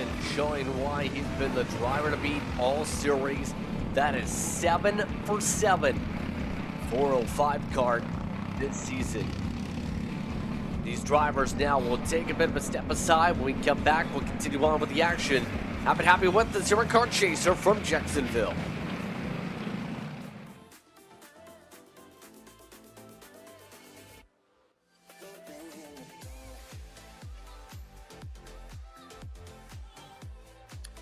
action, showing why he's been the driver to beat all series. That is 7 for 7 405 Kart this season. These drivers now will take a bit of a step aside. When we come back, we'll continue on with the action. Happy with the Zero Kart Chaser from Jacksonville.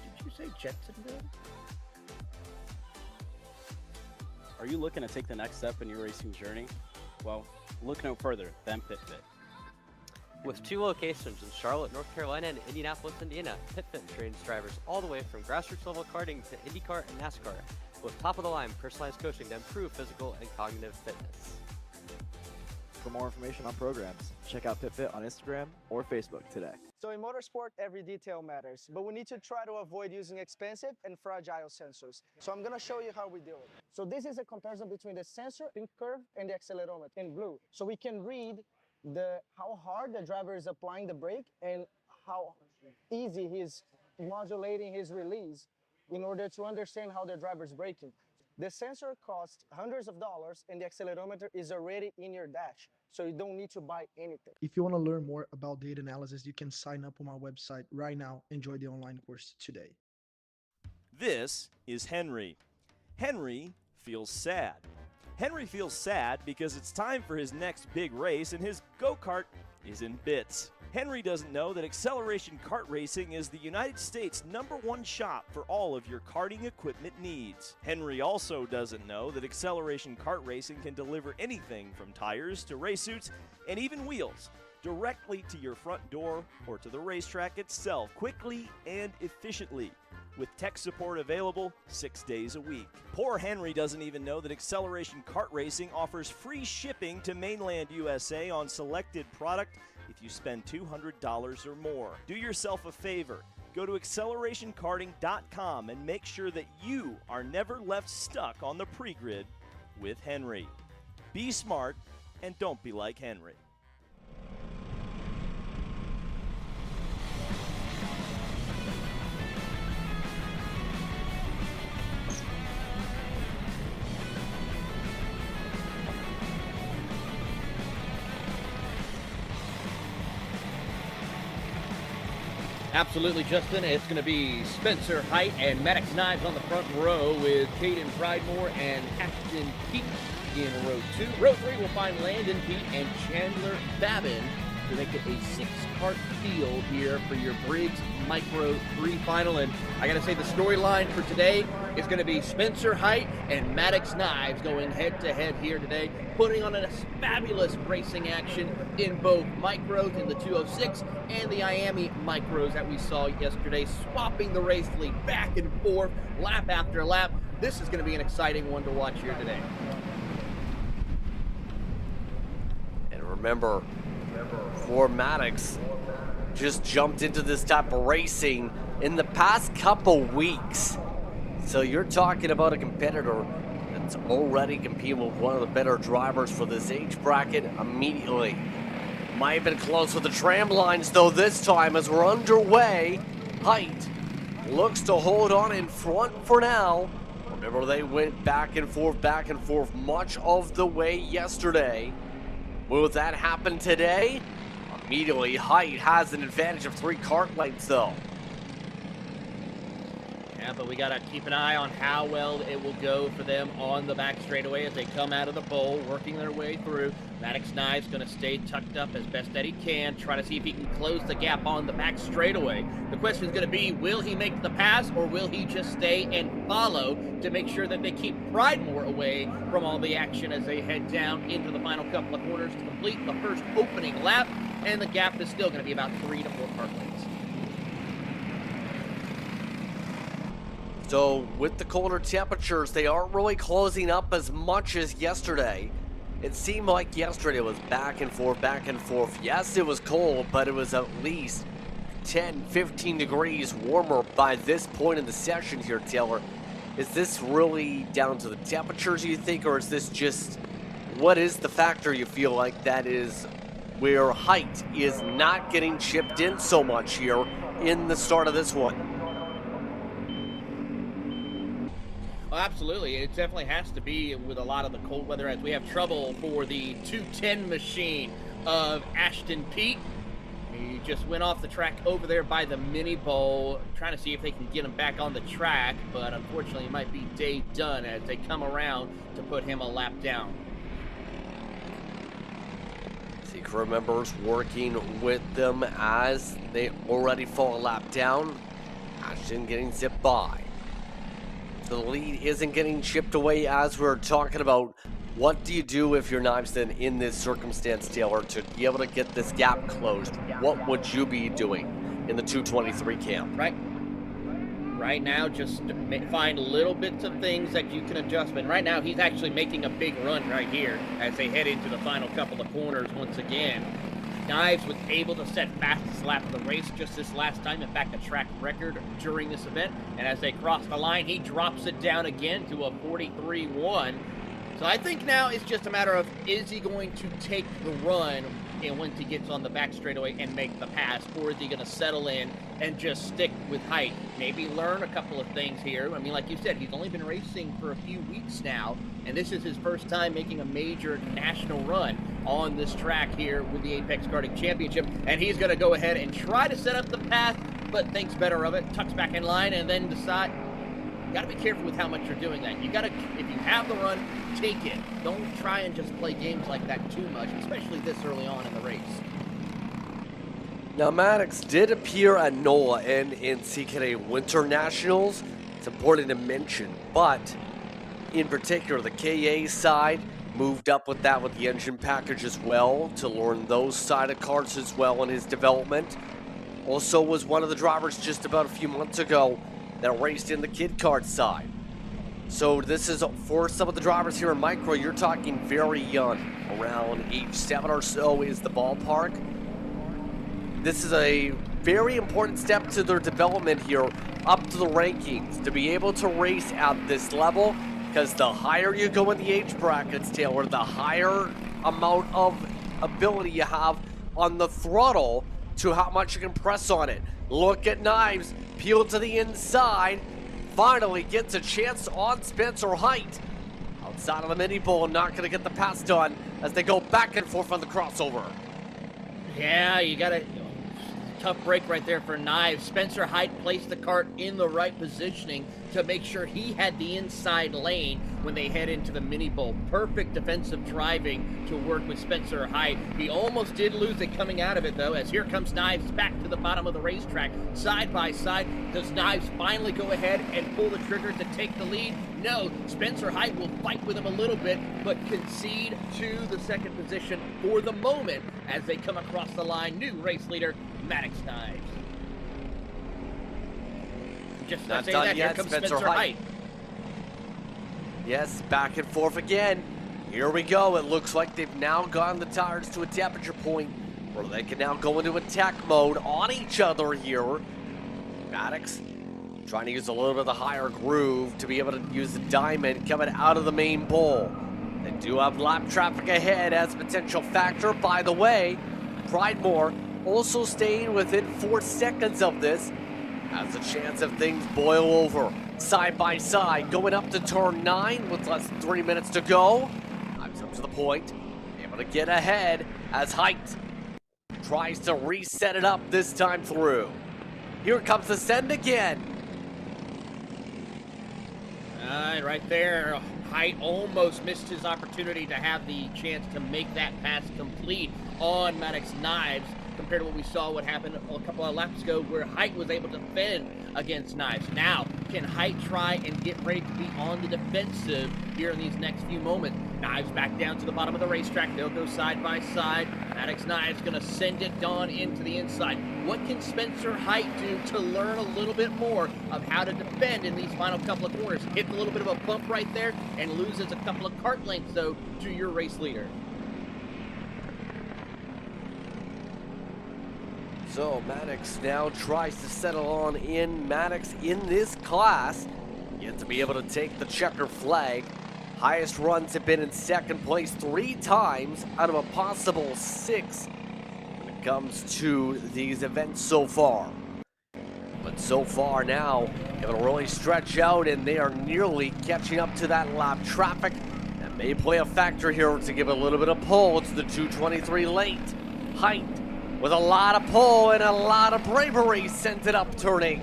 Did you say Jacksonville? Are you looking to take the next step in your racing journey? Well, look no further than PitFit. With 2 locations in Charlotte, North Carolina and Indianapolis, Indiana, PitFit trains drivers all the way from grassroots level karting to IndyCar and NASCAR with top-of-the-line personalized coaching to improve physical and cognitive fitness. For more information on programs, check out PitFit on Instagram or Facebook today. So in motorsport, every detail matters, but we need to try to avoid using expensive and fragile sensors. So I'm gonna show you how we do it. So this is a comparison between the sensor in curve and the accelerometer in blue. So we can read how hard the driver is applying the brake and how easy he's modulating his release in order to understand how the driver is braking. The sensor costs hundreds of dollars and the accelerometer is already in your dash, so you don't need to buy anything. If you want to learn more about data analysis, you can sign up on my website right now. Enjoy the online course today. This is Henry. Henry feels sad. Henry feels sad because it's time for his next big race and his go-kart is in bits. Henry doesn't know that Acceleration Kart Racing is the United States' #1 shop for all of your karting equipment needs. Henry also doesn't know that Acceleration Kart Racing can deliver anything from tires to race suits and even wheels directly to your front door or to the racetrack itself quickly and efficiently, with tech support available 6 days a week. Poor Henry doesn't even know that Acceleration Kart Racing offers free shipping to mainland USA on selected product if you spend $200 or more. Do yourself a favor. Go to accelerationkarting.com and make sure that you are never left stuck on the pre-grid with Henry. Be smart and don't be like Henry. Absolutely, Justin. It's going to be Spencer Height and Maddox Knives on the front row with Caden Pridemore and Ashton Peak in row 2. Row 3 will find Landon Pete and Chandler Babin to make it a 6-kart field here for your Briggs Micro 3 final. And I got to say, the storyline for today is going to be Spencer Height and Maddox Knives going head-to-head here today, putting on a fabulous racing action in both micros in the 206 and the Miami micros that we saw yesterday, swapping the race lead back and forth, lap after lap. This is going to be an exciting one to watch here today. And remember, poor Maddox just jumped into this type of racing in the past couple weeks. So you're talking about a competitor that's already competing with one of the better drivers for this age bracket immediately. Might have been close with the tram lines though this time as we're underway. Height looks to hold on in front for now. Remember, they went back and forth much of the way yesterday. Will that happen today? Immediately, Height has an advantage of 3 kart lengths though. Yeah, but we got to keep an eye on how well it will go for them on the back straightaway as they come out of the bowl, working their way through. Maddox Knives going to stay tucked up as best that he can, try to see if he can close the gap on the back straightaway. The question is going to be, will he make the pass or will he just stay and follow to make sure that they keep Pridemore away from all the action as they head down into the final couple of corners to complete the first opening lap, and the gap is still going to be about 3 to 4 kart lengths. So with the colder temperatures, they aren't really closing up as much as yesterday. It seemed like yesterday was back and forth. Yes, it was cold, but it was at least 10, 15 degrees warmer by this point in the session here, Taylor. Is this really down to the temperatures, you think, or is this just, what is the factor you feel like that is where height is not getting chipped in so much here in the start of this one. Well, absolutely. It definitely has to be with a lot of the cold weather as we have trouble for the 210 machine of Ashton Peak. He just went off the track over there by the mini bowl, trying to see if they can get him back on the track, but unfortunately it might be day done as they come around to put him a lap down. See crew members working with them as they already fall a lap down. Ashton getting zipped by. The lead isn't getting chipped away as we're talking about. What do you do if you're Knives then in this circumstance, Taylor, to be able to get this gap closed? What would you be doing in the 223 camp? Right now, just find little bits of things that you can adjust. But right now, he's actually making a big run right here as they head into the final couple of corners once again. Knives was able to set fastest lap of the race just this last time. In fact, a track record during this event. And as they cross the line, he drops it down again to a 43.1. So I think now it's just a matter of, is he going to take the run and once he gets on the back straightaway and make the pass, or is he going to settle in and just stick with height? Maybe learn a couple of things here. I mean, like you said, he's only been racing for a few weeks now, and this is his first time making a major national run on this track here with the Apex Karting Championship, and he's going to go ahead and try to set up the path, but thinks better of it, tucks back in line, and then decide. You got to be careful with how much you're doing that. You got to, if you have the run, take it. Don't try and just play games like that too much, especially this early on in the race. Now, Maddox did appear at NOLA and in CKA Winter Nationals. It's important to mention, but in particular, the KA side moved up with that with the engine package as well to learn those side of carts as well in his development. Also was one of the drivers just about a few months ago that raced in the kid kart side. So this is, for some of the drivers here in Micro, you're talking very young, around age 7 or so is the ballpark. This is a very important step to their development here, up to the rankings, to be able to race at this level, because the higher you go in the age brackets, Taylor, the higher amount of ability you have on the throttle to how much you can press on it. Look at Knives, peel to the inside, finally gets a chance on Spencer Height. Outside of the mini bowl, not going to get the pass done as they go back and forth on the crossover. Yeah, you got a tough break right there for Knives. Spencer Height placed the kart in the right positioning to make sure he had the inside lane when they head into the mini bowl. Perfect defensive driving to work with Spencer Height. He almost did lose it coming out of it though, as here comes Knives back to the bottom of the racetrack, side by side. Does Knives finally go ahead and pull the trigger to take the lead? No, Spencer Height will fight with him a little bit, but concede to the second position for the moment as they come across the line. New race leader, Maddox Knives. Just Not saying done that, yet, here comes Spencer Spencer Height. Height. Yes, back and forth again. Here we go. It looks like they've now gotten the tires to a temperature point where they can now go into attack mode on each other here. Maddox trying to use a little bit of the higher groove to be able to use the diamond coming out of the main bowl. They do have lap traffic ahead as a potential factor. By the way, Pridemore also staying within 4 seconds of this. Has a chance of things boil over. Side by side, going up to turn 9 with less than 3 minutes to go. Knives up to the point, able to get ahead as Height tries to reset it up this time through. Here comes the send again. Right there, Height almost missed his opportunity to have the chance to make that pass complete on Maddox Knives, compared to what we saw what happened a couple of laps ago where Height was able to defend against Knives. Now, can Height try and get ready to be on the defensive here in these next few moments? Knives back down to the bottom of the racetrack. They'll go side by side. Maddox Knives going to send it on into the inside. What can Spencer Height do to learn a little bit more of how to defend in these final couple of corners? Hit a little bit of a bump right there and loses a couple of kart lengths, though, to your race leader. So Maddox now tries to settle on in. Maddox in this class, yet to be able to take the checker flag. Highest runs have been in second place 3 times out of a possible 6 it comes to these events so far. But so far now, it'll really stretch out, and they are nearly catching up to that lap traffic. That may play a factor here to give a little bit of pull to the 223 late. Height, with a lot of pull and a lot of bravery, sent it up turn 8.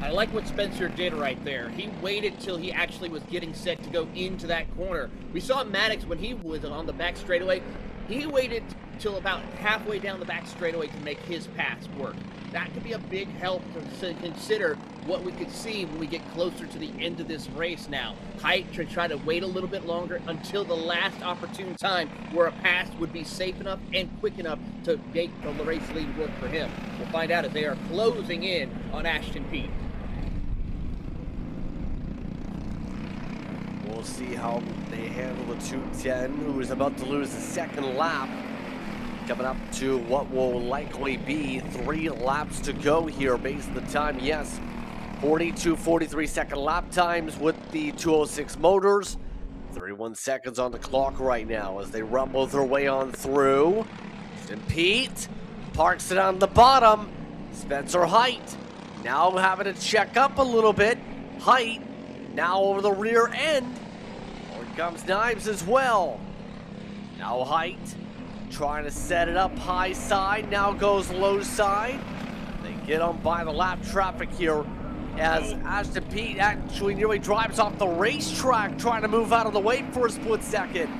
I like what Spencer did right there. He waited till he actually was getting set to go into that corner. We saw Maddox when he was on the back straightaway. He waited till about halfway down the back straightaway to make his pass work. That could be a big help to consider what we could see when we get closer to the end of this race now. Height should try to wait a little bit longer until the last opportune time where a pass would be safe enough and quick enough to make the race lead work for him. We'll find out as they are closing in on Ashton Pete. We'll see how they handle the 210, who is about to lose the second lap. Coming up to what will likely be 3 laps to go here based on the time. Yes, 42-43 second lap times with the 206 motors. 31 seconds on the clock right now as they rumble their way on through. And Pete parks it on the bottom. Spencer Height now having to check up a little bit. Height now over the rear end. Here comes Knives as well. Now Height trying to set it up high side, now goes low side. They get on by the lap traffic here as Ashton Pete actually nearly drives off the racetrack, trying to move out of the way for a split second.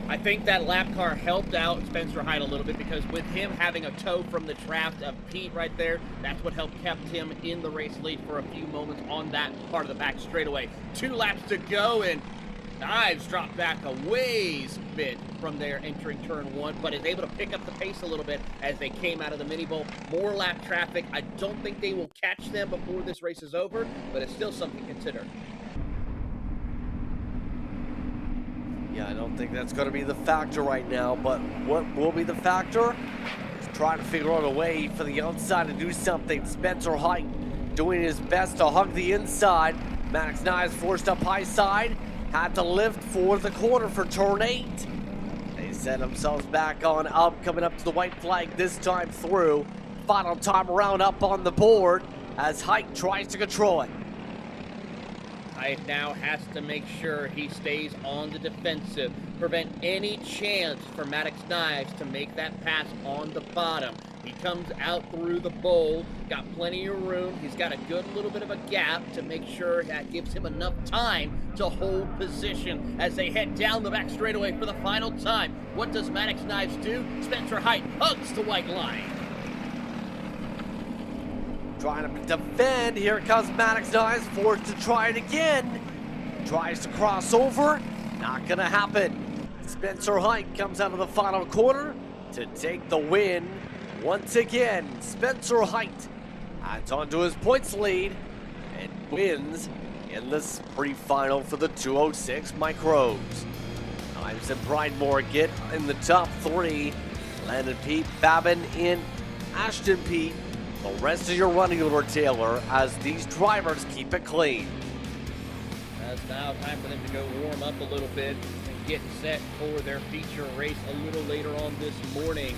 I think that lap car helped out Spencer Height a little bit because with him having a tow from the draft of Pete right there, that's what helped kept him in the race lead for a few moments on that part of the back straightaway. 2 laps to go, and Knives dropped back a ways bit from there entering turn 1, but is able to pick up the pace a little bit as they came out of the mini bowl. More lap traffic. I don't think they will catch them before this race is over, but it's still something to consider. Yeah, I don't think that's going to be the factor right now, but what will be the factor is trying to figure out a way for the outside to do something. Spencer Height doing his best to hug the inside. Maddox Knives forced up high side. Had to lift for the corner for turn 8. They set themselves back on up, coming up to the white flag this time through. Final time around up on the board as Height tries to control it. Height now has to make sure he stays on the defensive, prevent any chance for Maddox Knives to make that pass on the bottom. He comes out through the bowl, got plenty of room. He's got a good little bit of a gap to make sure that gives him enough time to hold position as they head down the back straightaway for the final time. What does Maddox Knives do? Spencer Height hugs the white line. Trying to defend. Here comes Maddox Knives, forced to try it again. Tries to cross over. Not gonna happen. Spencer Height comes out of the final quarter to take the win. Once again, Spencer Height adds on to his points lead and wins in this pre-final for the 206 Micros. Knives and Pridemore get in the top 3. Landon Pete, Babin, and Ashton Pete. The rest of your running order, Taylor, as these drivers keep it clean. It's now time for them to go warm up a little bit and get set for their feature race a little later on this morning.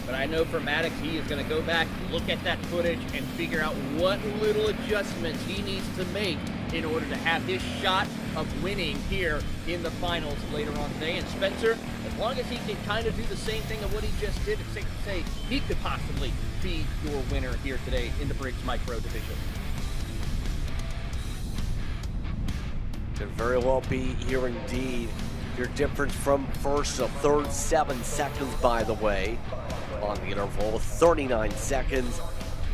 But I know for Maddox, he is going to go back, look at that footage, and figure out what little adjustments he needs to make in order to have his shot of winning here in the finals later on today. And Spencer, as long as he can kind of do the same thing of what he just did, it's safe to say he could possibly be your winner here today in the Briggs Micro Division. Could very well be here indeed. Your difference from first to third, 7 seconds, by the way. On the interval, 39 seconds.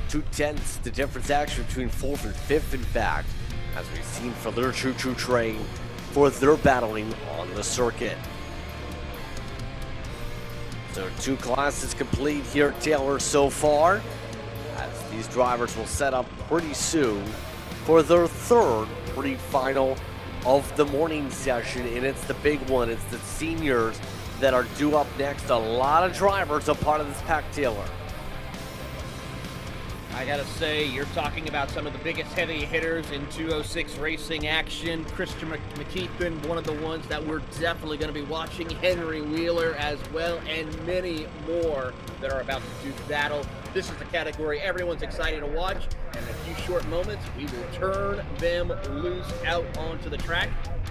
2/10 the difference actually between 4th and 5th, in fact, as we've seen for their choo-choo train for their battling on the circuit. So 2 classes complete here, Taylor, so far, as these drivers will set up pretty soon for their 3rd pre-final of the morning session, and it's the big one. It's the seniors that are due up next. A lot of drivers are part of this pack, Taylor. I gotta say, you're talking about some of the biggest heavy hitters in 206 racing action. Christian McKeithen, one of the ones that we're definitely going to be watching. Henry Wheeler as well, and many more that are about to do battle. This is the category everyone's excited to watch, and in a few short moments, we will turn them loose out onto the track.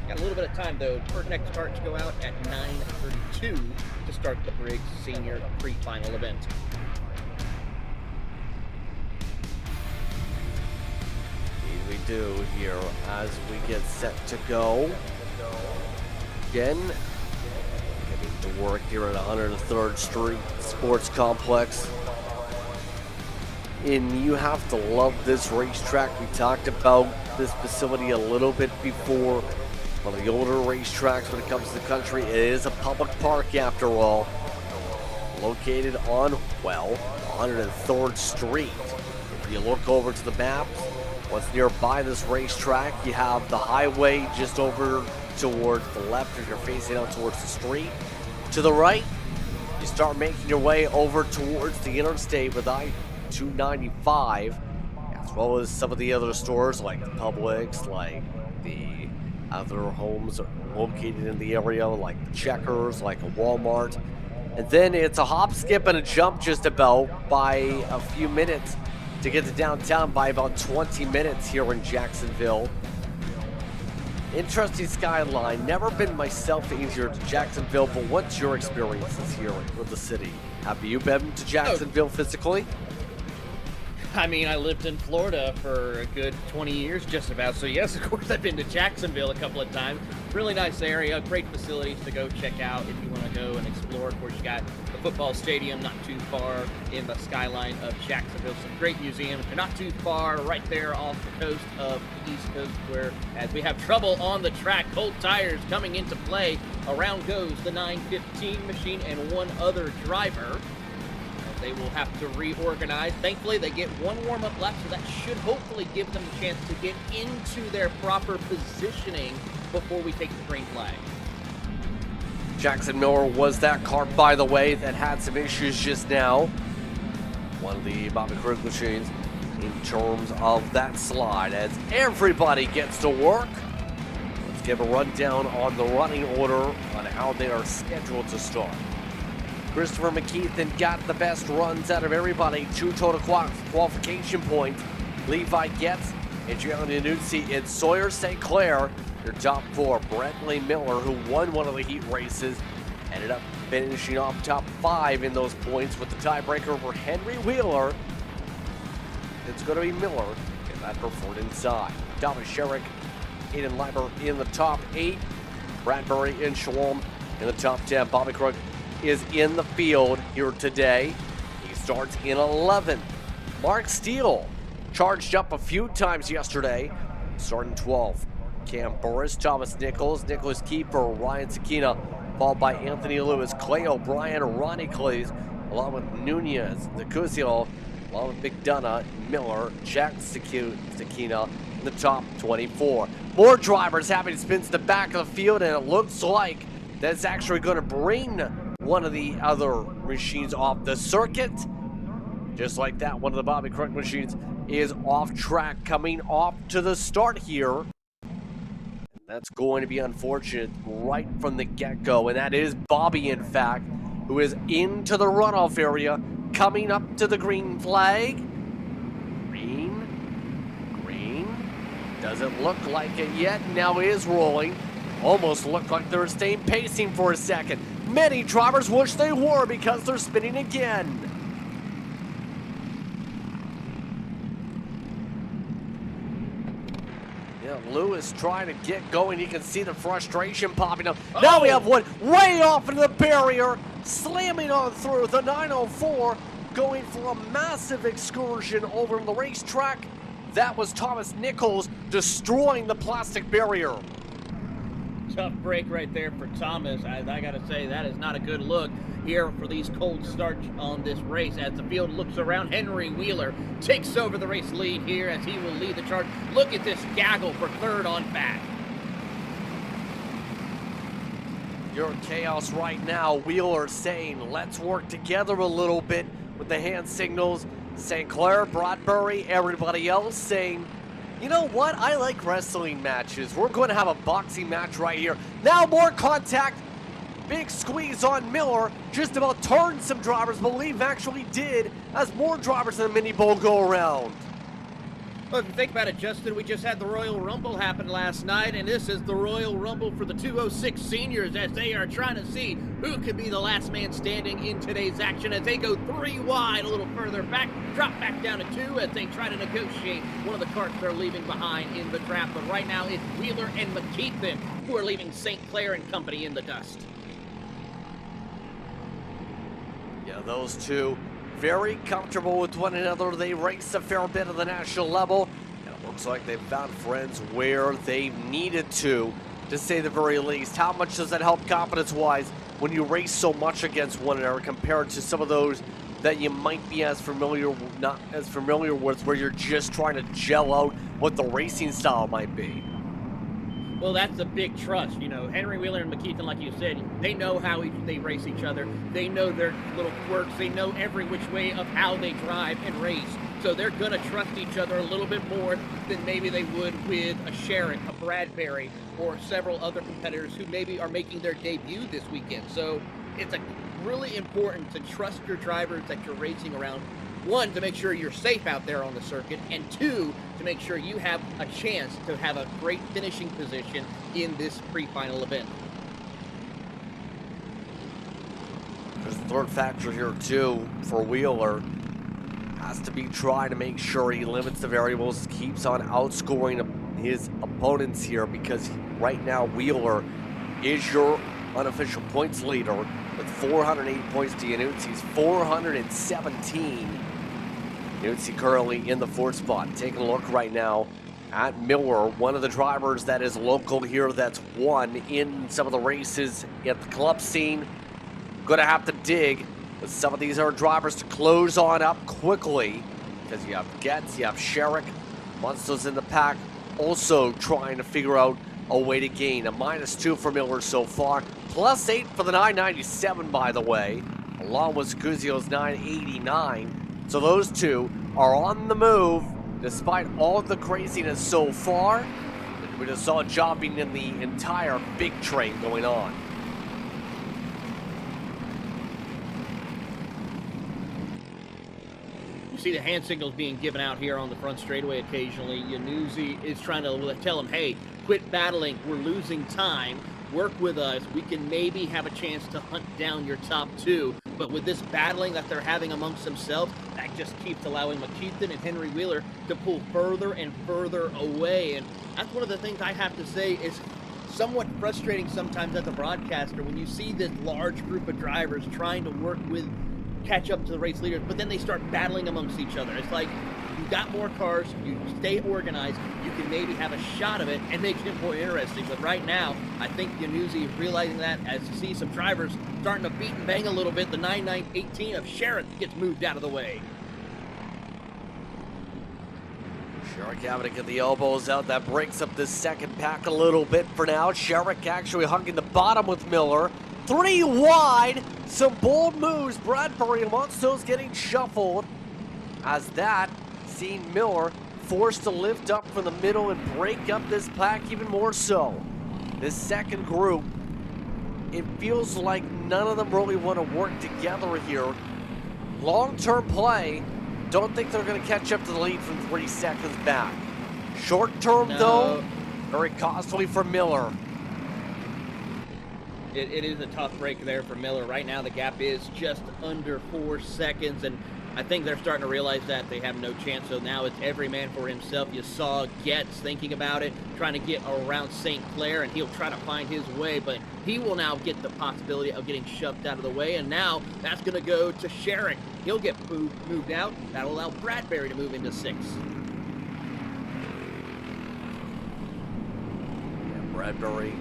Got a little bit of time, though, for next cart to go out at 9:32 to start the Briggs Senior pre-final event. We do here as we get set to go. Again, getting to work here at 103rd Street Sports Complex. And you have to love this racetrack. We talked about this facility a little bit before. One of the older racetracks when it comes to the country. It is a public park after all. Located on, well, 103rd Street. If you look over to the map, what's nearby this racetrack, you have the highway just over towards the left if you're facing out towards the street. To the right, you start making your way over towards the interstate with I-295, as well as some of the other stores like the Publix, like the other homes located in the area, like the Checkers, like a Walmart. And then it's a hop, skip, and a jump just about by a few minutes to get to downtown, by about 20 minutes here in Jacksonville. Interesting skyline. Never been myself easier to Jacksonville, but what's your experiences here with the city? Have you been to Jacksonville physically? I mean, I lived in Florida for a good 20 years just about, so yes, of course, I've been to Jacksonville a couple of times. Really nice area, great facilities to go check out if you want to go and explore. Of course, you got the football stadium not too far in the skyline of Jacksonville. Some great museums. You're not too far right there off the coast of the East Coast, where as we have trouble on the track, cold tires coming into play. Around goes the 915 machine and one other driver. They will have to reorganize. Thankfully, they get one warm-up lap, so that should hopefully give them a chance to get into their proper positioning before we take the green flag. Jackson Miller was that car, by the way, that had some issues just now. One of the Bobby Krug machines in terms of that slide. As everybody gets to work, let's give a rundown on the running order on how they are scheduled to start. Christopher McKeithen got the best runs out of everybody. 2 total qualification points. Levi Getz and Jalen Nunzi and Sawyer St. Clair, your top 4. Brentley Miller, who won one of the heat races, ended up finishing off top 5 in those points with the tiebreaker over Henry Wheeler. It's going to be Miller in that Hereford inside. Thomas Sherrick, Aiden Leiber in the top 8. Bradbury and Shalom in the top 10. Bobby Krug is in the field here today. He starts in 11th. Mark Steele charged up a few times yesterday, starting 12th. Cam Burris, Thomas Nichols, Nicholas Keeper, Ryan Sakina, followed by Anthony Lewis, Clay O'Brien, Ronnie Clays, along with Nunez, Nicuzio, along with McDonough, Miller, Jack Sakina in the top 24. More drivers having to spin to the back of the field, and it looks like that's actually going to bring one of the other machines off the circuit. Just like that, one of the Bobby Krug machines is off track, coming off to the start here. That's going to be unfortunate right from the get-go, and that is Bobby, in fact, who is into the runoff area, coming up to the green flag. Green. Doesn't look like it yet. Now is rolling. Almost looked like they were staying pacing for a second. Many drivers wish they were because they're spinning again. Yeah, Lewis trying to get going. You can see the frustration popping up. Now we have one way off into the barrier, slamming on through the 904, going for a massive excursion over on the racetrack. That was Thomas Nichols destroying the plastic barrier. Tough break right there for Thomas. I gotta say, that is not a good look here for these cold starts on this race. As the field looks around, Henry Wheeler takes over the race lead here as he will lead the charge. Look at this gaggle for third on back. You're in chaos right now. Wheeler saying, let's work together a little bit with the hand signals. St. Clair, Bradbury, everybody else saying, you know what? I like wrestling matches. We're going to have a boxing match right here. Now more contact. Big squeeze on Miller. Just about turned some drivers, believe actually did, as more drivers in the mini bowl go around. Well, if you think about it, Justin, we just had the Royal Rumble happen last night, and this is the Royal Rumble for the 206 seniors as they are trying to see who could be the last man standing in today's action as they go 3 wide a little further back, drop back down to 2 as they try to negotiate one of the carts they're leaving behind in the draft. But right now it's Wheeler and McKeithen who are leaving St. Clair and company in the dust. Yeah, those two very comfortable with one another. They race a fair bit at the national level, and it looks like they've found friends where they needed to say the very least. How much does that help confidence-wise when you race so much against one another compared to some of those that you might be not as familiar with, where you're just trying to gel out what the racing style might be? Well, that's a big trust. You know, Henry Wheeler and McKeithen, like you said, they know how they race each other. They know their little quirks. They know every which way of how they drive and race. So they're going to trust each other a little bit more than maybe they would with a Sherrick, a Bradbury, or several other competitors who maybe are making their debut this weekend. So it's really important to trust your drivers that you're racing around. 1, to make sure you're safe out there on the circuit, and 2, to make sure you have a chance to have a great finishing position in this pre-final event. There's a third factor here too for Wheeler. Has to be trying to make sure he limits the variables, keeps on outscoring his opponents here, because right now Wheeler is your unofficial points leader with 408 points to Yanuzi's 417. Yanuzzi currently in the 4th spot. Taking a look right now at Miller, one of the drivers that is local here that's won in some of the races at the club scene. Gonna have to dig with some of these other drivers to close on up quickly, because you have Getz, you have Sherrick, Munster's in the pack, also trying to figure out a way to gain. A -2 for Miller so far, +8 for the 997, by the way, along with Scuzio's 989. So those two are on the move, despite all the craziness so far. We just saw jobbing in the entire big train going on. You see the hand signals being given out here on the front straightaway occasionally. Yanuzzi is trying to tell him, hey, quit battling. We're losing time. Work with us. We can maybe have a chance to hunt down your top 2. But with this battling that they're having amongst themselves, that just keeps allowing McKeithen and Henry Wheeler to pull further and further away. And that's one of the things I have to say is somewhat frustrating sometimes as a broadcaster when you see this large group of drivers trying to catch up to the race leaders, but then they start battling amongst each other. It's like, you've got more cars, you stay organized, you can maybe have a shot of it and make it more interesting. But right now, I think Yanuzzi is realizing that as you see some drivers starting to beat and bang a little bit. The 9918 of Sherrick gets moved out of the way. Sherrick having to get the elbows out. That breaks up this second pack a little bit for now. Sherrick actually hugging the bottom with Miller. 3 wide. Some bold moves. Bradbury and Monsto's getting shuffled. As that, seeing Miller forced to lift up from the middle and break up this pack even more so. This second group, it feels like none of them really want to work together here. Long-term play, don't think they're going to catch up to the lead from 3 seconds back. Short-term, though, very costly for Miller. It is a tough break there for Miller. Right now, the gap is just under 4 seconds, and I think they're starting to realize that they have no chance. So now it's every man for himself. You saw Getz thinking about it, trying to get around St. Clair, and he'll try to find his way, but he will now get the possibility of getting shoved out of the way, and now that's going to go to Sherrick. He'll get moved out. That'll allow Bradbury to move into 6th. Yeah, Bradbury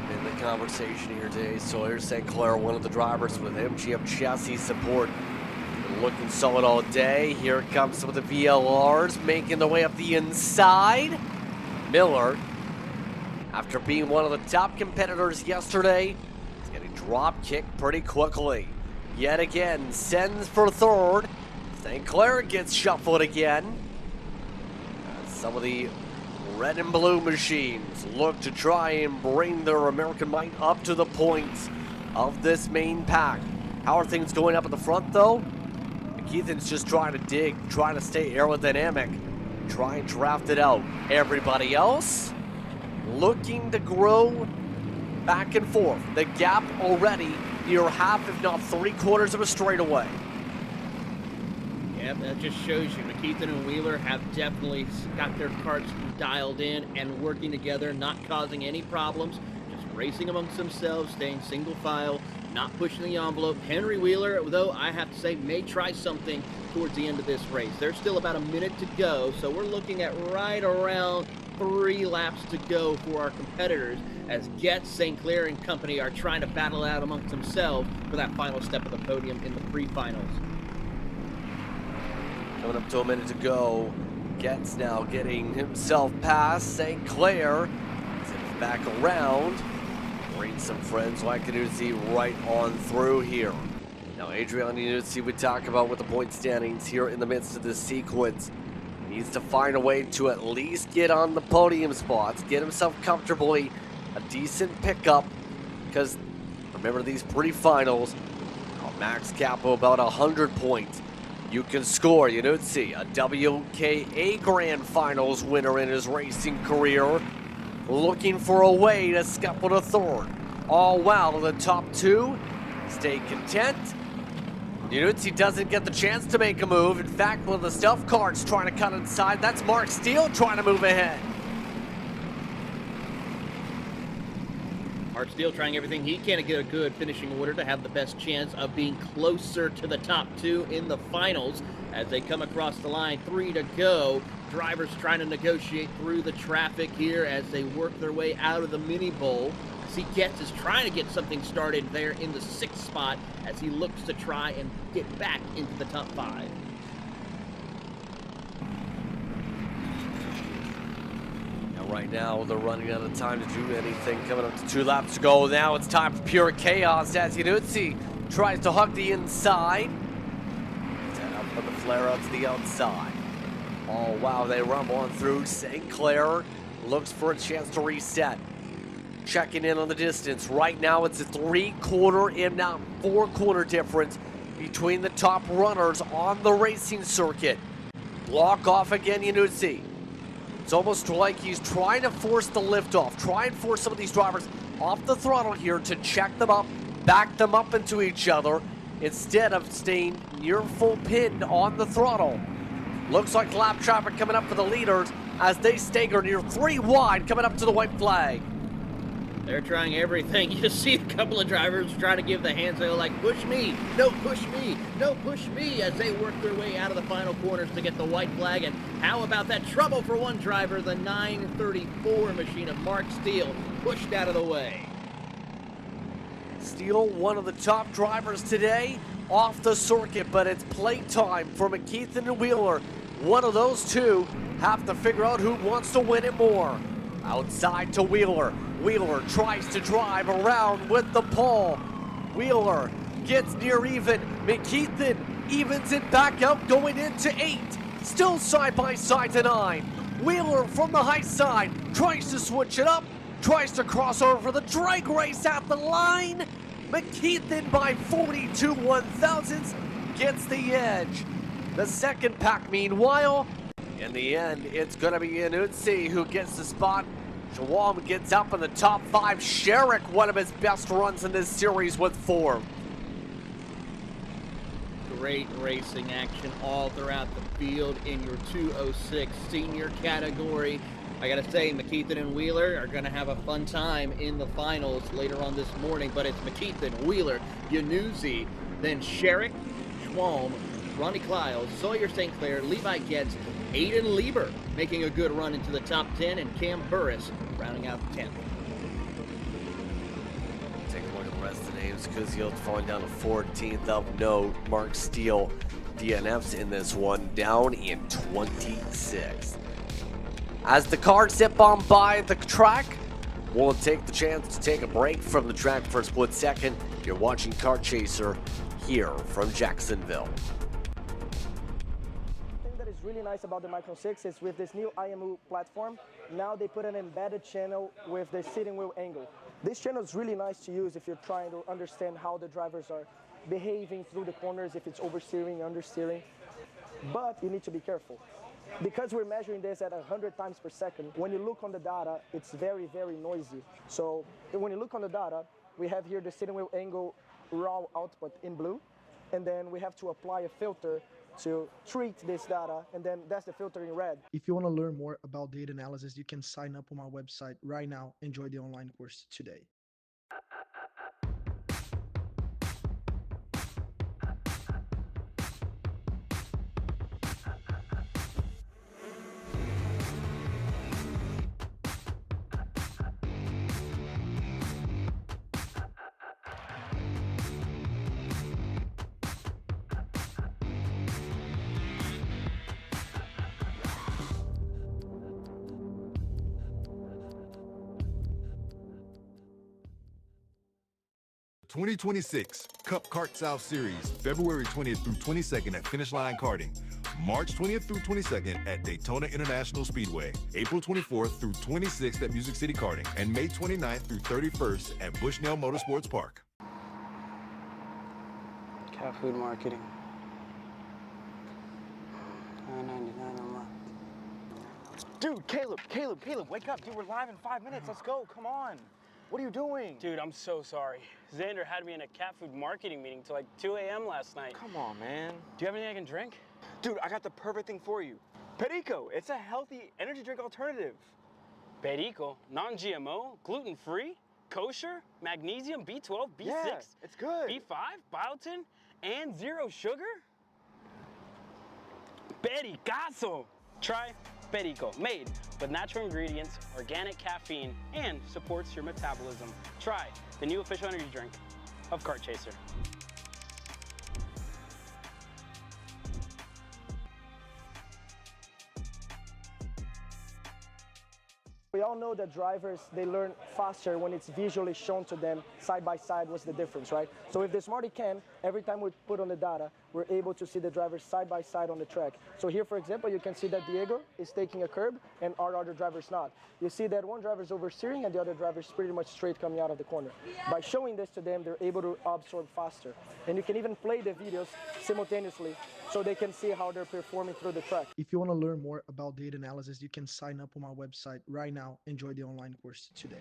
in the conversation here today. Sawyer St. Clair, one of the drivers with MGM chassis support. Been looking solid all day. Here comes some of the VLRs making their way up the inside. Miller, after being one of the top competitors yesterday, is getting drop kicked pretty quickly. Yet again, sends for 3rd. St. Clair gets shuffled again. Some of the red and blue machines look to try and bring their American might up to the points of this main pack. How are things going up at the front, though? Keithan's just trying to dig, trying to stay aerodynamic, trying to draft it out. Everybody else looking to grow back and forth. The gap already near half, if not 3/4 of a straightaway. Yeah, that just shows you McKeithen and Wheeler have definitely got their karts dialed in and working together, not causing any problems, just racing amongst themselves, staying single file, not pushing the envelope. Henry Wheeler, though, I have to say, may try something towards the end of this race. There's still about a minute to go, so we're looking at right around 3 laps to go for our competitors as Getz, St. Clair, and company are trying to battle out amongst themselves for that final step of the podium in the pre-finals. Coming up to a minute to go. Getz now getting himself past St. Clair. Zips back around. Bring some friends like Canuzzi right on through here. Now Adrian Canuzzi we talk about with the point standings here in the midst of this sequence. Needs to find a way to at least get on the podium spots, get himself comfortably a decent pickup, because remember these pre-finals, max cap of about 100 points. You can score, Canuzzi, a WKA Grand Finals winner in his racing career, looking for a way to scuffle to third. All while the top 2 stay content. Canuzzi doesn't get the chance to make a move. In fact, one of the stealth carts trying to cut inside. That's Mark Steele trying to move ahead. Mark Steele trying everything he can to get a good finishing order to have the best chance of being closer to the top 2 in the finals as they come across the line. 3 to go. Drivers trying to negotiate through the traffic here as they work their way out of the mini bowl. See, Getz is trying to get something started there in the 6th spot as he looks to try and get back into the top 5. Right now, they're running out of time to do anything. Coming up to 2 laps to go. Now it's time for pure chaos as Canuzzi tries to hug the inside. Set up for the flare out to the outside. Oh, wow, they rumble on through. St. Clair looks for a chance to reset. Checking in on the distance. Right now, it's a 3/4, if not 4/4 difference between the top runners on the racing circuit. Block off again, Canuzzi. It's almost like he's trying to force the lift off, try and force some of these drivers off the throttle here to check them up, back them up into each other, instead of staying near full pin on the throttle. Looks like lap traffic coming up for the leaders as they stagger near 3 wide coming up to the white flag. They're trying everything. You see a couple of drivers trying to give the hand signal like, push me, no push me, no push me, as they work their way out of the final corners to get the white flag. And how about that trouble for one driver? The 934 machine of Mark Steele pushed out of the way. Steele, one of the top drivers today, off the circuit, but it's playtime for McKeithen and Wheeler. One of those two have to figure out who wants to win it more. Outside to Wheeler. Wheeler tries to drive around with the pole. Wheeler gets near even. McKeithen evens it back out going into 8. Still side by side to 9. Wheeler from the high side tries to switch it up. Tries to cross over for the drag race at the line. McKeithen by 42 1/1000ths gets the edge. The second pack, meanwhile, in the end, it's going to be Canuzzi who gets the spot. Schwalm gets up in the top 5. Sherrick, one of his best runs in this series with 4. Great racing action all throughout the field in your 206 senior category. I gotta say, McKeithen and Wheeler are gonna have a fun time in the finals later on this morning, but it's McKeithen, Wheeler, Canuzzi, then Sherrick, Schwalm, Ronnie Cliles, Sawyer St. Clair, Levi Getz, Aiden Lieber making a good run into the top 10, and Cam Burris rounding out the 10th. Take a look at the rest of the names because you'll falling down to 14th of note. Mark Steele DNFs in this one, down in 26th. As the cars zip on by the track, we'll take the chance to take a break from the track for a split second. You're watching Kart Chaser here from Jacksonville. really nice about the Micron 6 is with this new IMU platform, now they put an embedded channel with the steering wheel angle. This channel is really nice to use if you're trying to understand how the drivers are behaving through the corners, if it's oversteering, understeering. But you need to be careful. Because we're measuring this at 100 times per second, when you look on the data, it's very, very noisy. So when you look on the data, we have here the steering wheel angle raw output in blue, and then we have to apply a filter to treat this data, and then that's the filter in red. If you want to learn more about data analysis, you can sign up on my website right now. Enjoy the online course today. The 2026 Cup Kart South Series, February 20th through 22nd at Finish Line Karting. March 20th through 22nd at Daytona International Speedway. April 24th through 26th at Music City Karting. And May 29th through 31st at Bushnell Motorsports Park. Cat food marketing. $9.99 a month. Dude, Caleb, wake up. Dude, we're live in 5 minutes. Let's go. Come on. What are you doing? Dude, I'm so sorry. Xander had me in a cat food marketing meeting till like 2 a.m. last night. Come on, man. Do you have anything I can drink? Dude, I got the perfect thing for you. Perico. It's a healthy energy drink alternative. Perico, non-GMO, gluten-free, kosher, magnesium, B12, B6, Yeah, it's good. B5, biotin, and zero sugar? Pericazo! Try Perico, made with natural ingredients, organic caffeine, and supports your metabolism. Try the new official energy drink of Kart Chaser. We all know that drivers, they learn faster when it's visually shown to them side by side what's the difference, right? So with the Smarty Can, every time we put on the data, we're able to see the drivers side by side on the track. So here, for example, you can see that Diego is taking a curb and our other driver's not. You see that one driver's oversteering and the other driver's pretty much straight coming out of the corner. By showing this to them, they're able to absorb faster. And you can even play the videos simultaneously so they can see how they're performing through the track. If you want to learn more about data analysis, you can sign up on my website right now. Enjoy the online course today.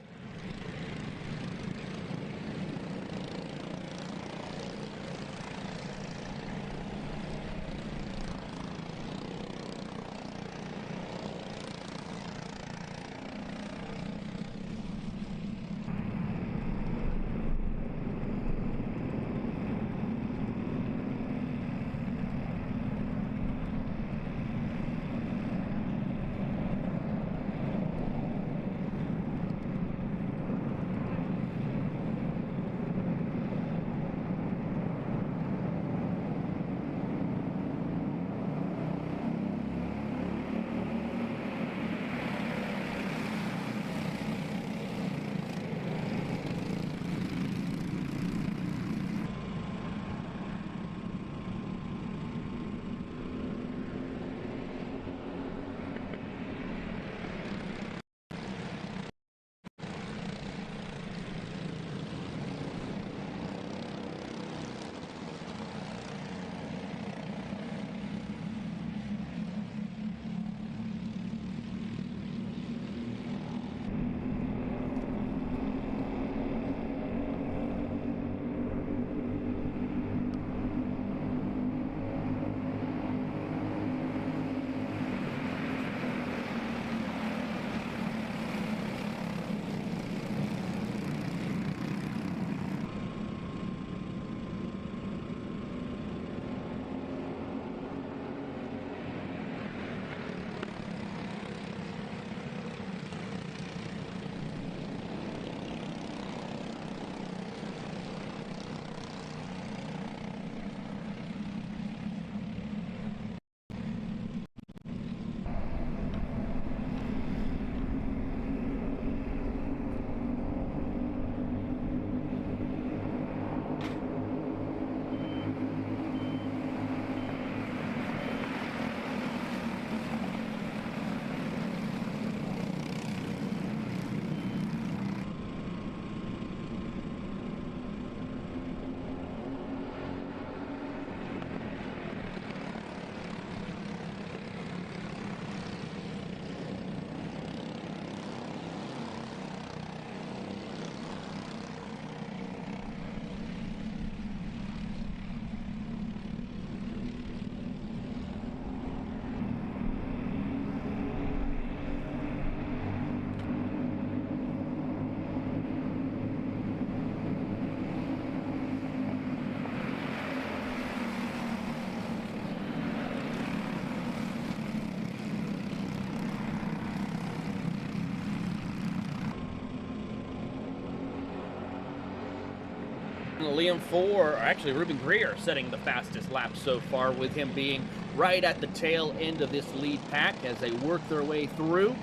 Liam 4, or actually Ruben Greer, setting the fastest lap so far, with him being right at the tail end of this lead pack as they work their way through.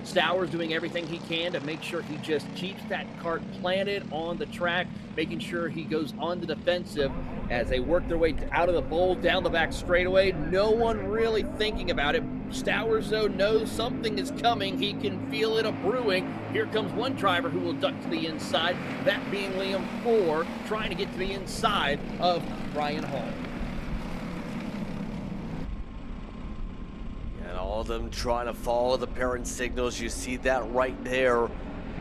Stowers doing everything he can to make sure he just keeps that kart planted on the track, making sure he goes on the defensive as they work their way out of the bowl, down the back straightaway. No one really thinking about it. Stowers, though, knows something is coming. He can feel it a-brewing. Here comes one driver who will duck to the inside, that being Liam 4, trying to get to the inside of Brian Hall. And all of them trying to follow the parent signals. You see that right there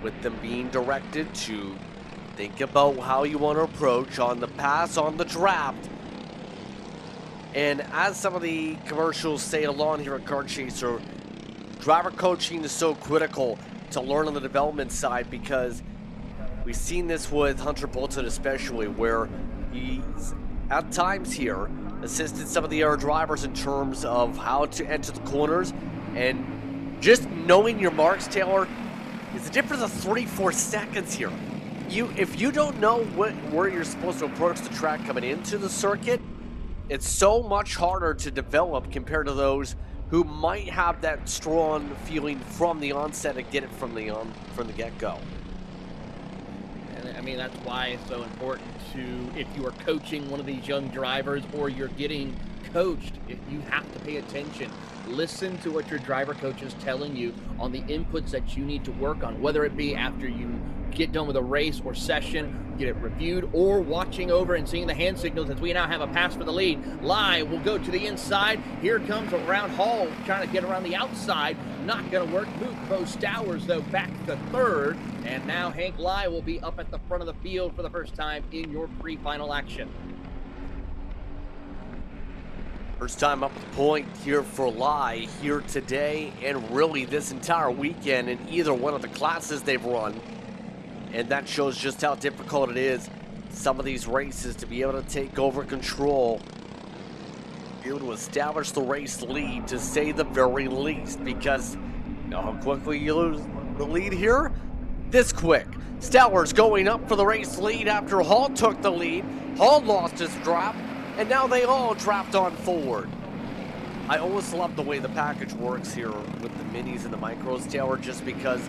with them being directed to think about how you want to approach on the pass, on the draft. And as some of the commercials say along here at Kart Chaser, driver coaching is so critical to learn on the development side, because we've seen this with Hunter Bolton especially, where he's at times here assisted some of the other drivers in terms of how to enter the corners, and just knowing your marks, Taylor, is a difference of 3-4 seconds here. If you don't know where you're supposed to approach the track coming into the circuit, it's so much harder to develop compared to those who might have that strong feeling from the onset and get it from the get-go. And I mean, that's why it's so important to, if you are coaching one of these young drivers or you're getting coached, you have to pay attention. Listen to what your driver coach is telling you on the inputs that you need to work on, whether it be after you get done with a race or session, get it reviewed, or watching over and seeing the hand signals as we now have a pass for the lead. Lai will go to the inside. Here comes around Hall, trying to get around the outside. Not going to work. Move Bo Stowers, though, back to third. And now Hank Lai will be up at the front of the field for the first time in your pre-final action. First time up at the point here for Lai here today, and really this entire weekend in either one of the classes they've run. And that shows just how difficult it is, some of these races, to be able to take over control, be able to establish the race lead, to say the very least, because you know how quickly you lose the lead here? This quick. Stowers going up for the race lead after Hall took the lead. Hall lost his draft, and now they all draft on forward. I always love the way the package works here with the minis and the micros, Taylor, just because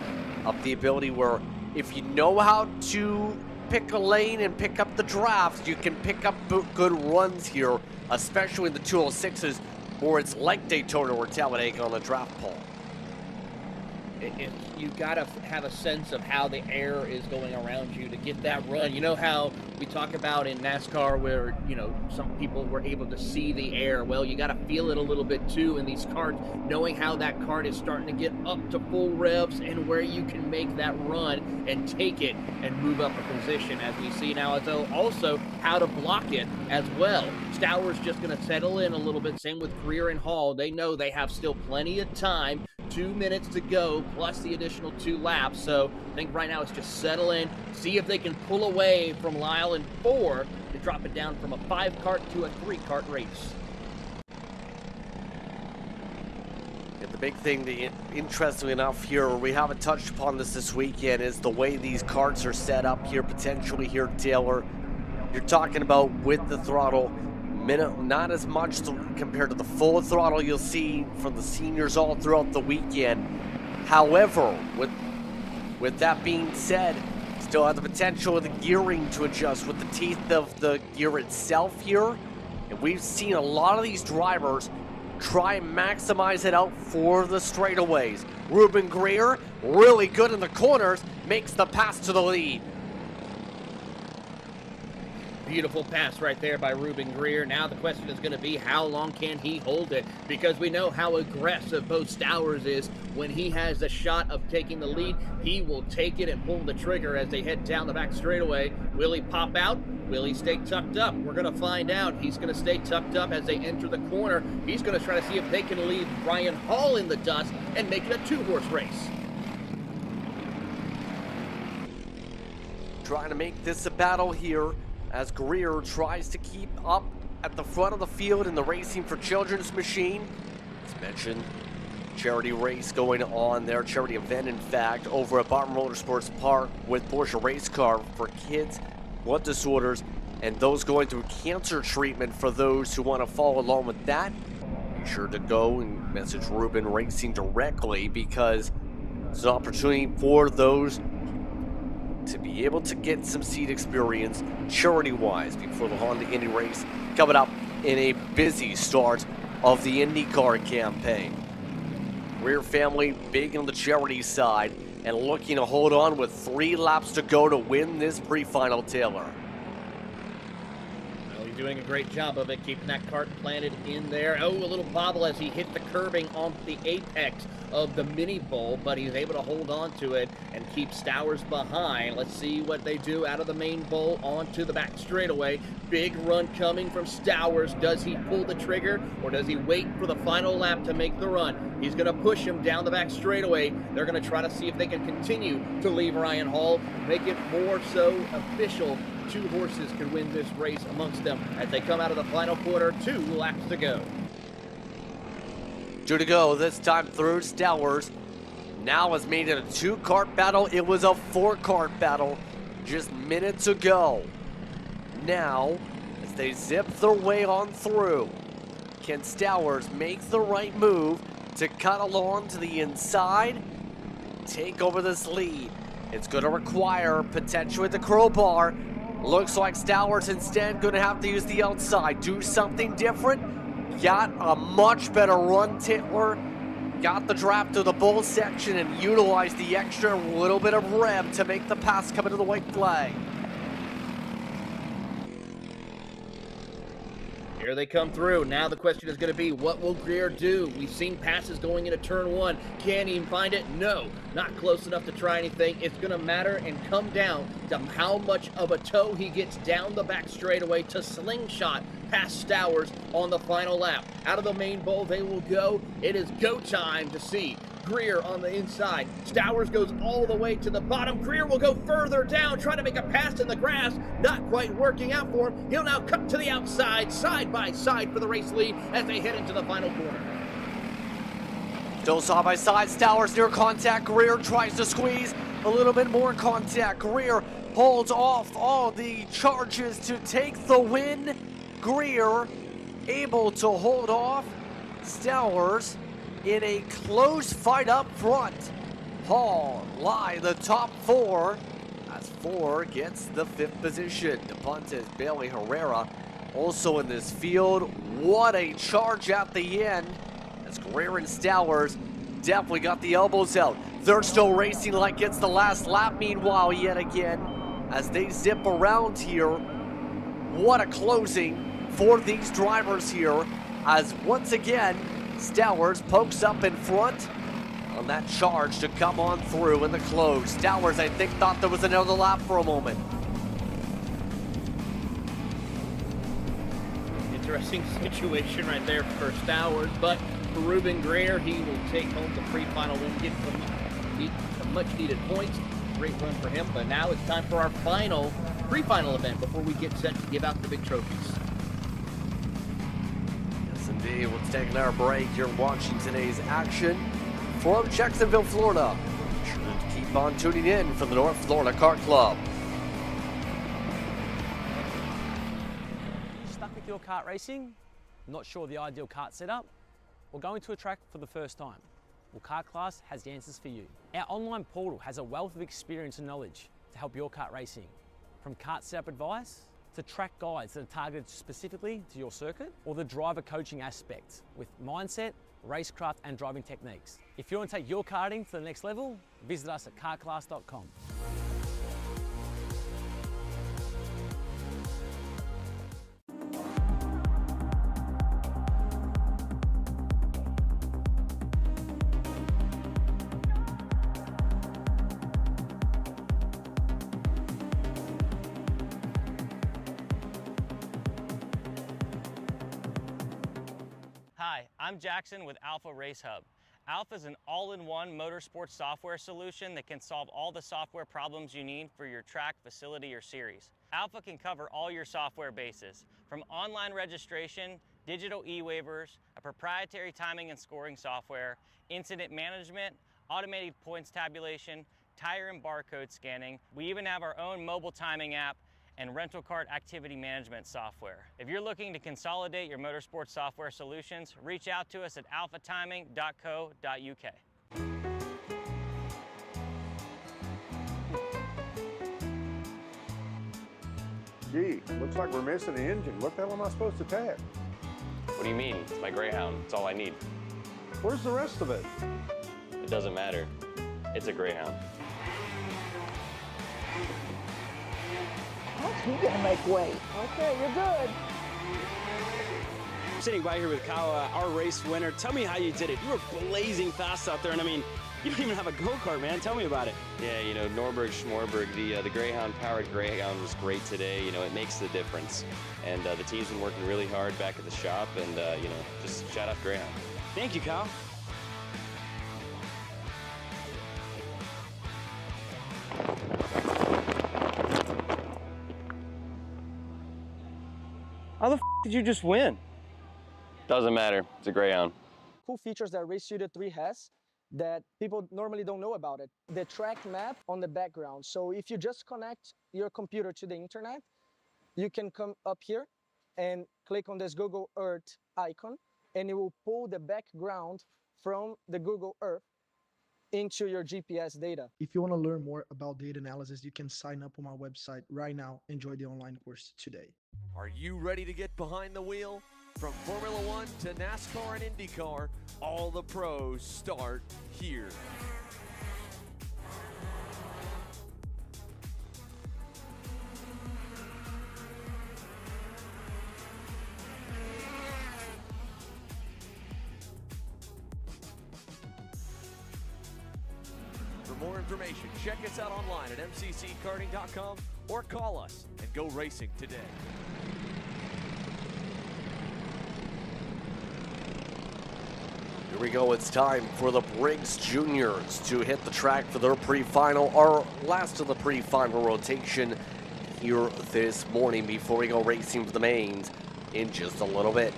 of the ability where if you know how to pick a lane and pick up the draft, you can pick up good runs here, especially in the 206s, where it's like Daytona or Talladega on the draft pole. You gotta have a sense of how the air is going around you to get that run. You know how we talk about in NASCAR where, you know, some people were able to see the air. Well, you gotta feel it a little bit too in these karts, knowing how that kart is starting to get up to full revs and where you can make that run and take it and move up a position, as we see now, as though also how to block it as well. Stowers just gonna settle in a little bit, same with Greer and Hall. They know they have still plenty of time, 2 minutes to go, plus the additional 2 laps. So I think right now it's just settle in, see if they can pull away from Lyle and 4 to drop it down from a 5-kart to a 3-kart race. And the big thing, interestingly enough here, we haven't touched upon this weekend, is the way these karts are set up here, potentially here, Taylor. You're talking about with the throttle, not as much compared to the full throttle you'll see from the seniors all throughout the weekend. However, with that being said, still have the potential of the gearing to adjust with the teeth of the gear itself here. And we've seen a lot of these drivers try and maximize it out for the straightaways. Ruben Greer, really good in the corners, makes the pass to the lead. Beautiful pass right there by Ruben Greer. Now the question is going to be, how long can he hold it? Because we know how aggressive Bo Stowers is. When he has the shot of taking the lead, he will take it and pull the trigger as they head down the back straightaway. Will he pop out? Will he stay tucked up? We're going to find out. He's going to stay tucked up as they enter the corner. He's going to try to see if they can leave Brian Hall in the dust and make it a 2-horse race. Trying to make this a battle here, as Greer tries to keep up at the front of the field in the Racing for Children's machine. As mentioned, charity race going on there, charity event in fact, over at Barton Motorsports Park with Porsche Race Car for kids with disorders and those going through cancer treatment. For those who want to follow along with that, be sure to go and message Ruben Racing directly, because it's an opportunity for those to be able to get some seat experience charity-wise before the Honda Indy race coming up in a busy start of the IndyCar campaign. Greer family big on the charity side and looking to hold on with 3 laps to go to win this pre-final, Taylor. Well, he's doing a great job of it, keeping that cart planted in there. Oh, a little bobble as he hit the curbing on the apex of the mini bowl, but he's able to hold on to it and keep Stowers behind. Let's see what they do out of the main bowl onto the back straightaway. Big run coming from Stowers. Does he pull the trigger, or does he wait for the final lap to make the run? He's going to push him down the back straightaway. They're going to try to see if they can continue to leave Ryan Hall, make it more so official. 2 horses can win this race amongst them as they come out of the final quarter. 2 laps to go. 2 to go this time through. Stowers now has made it a 2-cart battle. It was a 4-cart battle just minutes ago. Now, as they zip their way on through, can Stowers make the right move to cut along to the inside, take over this lead? It's going to require potentially the crowbar. Looks like Stowers instead going to have to use the outside, do something different. Got a much better run, Titler. Got the draft to the bull section and utilized the extra little bit of rev to make the pass come into the white flag. Here they come through. Now the question is going to be, what will Greer do? We've seen passes going into turn 1. Can he find it? No, not close enough to try anything. It's going to matter and come down to how much of a toe he gets down the back straightaway to slingshot past Stowers on the final lap. Out of the main bowl they will go. It is go time to see Greer on the inside. Stowers goes all the way to the bottom. Greer will go further down, trying to make a pass in the grass. Not quite working out for him. He'll now cut to the outside, side by side for the race lead as they head into the final corner. Still side by side. Stowers near contact. Greer tries to squeeze. A little bit more contact. Greer holds off all the charges to take the win. Greer able to hold off Stowers in a close fight up front. Hall lie the top 4 as 4 gets the 5th position. DePontes, Bailey, Herrera also in this field. What a charge at the end as Greer and Stowers definitely got the elbows out. They're still racing like it's the last lap meanwhile yet again as they zip around here. What a closing for these drivers here as once again Stowers pokes up in front on that charge to come on through in the close. Stowers, I think, thought there was another lap for a moment. Interesting situation right there for Stowers, but for Ruben Greer, he will take home the pre-final win, get some much-needed points. Great run for him, but now it's time for our final pre-final event before we get set to give out the big trophies. Indeed, let's take another break. You're watching today's action from Jacksonville, Florida. Be sure to keep on tuning in for the North Florida Kart Club. Stuck with your kart racing? Not sure the ideal kart setup? Or going to a track for the first time? Well, Kart Class has the answers for you. Our online portal has a wealth of experience and knowledge to help your kart racing. From kart setup advice to track guides that are targeted specifically to your circuit, or the driver coaching aspect with mindset, racecraft and driving techniques. If you want to take your karting to the next level, visit us at kartclass.com. Hi, I'm Jackson with Alpha Race Hub. Alpha is an all-in-one motorsports software solution that can solve all the software problems you need for your track, facility, or series. Alpha can cover all your software bases, from online registration, digital e-waivers, a proprietary timing and scoring software, incident management, automated points tabulation, tire and barcode scanning. We even have our own mobile timing app and rental kart activity management software. If you're looking to consolidate your motorsports software solutions, reach out to us at alphatiming.co.uk. Gee, looks like we're missing the engine. What the hell am I supposed to tap? What do you mean? It's my Greyhound. It's all I need. Where's the rest of it? It doesn't matter. It's a Greyhound. You gotta make way. Okay, you're good. Sitting by here with Kyle, our race winner. Tell me how you did it. You were blazing fast out there, and I mean, you don't even have a go-kart, man. Tell me about it. Yeah, you know, Norberg, Schmorberg, the Greyhound powered Greyhound was great today. You know, it makes the difference. And the team's been working really hard back at the shop, and you know, just shout out Greyhound. Thank you, Kyle. How the did you just win? Doesn't matter. It's a Greyhound. Cool features that Race Studio 3 has that people normally don't know about it. The track map on the background. So if you just connect your computer to the internet, you can come up here and click on this Google Earth icon, and it will pull the background from the Google Earth into your GPS data. If you want to learn more about data analysis, you can sign up on my website right now. Enjoy the online course today. Are you ready to get behind the wheel? From Formula One to NASCAR and IndyCar, all the pros start here. For more information, check us out online at mcckarting.com or call us and go racing today. Here we go. It's time for the Briggs Juniors to hit the track for their pre-final, or last of the pre-final rotation here this morning before we go racing for the mains in just a little bit.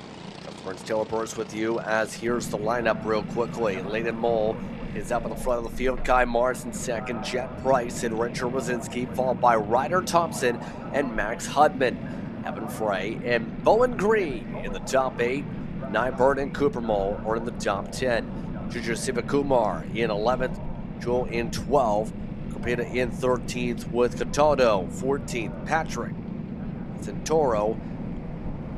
Prince Taylor Burst with you as here's the lineup real quickly. Layden Mole is up in the front of the field. Kai Mars in second. Jet Price and Richard Wazinski, followed by Ryder Thompson and Max Hudman. Evan Frey and Bowen Green in the top 8. Nyberg and Cooper Mole are in the top 10. Juju Sivakumar in 11th. Joel in 12th. Kopita in 13th with Cataldo 14th. Patrick Santoro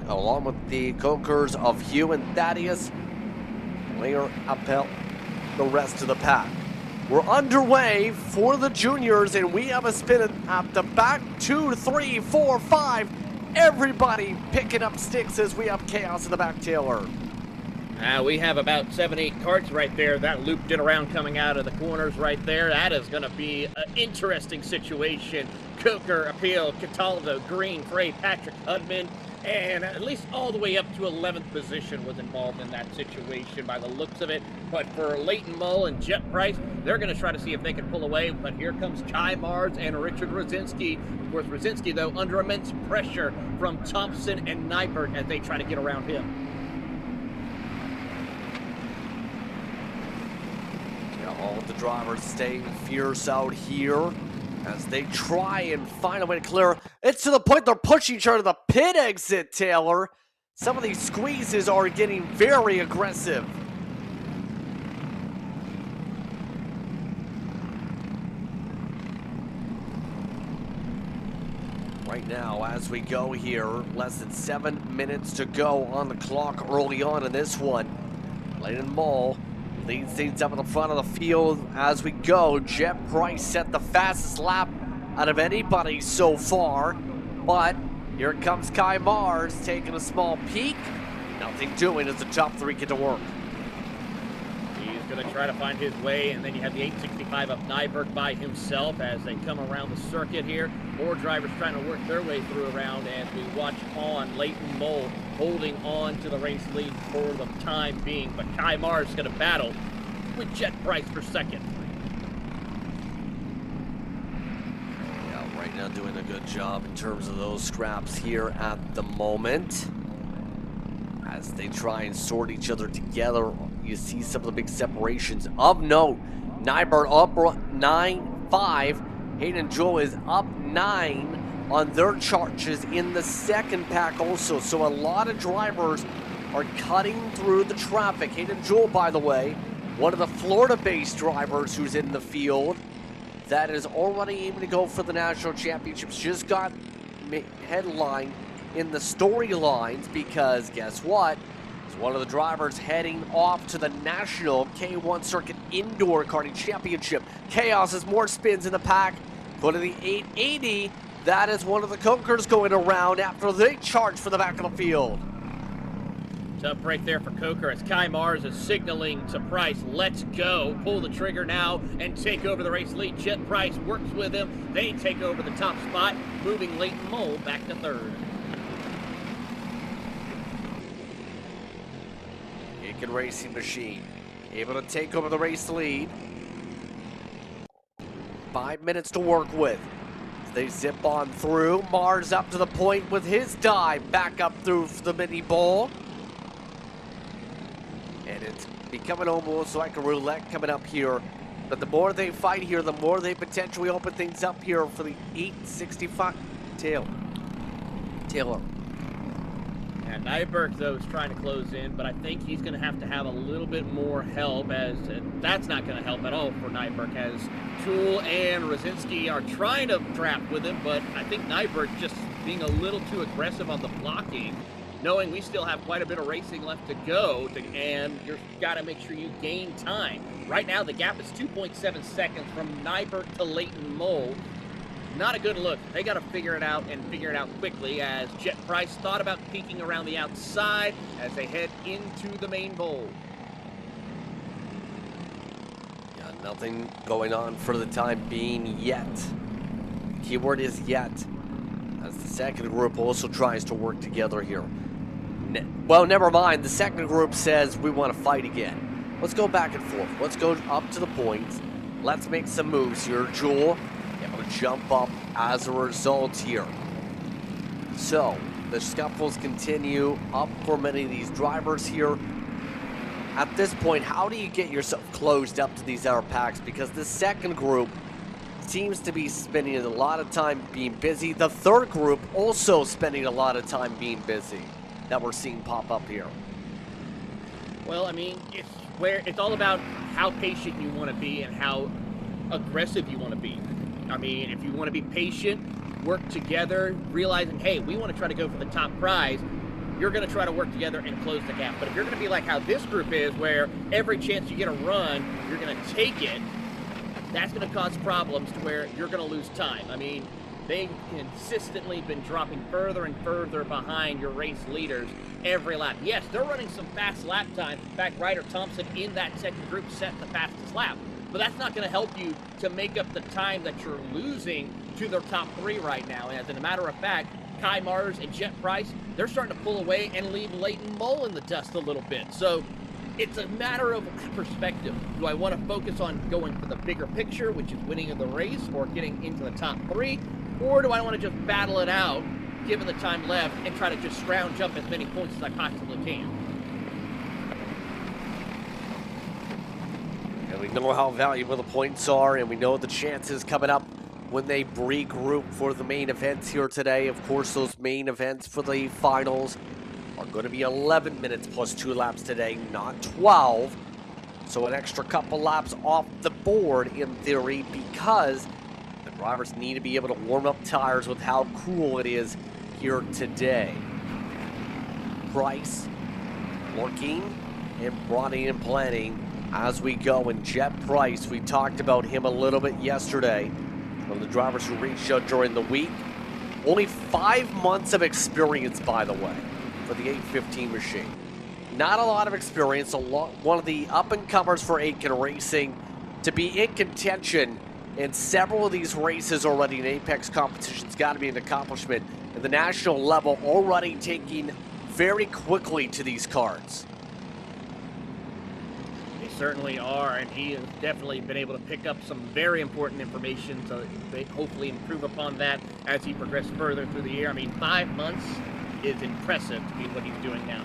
along with the Conkers of Hugh and Thaddeus, layer uphill the rest of the pack. We're underway for the juniors, and we have a spin at the back. 2, 3, 4, 5. Everybody picking up sticks as we have chaos in the back, Taylor. We have about 7-8 carts right there. That looped it around coming out of the corners right there. That is going to be an interesting situation. Coker, Appeal, Cataldo, Green, Frey, Patrick, Hudman, and at least all the way up to 11th position was involved in that situation by the looks of it. But for Leighton Mull and Jet Price, they're going to try to see if they can pull away. But here comes Kai Mars and Richard Rosinski. Of course, Rosinski, though, under immense pressure from Thompson and Nyberg as they try to get around him. Yeah, all of the drivers staying fierce out here as they try and find a way to clear. It's to the point they're pushing each other to the pit exit, Taylor. Some of these squeezes are getting very aggressive. Right now, as we go here, less than 7 minutes to go on the clock early on in this one. Layden Mull leads things up in the front of the field as we go. Jet Price set the fastest lap out of anybody so far, but here comes Kai Mars taking a small peek. Nothing doing as the top 3 get to work. He's going to try to find his way, and then you have the 865 of Nyberg by himself as they come around the circuit here. More drivers trying to work their way through around as we watch on Leighton Mull holding on to the race lead for the time being. But Kai Mars is going to battle with Jet Price for second. Yeah, right now doing a good job in terms of those scraps here at the moment. As they try and sort each other together, you see some of the big separations of note. Nyberg up 9-5. Hayden Joe is up 9. on their charges in the second pack also. So a lot of drivers are cutting through the traffic. Hayden Jewell, by the way, one of the Florida-based drivers who's in the field that is already aiming to go for the national championships, just got headlined in the storylines because guess what? It's one of the drivers heading off to the national K1 Circuit Indoor Karting Championship. Chaos has more spins in the pack. Go to the 880. That is one of the Cokers going around after they charge for the back of the field. Tough break there for Coker as Kai Mars is signaling to Price, let's go. Pull the trigger now and take over the race lead. Jet Price works with him. They take over the top spot, moving Leighton Mole back to third. Aiken Racing Machine able to take over the race lead. 5 minutes to work with. They zip on through. Mars up to the point with his dive. Back up through the mini bowl. And it's becoming almost like a roulette coming up here. But the more they fight here, the more they potentially open things up here for the 865. Taylor. And Nyberg, though, is trying to close in, but I think he's going to have a little bit more help, as that's not going to help at all for Nyberg, as Tool and Rosinski are trying to trap with him, but I think Nyberg just being a little too aggressive on the blocking, knowing we still have quite a bit of racing left to go, and you've got to make sure you gain time. Right now, the gap is 2.7 seconds from Nyberg to Leighton Mole. Not a good look. They got to figure it out and figure it out quickly, as Jet Price thought about peeking around the outside as they head into the main bowl. Yeah, nothing going on for the time being yet. Keyword is yet, as the second group also tries to work together here. Well, never mind. The second group says we want to fight again. Let's go back and forth. Let's go up to the points. Let's make some moves here. Jewel able to jump up as a result here. So the scuffles continue up for many of these drivers here. At this point, how do you get yourself closed up to these outer packs? Because the second group seems to be spending a lot of time being busy. The third group also spending a lot of time being busy that we're seeing pop up here. Well, I mean, it's all about how patient you want to be and how aggressive you want to be. I mean, if you want to be patient, work together, realizing, hey, we want to try to go for the top prize, you're going to try to work together and close the gap. But if you're going to be like how this group is, where every chance you get a run, you're going to take it, that's going to cause problems to where you're going to lose time. I mean, they've consistently been dropping further and further behind your race leaders every lap. Yes, they're running some fast lap time. In fact, Ryder Thompson in that second group set the fastest lap. But that's not going to help you to make up the time that you're losing to their top three right now. And as a matter of fact, Kai Mars and Jet Price, they're starting to pull away and leave Leighton Mole in the dust a little bit. So it's a matter of perspective. Do I want to focus on going for the bigger picture, which is winning in the race or getting into the top three? Or do I want to just battle it out, given the time left, and try to just scrounge up as many points as I possibly can? And we know how valuable the points are, and we know the chances coming up when they regroup for the main events here today. Of course, those main events for the finals are going to be 11 minutes plus 2 laps today, not 12. So an extra couple laps off the board in theory, because the drivers need to be able to warm up tires with how cool it is here today. Price working and brawling and planning as we go. And Jet Price, we talked about him a little bit yesterday. One of the drivers who reached out during the week. Only 5 months of experience, by the way, for the 815 machine. Not a lot of experience. One of the up-and-comers for Aiken Racing to be in contention in several of these races already in Apex competitions. Got to be an accomplishment. At the national level, already taking very quickly to these cards. Certainly are, and he has definitely been able to pick up some very important information to hopefully improve upon that as he progresses further through the year. I mean, 5 months is impressive to be what he's doing now.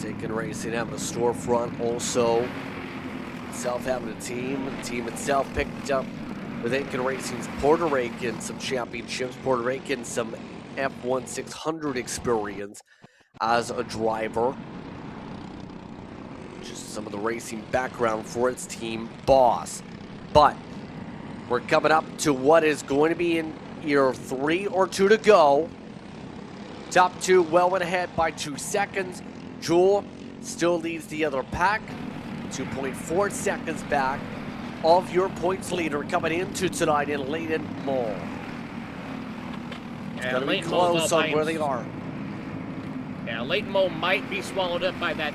Aiken Racing having a storefront also. Itself having a team. The team itself picked up with Aiken Racing's Puerto Rican, some championships, Puerto Rican, some F1 600 experience as a driver. Just some of the racing background for its team boss. But we're coming up to what is going to be in year 3 or 2 to go. Top 2 well went ahead by 2 seconds. Jewel still leads the other pack, 2.4 seconds back of your points leader coming into tonight in Leighton Mall. It's going to be close on where they are. Yeah, Leighton Mole might be swallowed up by that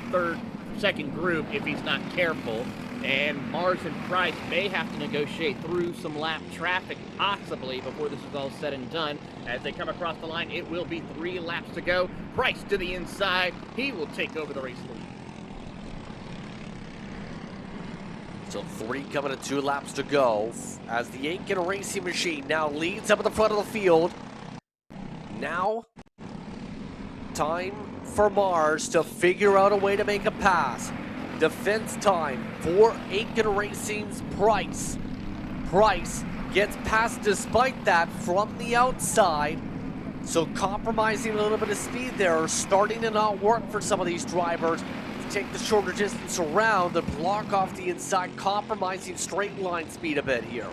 second group if he's not careful. And Mars and Price may have to negotiate through some lap traffic, possibly, before this is all said and done. As they come across the line, it will be 3 laps to go. Price to the inside. He will take over the race lead. So 3 coming to 2 laps to go as the Aiken Racing Machine now leads up at the front of the field. Now, time for Mars to figure out a way to make a pass. Defense time for Aiken Racing's Price. Price gets past despite that from the outside. So compromising a little bit of speed there, starting to not work for some of these drivers. Take the shorter distance around and block off the inside, compromising straight line speed a bit here.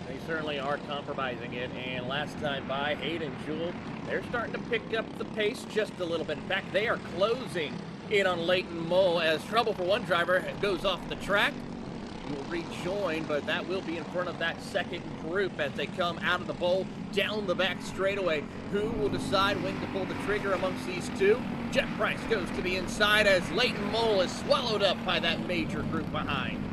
They certainly are compromising it, and last time by, Hayden Jewell, they're starting to pick up the pace just a little bit. In fact, they are closing in on Leighton Mole as trouble for one driver goes off the track. He will rejoin, but that will be in front of that second group as they come out of the bowl down the back straightaway. Who will decide when to pull the trigger amongst these two? Jeff Price goes to the inside as Leighton Mole is swallowed up by that major group behind.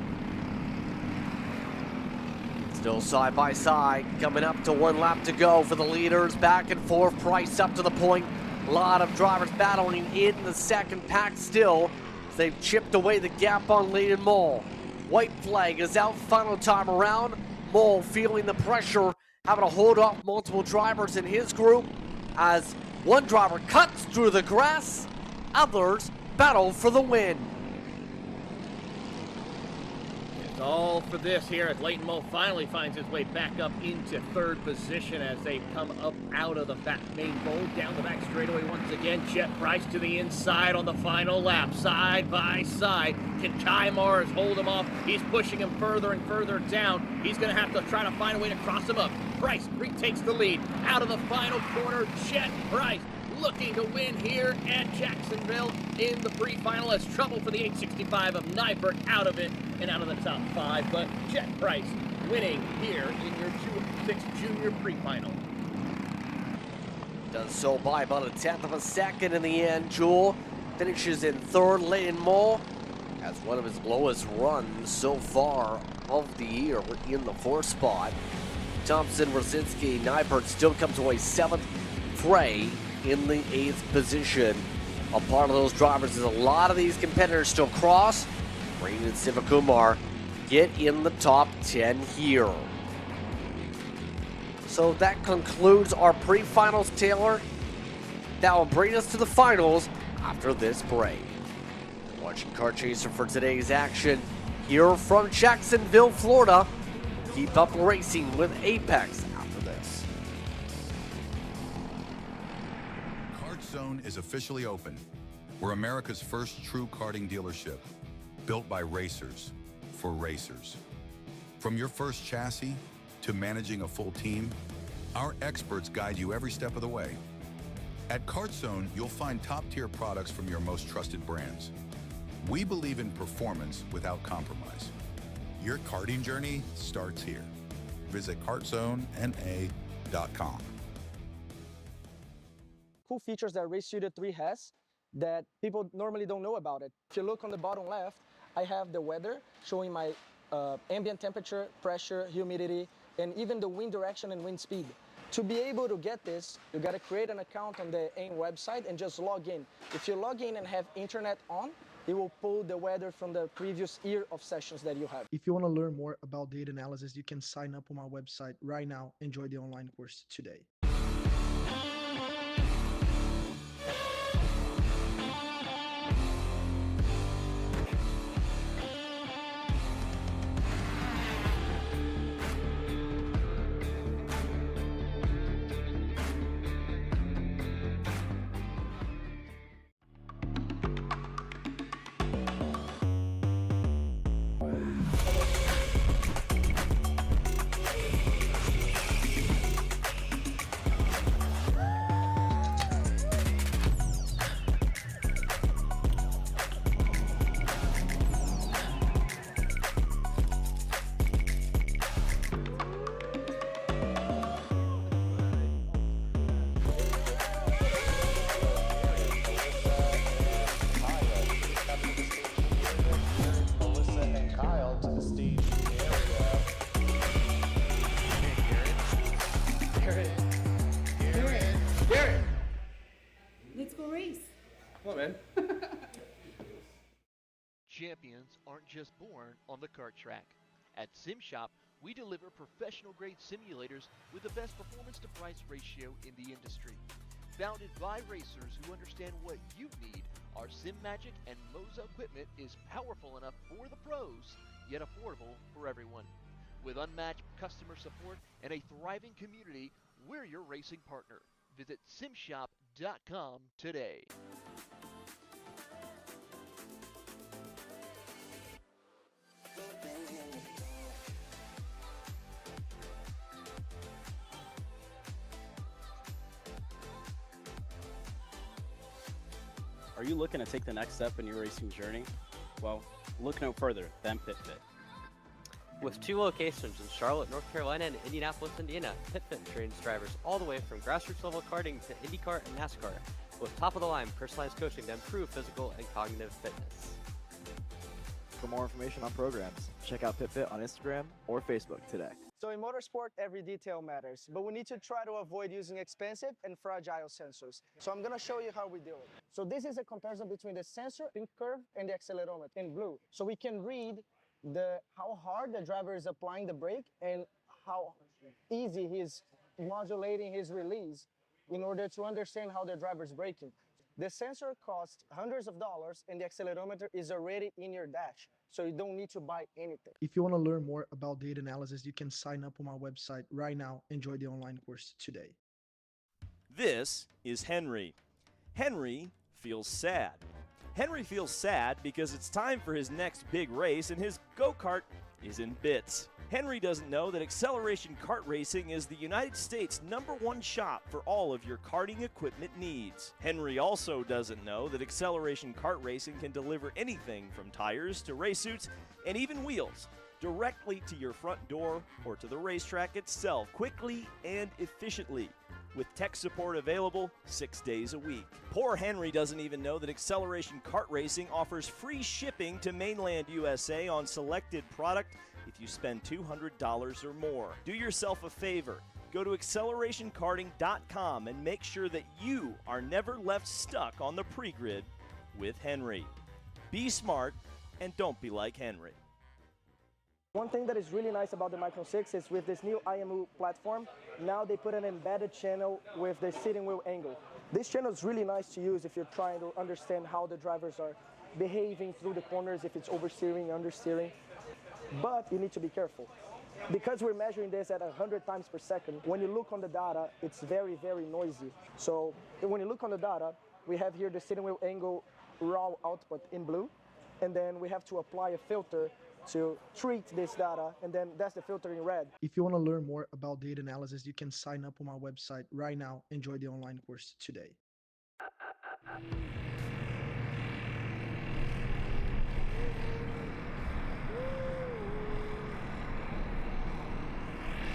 Still side by side, coming up to 1 lap to go for the leaders. Back and forth, Price up to the point. A lot of drivers battling in the second pack still. They've chipped away the gap on Leighton Mole. White flag is out final time around. Mole feeling the pressure, having to hold off multiple drivers in his group as one driver cuts through the grass, others battle for the win. It's all for this here as Leighton Mole finally finds his way back up into 3rd position as they come up out of the main bowl, down the back straightaway once again. Jet Price to the inside on the final lap, side by side. Can Kai Mars hold him off? He's pushing him further and further down. He's going to have to try to find a way to cross him up. Price retakes the lead. Out of the final corner, Jet Price looking to win here at Jacksonville in the pre-final as trouble for the 865 of Nyberg out of it and out of the top 5. But Jet Price winning here in your 2-6 junior pre-final. Does so by about 1/10 of a second in the end. Jewell finishes in 3rd. Leighton Mole has one of his lowest runs so far of the year in the 4th spot. Thompson, Rosinski, Nyberg still comes away 7th. Frey in the 8th position. A part of those drivers is a lot of these competitors still cross. Green and Sivakumar get in the top 10 here. So that concludes our pre-finals, Taylor. That will bring us to the finals after this break. Watching Kart Chaser for today's action here from Jacksonville, Florida. Keep up racing with Apex after this. Kart Zone is officially open. We're America's first true karting dealership, built by racers for racers. From your first chassis to managing a full team, our experts guide you every step of the way. At Kart Zone, you'll find top-tier products from your most trusted brands. We believe in performance without compromise. Your karting journey starts here. Visit kartzonena.com. Cool features that Race Studio 3 has that people normally don't know about it. If you look on the bottom left, I have the weather showing my ambient temperature, pressure, humidity, and even the wind direction and wind speed. To be able to get this, you gotta create an account on the AIM website and just log in. If you log in and have internet on, it will pull the weather from the previous year of sessions that you have. If you want to learn more about data analysis, you can sign up on my website right now. Enjoy the online course today. Come on, man. Champions aren't just born on the kart track. At SimShop, we deliver professional-grade simulators with the best performance-to-price ratio in the industry. Founded by racers who understand what you need, our SimMagic and Moza equipment is powerful enough for the pros, yet affordable for everyone. With unmatched customer support and a thriving community, we're your racing partner. Visit simshop.com today. Are you looking to take the next step in your racing journey? Well, look no further than PitFit. With 2 locations in Charlotte, North Carolina, and Indianapolis, Indiana, PitFit trains drivers all the way from grassroots level karting to IndyCar and NASCAR, with top-of-the-line personalized coaching to improve physical and cognitive fitness. For more information on programs, check out PitFit on Instagram or Facebook today. So in motorsport, every detail matters, but we need to try to avoid using expensive and fragile sensors. So I'm gonna show you how we do it. So this is a comparison between the sensor in curve and the accelerometer in blue. So we can read how hard the driver is applying the brake and how easy he's modulating his release in order to understand how the driver is braking. The sensor costs hundreds of dollars and the accelerometer is already in your dash, so you don't need to buy anything. If you want to learn more about data analysis, you can sign up on my website right now and join the online course today. This is Henry. Henry feels sad. Henry feels sad because it's time for his next big race and his go-kart is in bits. Henry doesn't know that Acceleration Kart Racing is the United States' #1 shop for all of your karting equipment needs. Henry also doesn't know that Acceleration Kart Racing can deliver anything from tires to race suits and even wheels directly to your front door or to the racetrack itself quickly and efficiently, with tech support available 6 days a week. Poor Henry doesn't even know that Acceleration Kart Racing offers free shipping to mainland USA on selected product if you spend $200 or more. Do yourself a favor. Go to accelerationkarting.com and make sure that you are never left stuck on the pre-grid with Henry. Be smart and don't be like Henry. One thing that is really nice about the Micro 6 is with this new IMU platform, now they put an embedded channel with the steering wheel angle. This channel is really nice to use if you're trying to understand how the drivers are behaving through the corners, if it's oversteering, understeering. But you need to be careful. Because we're measuring this at 100 times per second, when you look on the data, it's very, very noisy. So when you look on the data, we have here the steering wheel angle raw output in blue, and then we have to apply a filter to treat this data, and then that's the filter in red. If you want to learn more about data analysis, you can sign up on my website right now and join the online course today.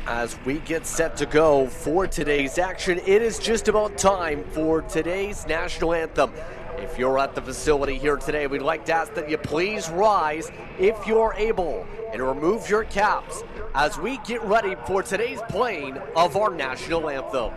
As we get set to go for today's action, it is just about time for today's national anthem. If you're at the facility here today, we'd like to ask that you please rise if you're able and remove your caps as we get ready for today's playing of our national anthem.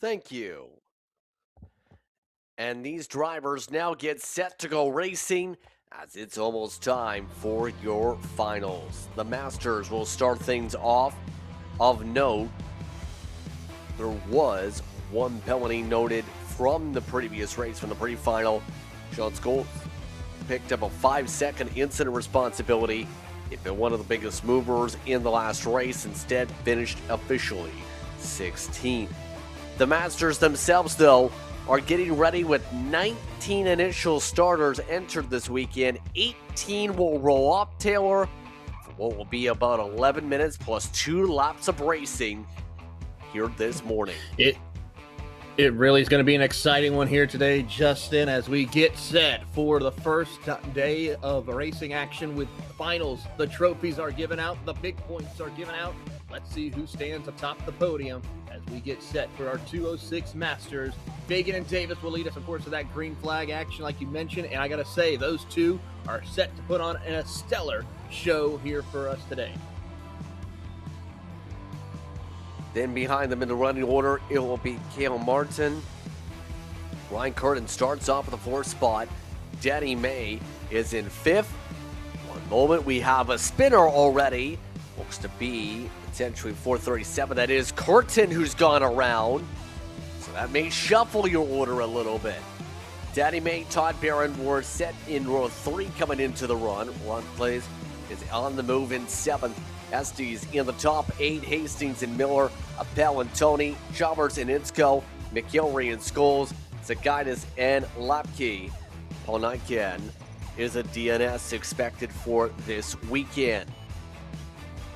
Thank you. And these drivers now get set to go racing as it's almost time for your finals. The Masters will start things off. Of note, there was one penalty noted from the previous race, from the pre-final. Sean Scholes picked up a 5-second incident responsibility. He'd been one of the biggest movers in the last race, instead finished officially 16th. The Masters themselves, though, are getting ready with 19 initial starters entered this weekend. 18 will roll off, Taylor, for what will be about 11 minutes plus 2 laps of racing here this morning. It really is going to be an exciting one here today, Justin, as we get set for the first day of racing action with finals. The trophies are given out. The big points are given out. Let's see who stands atop the podium as we get set for our 206 Masters. Fagan and Davis will lead us, of course, to that green flag action like you mentioned. And I got to say, those two are set to put on a stellar show here for us today. Then behind them in the running order, it will be Cale Martin. Ryan Curtin starts off with the 4th spot. Danny May is in 5th. One moment, we have a spinner already. Looks to be potentially 437. That is Curtin who's gone around. So that may shuffle your order a little bit. Danny May, Todd Barron were set in row 3 coming into the run. Ron Plays is on the move in 7th. Estes in the top 8, Hastings and Miller, Appel and Tony, Chalmers and Insko, McElry and Scholes, Zagaitis and Lapke. Paul Nyken is a DNS expected for this weekend.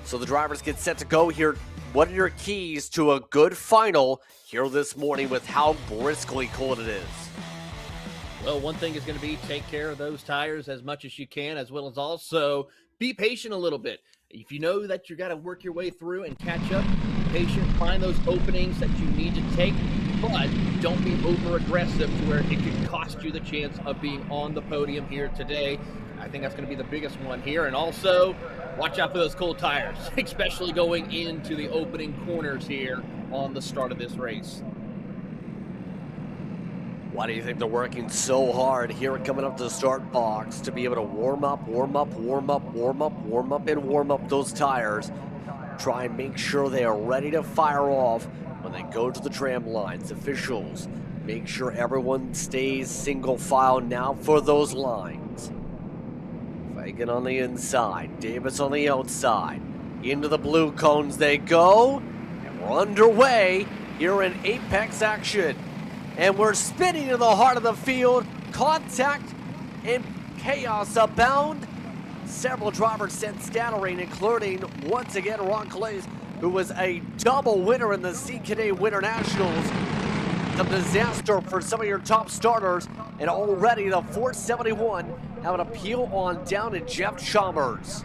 So the drivers get set to go here. What are your keys to a good final here this morning with how briskly cold it is? Well, one thing is going to be take care of those tires as much as you can, as well as also be patient a little bit. If you know that you got to work your way through and catch up, be patient, find those openings that you need to take, but don't be over aggressive to where it could cost you the chance of being on the podium here today. I think that's going to be the biggest one here. And also, watch out for those cold tires, especially going into the opening corners here on the start of this race. Why do you think they're working so hard here coming up to the start box to be able to warm up those tires? Try and make sure they are ready to fire off when they go to the tram lines. Officials, make sure everyone stays single file now for those lines. Fagan on the inside, Davis on the outside. Into the blue cones they go, and we're underway here in Apex action. And we're spinning in the heart of the field. Contact and chaos abound. Several drivers sent scattering, including, once again, Ron Calais, who was a double winner in the CKA Winter Nationals. Some disaster for some of your top starters. And already the 471 have an appeal on down to Jeff Chalmers.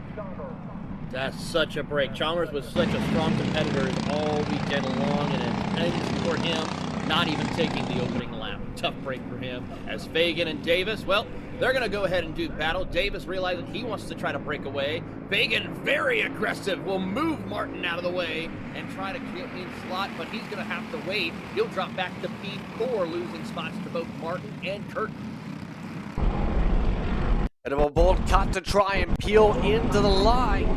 That's such a break. Chalmers was such a strong competitor all weekend long, and it ends for him not even taking the opening lap. Tough break for him. As Fagan and Davis, well, they're going to go ahead and do battle. Davis realizing he wants to try to break away. Fagan, very aggressive, will move Martin out of the way and try to get in slot, but he's going to have to wait. He'll drop back to P4, losing spots to both Martin and Curtin. And a bold cut to try and peel into the line.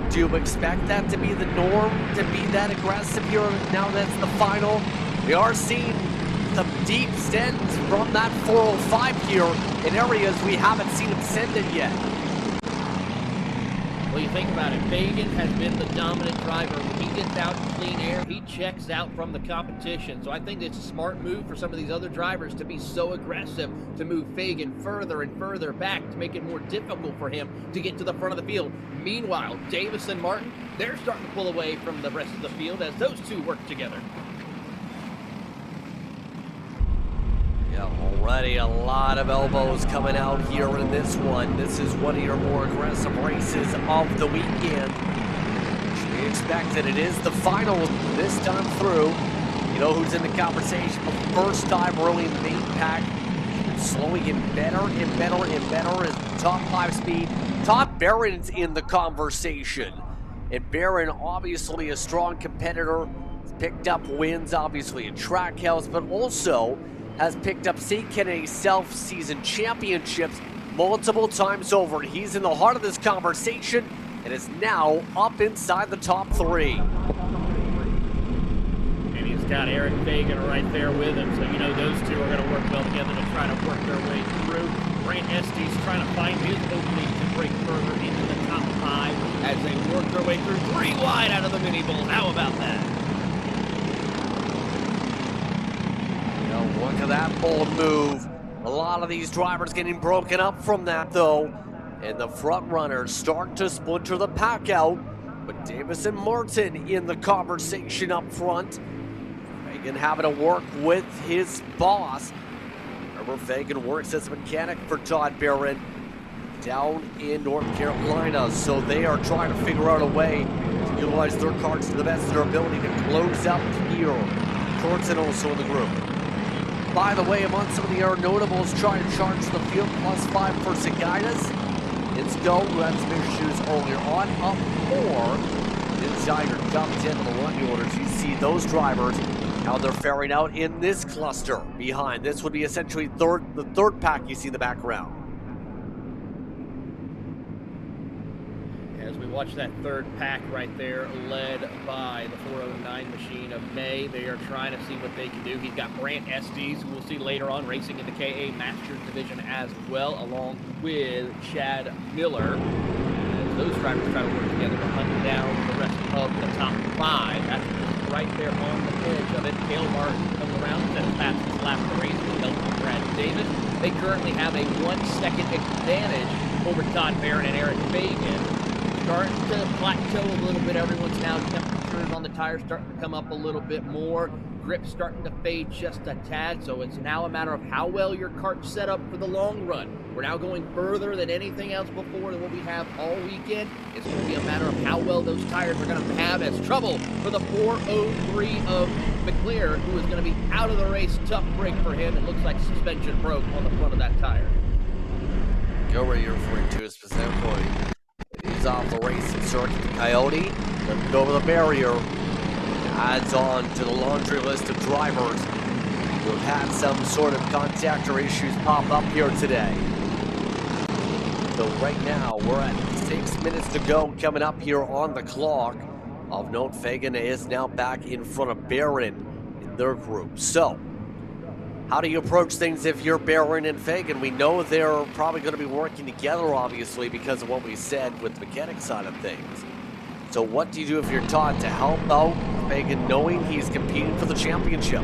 Do you expect that to be the norm, to be that aggressive here now that's the final? We are seeing some deep sends from that 405 here in areas we haven't seen him send it yet. Well, you think about it, Fagan has been the dominant driver. When he gets out in clean air, he checks out from the competition. So I think it's a smart move for some of these other drivers to be so aggressive, to move Fagan further and further back to make it more difficult for him to get to the front of the field. Meanwhile, Davis and Martin, they're starting to pull away from the rest of the field as those two work together. Yeah, already a lot of elbows coming out here in this one. This is one of your more aggressive races of the weekend. We expect that it is the final this time through. You know who's in the conversation for the first time really in the main pack. Slowing in better and better and better as the top 5 speed. Todd Barron's in the conversation. And Barron, obviously a strong competitor, picked up wins, obviously at Trackhouse, but also has picked up St. Kennedy self-season championships multiple times over. He's in the heart of this conversation and is now up inside the top 3. And he's got Eric Fagan right there with him, so you know those two are going to work well together to try to work their way through. Brant Estes trying to find his opening to break further into the top 5 as they work their way through 3 wide out of the mini bowl. How about that? Look at that bold move. A lot of these drivers getting broken up from that, though. And the front runners start to splinter the pack out. But Davis and Martin in the conversation up front. Fagan having to work with his boss. Remember, Fagan works as a mechanic for Todd Barron down in North Carolina. So they are trying to figure out a way to utilize their carts to the best of their ability to close out here. Thornton also in the group. By the way, among some of the other notables trying to charge the field, +5 for Sagaitis. It's go, runs issues earlier on, up 4. Inside your top 10 of the run orders, you see those drivers, how they're faring out in this cluster behind. This would be essentially the third pack you see in the background. As we watch that third pack right there, led by the 409 machine of May, they are trying to see what they can do. He's got Brant Estes, who we'll see later on, racing in the KA Masters Division as well, along with Chad Miller. As those drivers try to work together to hunt down the rest of the top 5. That's right there on the edge of it. Cale Martin comes around, set a fastest lap of the race with help from Brad Davis. They currently have a 1-second advantage over Todd Barron and Eric Fagan. Starting to plateau a little bit. Everyone's now temperatures on the tires starting to come up a little bit more. Grip's starting to fade just a tad, so it's now a matter of how well your cart's set up for the long run. We're now going further than anything else before than what we have all weekend. It's going to be a matter of how well those tires are going to have as trouble for the 403 of McClure, who is going to be out of the race. Tough break for him. It looks like suspension broke on the front of that tire. Go right you're referring to is specifically. He's off the racing circuit. The Coyote looking over the barrier. Adds on to the laundry list of drivers who have had some sort of contact or issues pop up here today. So right now we're at 6 minutes to go coming up here on the clock. Of note, Fagan is now back in front of Barron in their group. So how do you approach things if you're Barron and Fagan? We know they're probably going to be working together, obviously, because of what we said with the mechanic side of things. So what do you do if you're Todd to help out Fagan, knowing he's competing for the championship?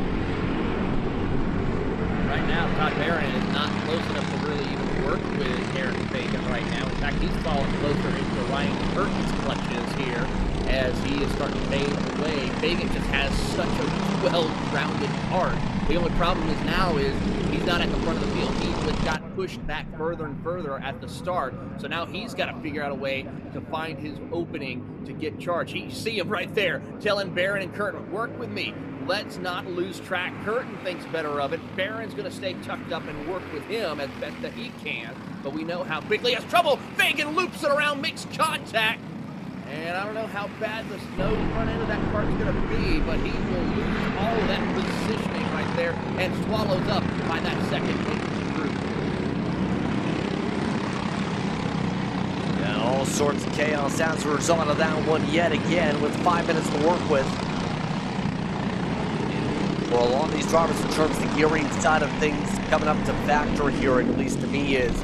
Right now, Todd Barron is not close enough to really even work with Eric Fagan right now. In fact, he's falling closer into Ryan Curtin's clutches here as he is starting to fade away. Fagan just has such a well-rounded cart. The only problem is now is he's not at the front of the field. He got pushed back further and further at the start. So now he's got to figure out a way to find his opening to get charged. You see him right there telling Barron and Curtin, work with me. Let's not lose track. Curtin thinks better of it. Barron's going to stay tucked up and work with him as best that he can. But we know how quickly he has trouble. Fagan loops it around, makes contact. And I don't know how bad the snow front end of that cart's going to be, but he will lose all of that positioning right there and swallows up by that second group. And all sorts of chaos as a result of that one yet again with 5 minutes to work with. For a lot of these drivers in terms of the gearing side of things coming up to factor here, at least to me, is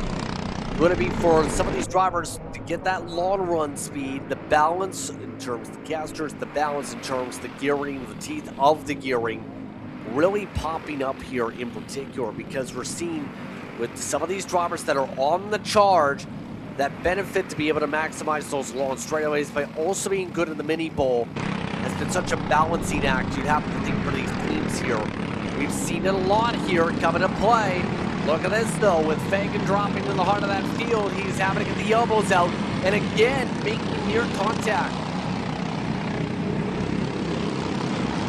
going to be for some of these drivers to get that long run speed, the balance in terms of the casters, the balance in terms of the gearing, the teeth of the gearing, really popping up here in particular, because we're seeing with some of these drivers that are on the charge that benefit to be able to maximize those long straightaways by also being good in the mini bowl has been such a balancing act, you'd have to think, for these teams here. We've seen it a lot here coming to play. Look at this, though, with Fagan dropping in the heart of that field. He's having to get the elbows out, and again, making near contact.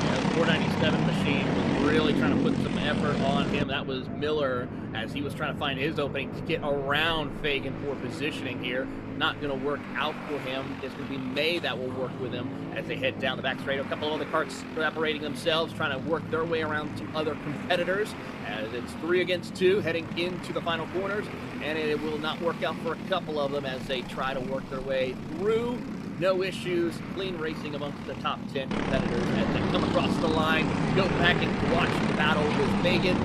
Yeah, the 497 machine was really trying to put some effort on him. That was Miller as he was trying to find his opening to get around Fagan for positioning here. Not going to work out for him. It's going to be May that will work with him as they head down the back straight. A couple of other karts separating themselves, trying to work their way around some other competitors as it's 3 against 2 heading into the final corners, and it will not work out for a couple of them as they try to work their way through. No issues, clean racing amongst the top 10 competitors as they come across the line, go back and watch the battle with Megan,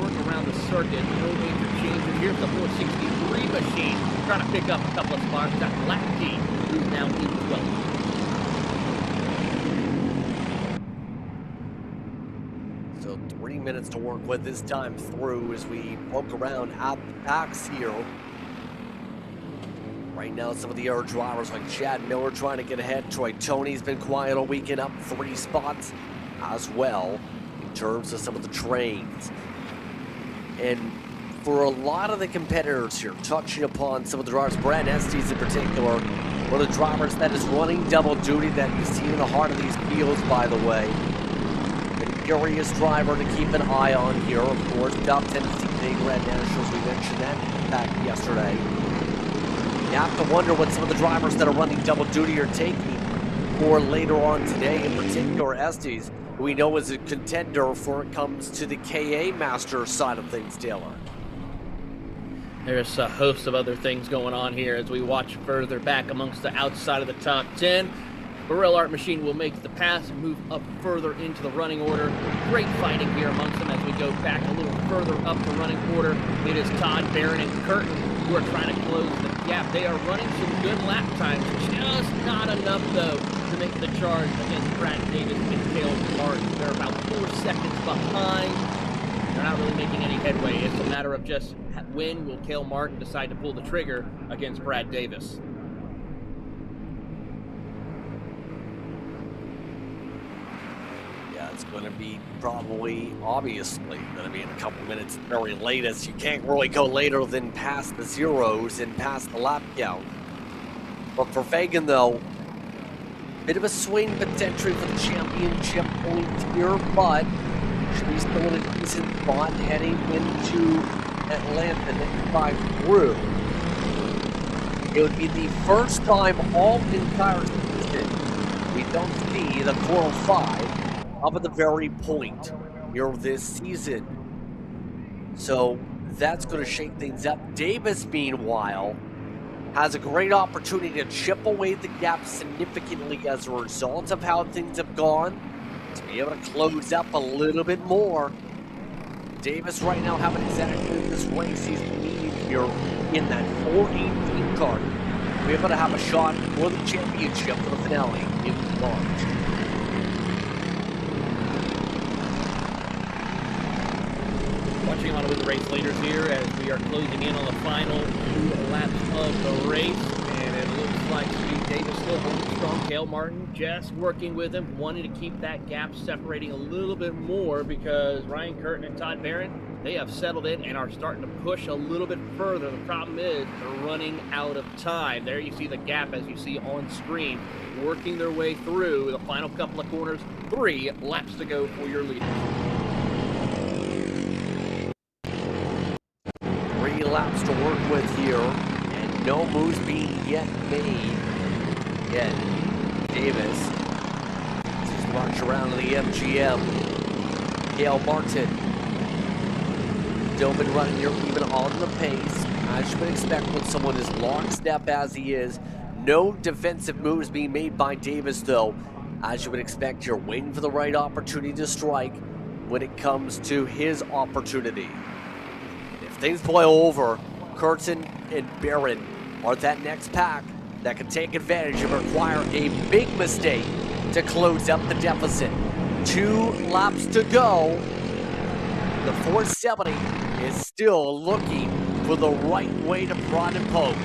work around the circuit, no major changes. Here's the 463 machine trying to pick up a couple of spots. Got Lackey, who's now in 12th. So 3 minutes to work with this time through as we poke around at the packs here. Right now, some of the other drivers like Chad Miller trying to get ahead. Troy Tony's been quiet all weekend, up 3 spots as well in terms of some of the trains. And for a lot of the competitors here, touching upon some of the drivers, Brad Estes in particular, one of the drivers that is running double duty that you see in the heart of these fields, by the way. A curious driver to keep an eye on here, of course. Top Tennessee Big Red Nationals, we mentioned that back yesterday. You have to wonder what some of the drivers that are running double duty are taking for later on today, in particular Estes, who we know is a contender for it comes to the KA Master side of things, Taylor. There's a host of other things going on here as we watch further back amongst the outside of the top 10. Burrell Art Machine will make the pass and move up further into the running order. Great fighting here amongst them as we go back a little further up the running order. It is Todd Barron and Curtin who are trying to close the gap. They are running some good lap times, just not enough though to make the charge against Brad Davis and Cale Martin. They're about 4 seconds behind. They're not really making any headway. It's a matter of just when will Cale Martin decide to pull the trigger against Brad Davis. It's going to be probably, obviously, going to be in a couple minutes very late, as you can't really go later than past the zeros and past the lap count. But for Fagan, though, bit of a swing potentially for the championship points here, but should be still in a decent spot heading into Atlanta next time through. It would be the first time all entire season we don't see the Coral 5 up at the very point here this season. So that's going to shake things up. Davis, meanwhile, has a great opportunity to chip away the gap significantly as a result of how things have gone, to be able to close up a little bit more. Davis right now having exactly this race he's needed here in that 418 car to be able to have a shot for the championship for the finale in March. Watching on with the race leaders here as we are closing in on the final 2 laps of the race, and it looks like Steve Davis still holding strong. Cale Martin just working with him, wanting to keep that gap separating a little bit more because Ryan Curtin and Todd Barron, they have settled in and are starting to push a little bit further. The problem is they're running out of time. There you see the gap as you see on screen, working their way through the final couple of corners. 3 laps to go for your leaders. 3 laps to work with here, and no moves being yet made. Yet, Davis just march around to the MGM. Cale Martin still been running here even on the pace, as you would expect when someone is lockstep as he is. No defensive moves being made by Davis, though, as you would expect. You're waiting for the right opportunity to strike when it comes to his opportunity. If things boil over, Curtin and Barron are that next pack that can take advantage and require a big mistake to close up the deficit. 2 laps to go. The 470 is still looking for the right way to prod and poke.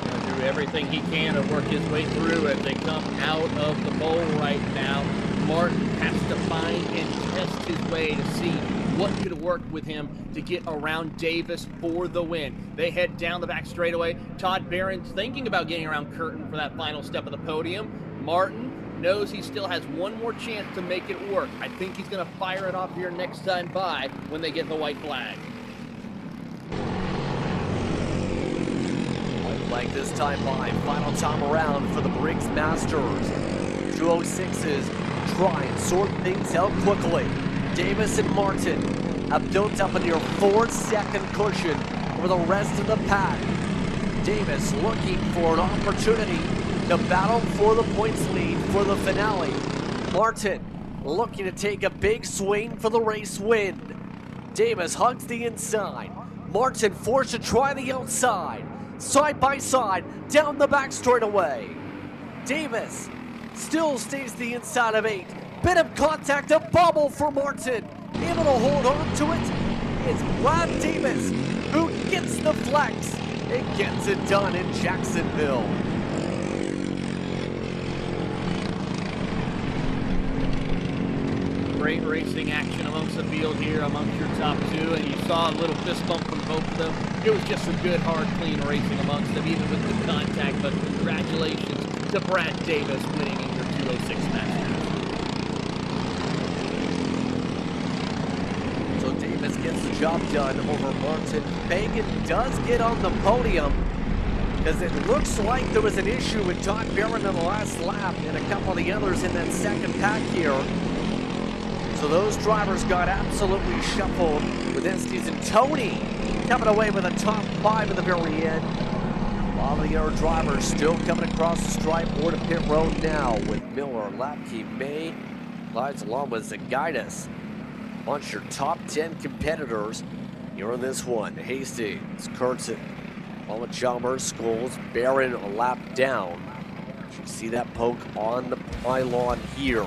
Gonna do everything he can to work his way through as they come out of the bowl right now. Martin has to find and test his way to see what could work with him to get around Davis for the win. They head down the back straightaway. Todd Barron's thinking about getting around Curtin for that final step of the podium. Martin knows he still has one more chance to make it work. I think he's going to fire it off here next time by when they get the white flag. White flag this time by. Final time around for the Briggs Masters. 206s try and sort things out quickly. Davis and Martin have built up a near 4-second cushion over the rest of the pack. Davis looking for an opportunity to battle for the points lead for the finale. Martin looking to take a big swing for the race win. Davis hugs the inside. Martin forced to try the outside. Side by side, down the back straightaway. Davis still stays the inside of 8. Bit of contact, a bubble for Martin. Able to hold on to it. It's Brad Davis who gets the flex. It gets it done in Jacksonville. Great racing action amongst the field here, amongst your top two, and you saw a little fist bump from both of them. It was just some good, hard, clean racing amongst them, even with the contact, but congratulations to Brad Davis winning in your 206 Masters. So Davis gets the job done over Martin. Fagan does get on the podium because it looks like there was an issue with Todd Barron in the last lap and a couple of the others in that second pack here. So those drivers got absolutely shuffled with Estes and Tony coming away with a top 5 at the very end. While the other drivers still coming across the stripe or to pit road now with Miller, Lapke, May, Lies along with Zagaitis. Bunch your top 10 competitors here on this one. Hastings, Kurtzen, along with Chalmers, Scholes, Barron a lap down. You see that poke on the pylon here.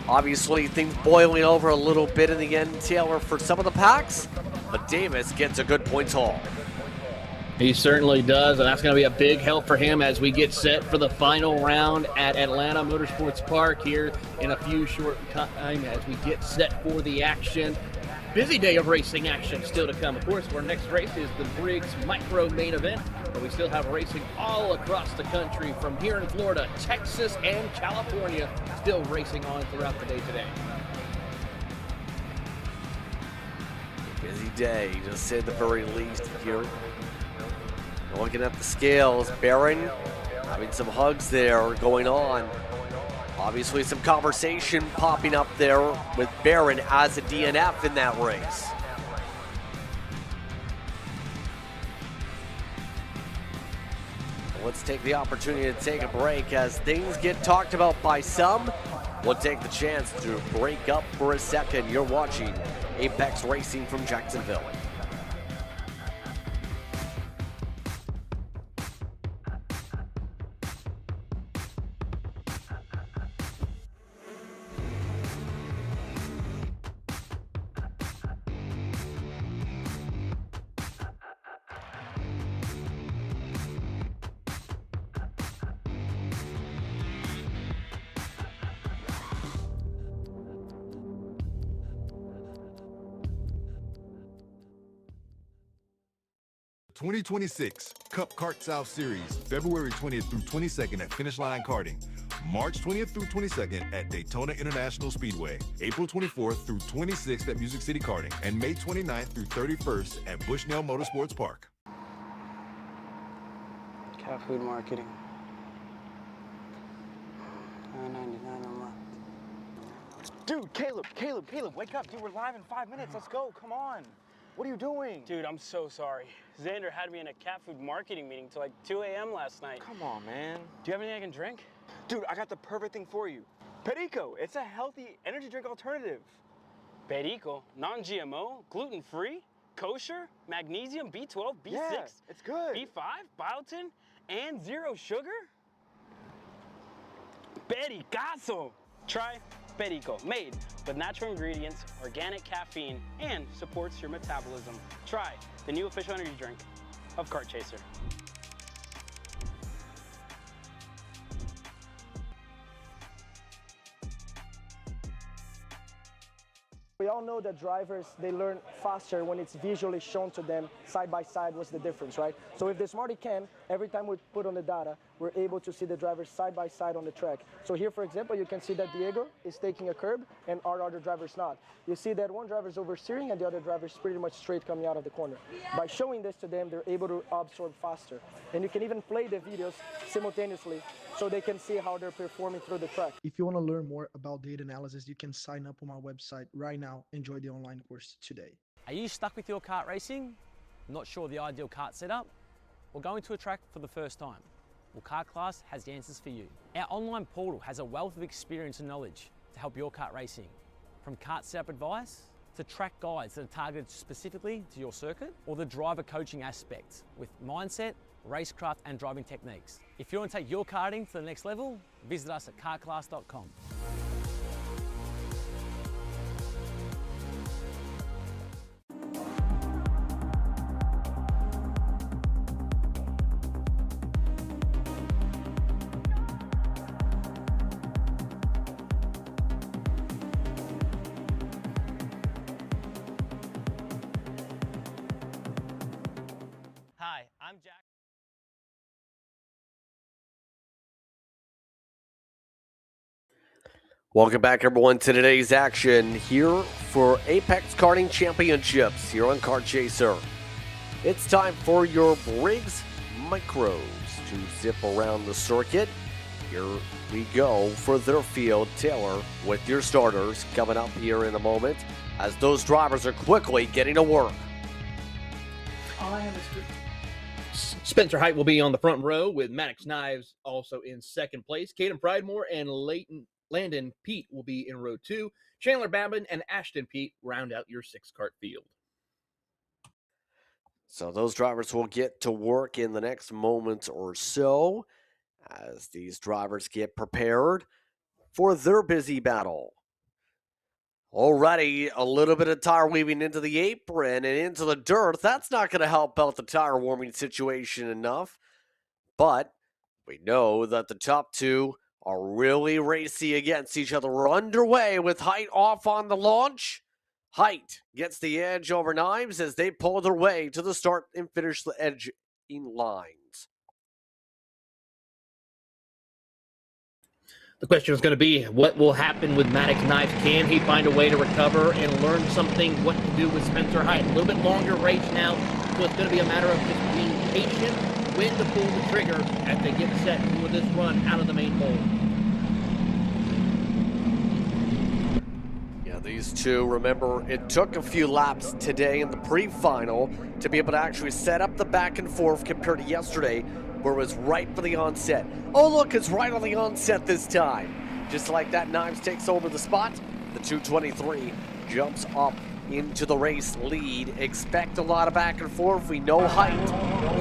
Obviously, things boiling over a little bit in the end, Taylor, for some of the packs, but Davis gets a good points haul. He certainly does, and that's going to be a big help for him as we get set for the final round at Atlanta Motorsports Park here in a few short time as we get set for the action. Busy day of racing action still to come. Of course, our next race is the Briggs Micro main event, but we still have racing all across the country from here in Florida, Texas, and California, still racing on throughout the day today. Busy day, to say the very least here. Looking at the scales, Barron having some hugs there going on. Obviously some conversation popping up there with Barron as a DNF in that race. Let's take the opportunity to take a break as things get talked about by some. We'll take the chance to break up for a second. You're watching Apex Racing from Jacksonville. The 2026 Cup Kart South Series, February 20th through 22nd at Finish Line Karting. March 20th through 22nd at Daytona International Speedway. April 24th through 26th at Music City Karting. And May 29th through 31st at Bushnell Motorsports Park. Cat food marketing. $9.99 a month. Dude, Caleb, wake up. Dude, we're live in 5 minutes. Let's go. Come on. What are you doing? Dude, I'm so sorry. Xander had me in a cat food marketing meeting till like 2 a.m. last night. Come on, man. Do you have anything I can drink? Dude, I got the perfect thing for you. Perico, it's a healthy energy drink alternative. Perico, non-GMO, gluten-free, kosher, magnesium, B12, B6, Yeah, it's good. B5, biotin, and zero sugar? Pericazo! Try Perico, made with natural ingredients, organic caffeine, and supports your metabolism. Try the new official energy drink of Kart Chaser. We all know that drivers, they learn faster when it's visually shown to them side by side what's the difference, right? So with the Smarty Cam, every time we put on the data, we're able to see the drivers side by side on the track. So here, for example, you can see that Diego is taking a curb and our other driver's not. You see that one driver's oversteering and the other driver's pretty much straight coming out of the corner. By showing this to them, they're able to absorb faster. And you can even play the videos simultaneously so they can see how they're performing through the track. If you want to learn more about data analysis, you can sign up on my website right now. Enjoy the online course today. Are you stuck with your kart racing? Not sure the ideal kart setup? Or going to a track for the first time? Well, Kart Class has the answers for you. Our online portal has a wealth of experience and knowledge to help your kart racing. From kart setup advice to track guides that are targeted specifically to your circuit, or the driver coaching aspects with mindset, racecraft and driving techniques. If you want to take your karting to the next level, visit us at kartclass.com. Hi, I'm Jack. Welcome back, everyone, to today's action here for Apex Karting Championships here on Kart Chaser. It's time for your Briggs Micros to zip around the circuit. Here we go for their field. Taylor with your starters coming up here in a moment as those drivers are quickly getting to work. All I have is Spencer Height will be on the front row with Maddox Knives also in second place. Caden Pridemore and Landon Pete will be in row 2. Chandler Babin and Ashton Pete round out your 6-kart field. So those drivers will get to work in the next moment or so as these drivers get prepared for their busy battle. Already a little bit of tire weaving into the apron and into the dirt. That's not going to help out the tire warming situation enough. But we know that the top two are really racy against each other. We're underway with Height off on the launch. Height gets the edge over Knives as they pull their way to the start and finish the edging lines. The question is going to be, what will happen with Maddox Knives? Can he find a way to recover and learn something, what to do with Spencer Height? A little bit longer race now, so it's going to be a matter of just being patient, when to pull the trigger as they get set for this run out of the main pole. Yeah, these two, remember, it took a few laps today in the pre-final to be able to actually set up the back and forth compared to yesterday, where it was right for the onset. Oh, look, it's right on the onset this time. Just like that, Knives takes over the spot. The 223 jumps up into the race lead. Expect a lot of back and forth. We know Height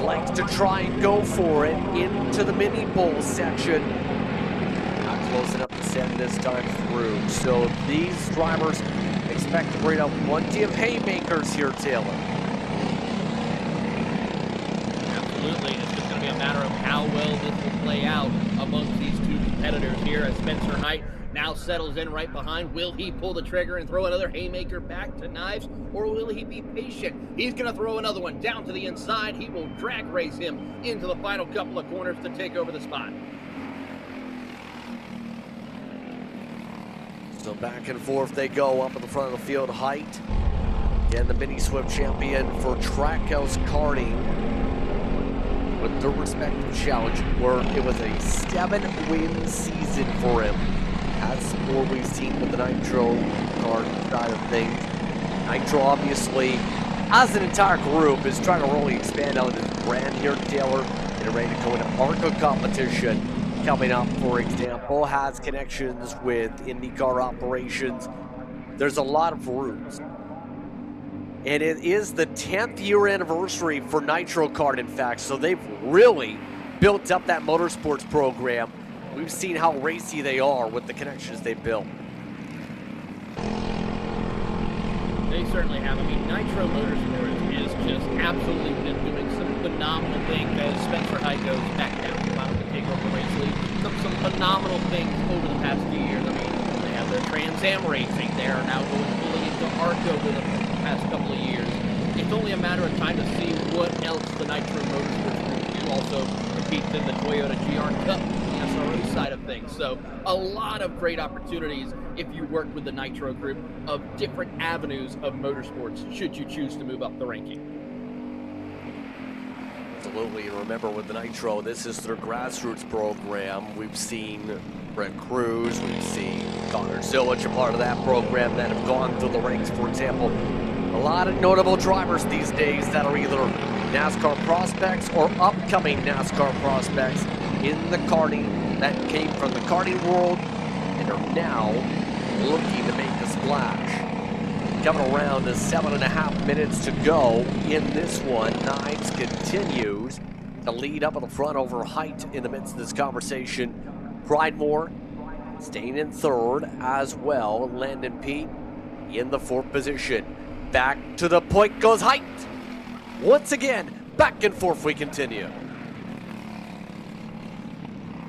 likes to try and go for it into the mini bowl section. Not close enough to send this time through. So these drivers expect to bring up plenty of haymakers here, Taylor. Absolutely. It's just going to be a matter of how well this will play out amongst these two competitors here as Spencer Height now settles in right behind. Will he pull the trigger and throw another haymaker back to Knives, or will he be patient? He's going to throw another one down to the inside. He will drag race him into the final couple of corners to take over the spot. So back and forth they go up at the front of the field. Height, again the Mini Swift champion for Trackhouse Karting, with their respective challenge, where it was a 7-win season for him. That's what we've seen with the Nitro Kart side of things. Nitro, obviously, as an entire group, is trying to really expand out his brand here. Taylor, getting ready to go into ARCA competition coming up, for example, has connections with IndyCar operations. There's a lot of routes. And it is the 10th year anniversary for Nitro Kart, in fact, so they've really built up that motorsports program. We've seen how racy they are with the connections they've built. They certainly have. I mean, Nitro Motorsports is just absolutely been doing some phenomenal things as Spencer Height goes back down to the bottom to take over the race lead. Some phenomenal things over the past few years. I mean, they have their Trans Am racing. They are now going fully into ARCA with him the past couple of years. It's only a matter of time to see what else the Nitro Motorsports Group do. Also competes in the Toyota GR Cup, the SRO side of things. So a lot of great opportunities if you work with the Nitro Group of different avenues of motorsports should you choose to move up the ranking. Absolutely, and remember with the Nitro, this is their grassroots program. We've seen Brett Cruz, we've seen Connor Zillich, a part of that program, that have gone through the ranks. For example, a lot of notable drivers these days that are either NASCAR prospects or upcoming NASCAR prospects in the karting that came from the karting world and are now looking to make a splash. Coming around to 7.5 minutes to go in this one. Knives continues to lead up at the front over height in the midst of this conversation. Pridemore staying in third as well. Landon Pete in the fourth position. Back to the point goes height. Once again, back and forth we continue.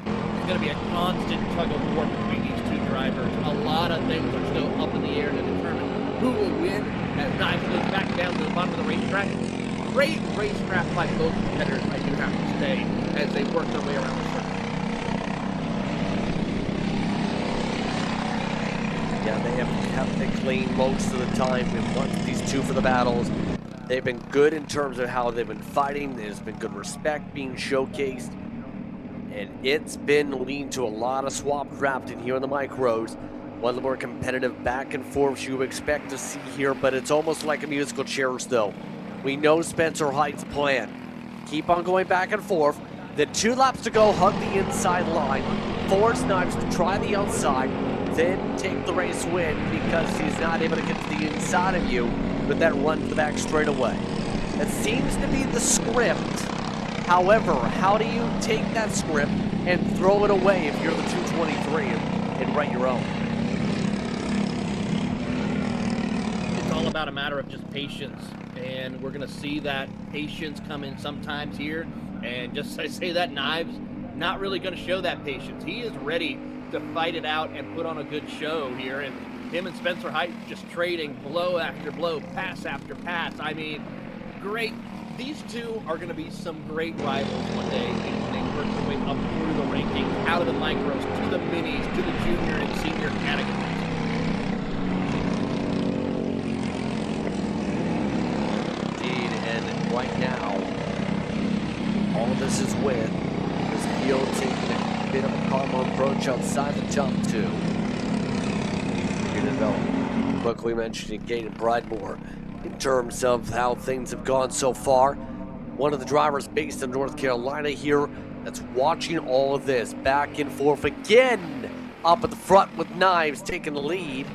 It's going to be a constant tug of war between these two drivers. A lot of things are still up in the air to determine who will win as Knives goes back down to the bottom of the racetrack. Great racetrack by both competitors, I do have to say, as they work their way around the circuit. Yeah, they have kept it clean most of the time. We've watched these two for the battles. They've been good in terms of how they've been fighting. There's been good respect being showcased. And it's been leading to a lot of swap drafting here in the micros. One of the more competitive back and forths you expect to see here, but it's almost like a musical chairs though. We know Spencer Height's plan. Keep on going back and forth. Then 2 laps to go, hug the inside line. Force Knives to try the outside, then take the race win because he's not able to get to the inside of you with that run to the back straightaway. That seems to be the script. However, how do you take that script and throw it away if you're the 223 and write your own? It's all about a matter of just patience, and we're going to see that patience come in sometimes here. And just as I say that, Knives not really going to show that patience. He is ready to fight it out and put on a good show here. And him and Spencer Height just trading blow after blow, pass after pass. I mean, great. These two are going to be some great rivals one day. They work their way up through the rankings, out of the micros, to the minis, to the junior and senior categories. Indeed, and right now, all of this is with this field taking a bit of a calmer approach outside the top 2. You're going to know, quickly mentioning Gaten Pridemore in terms of how things have gone so far. One of the drivers based in North Carolina here that's watching all of this back and forth again up at the front with Knives taking the lead.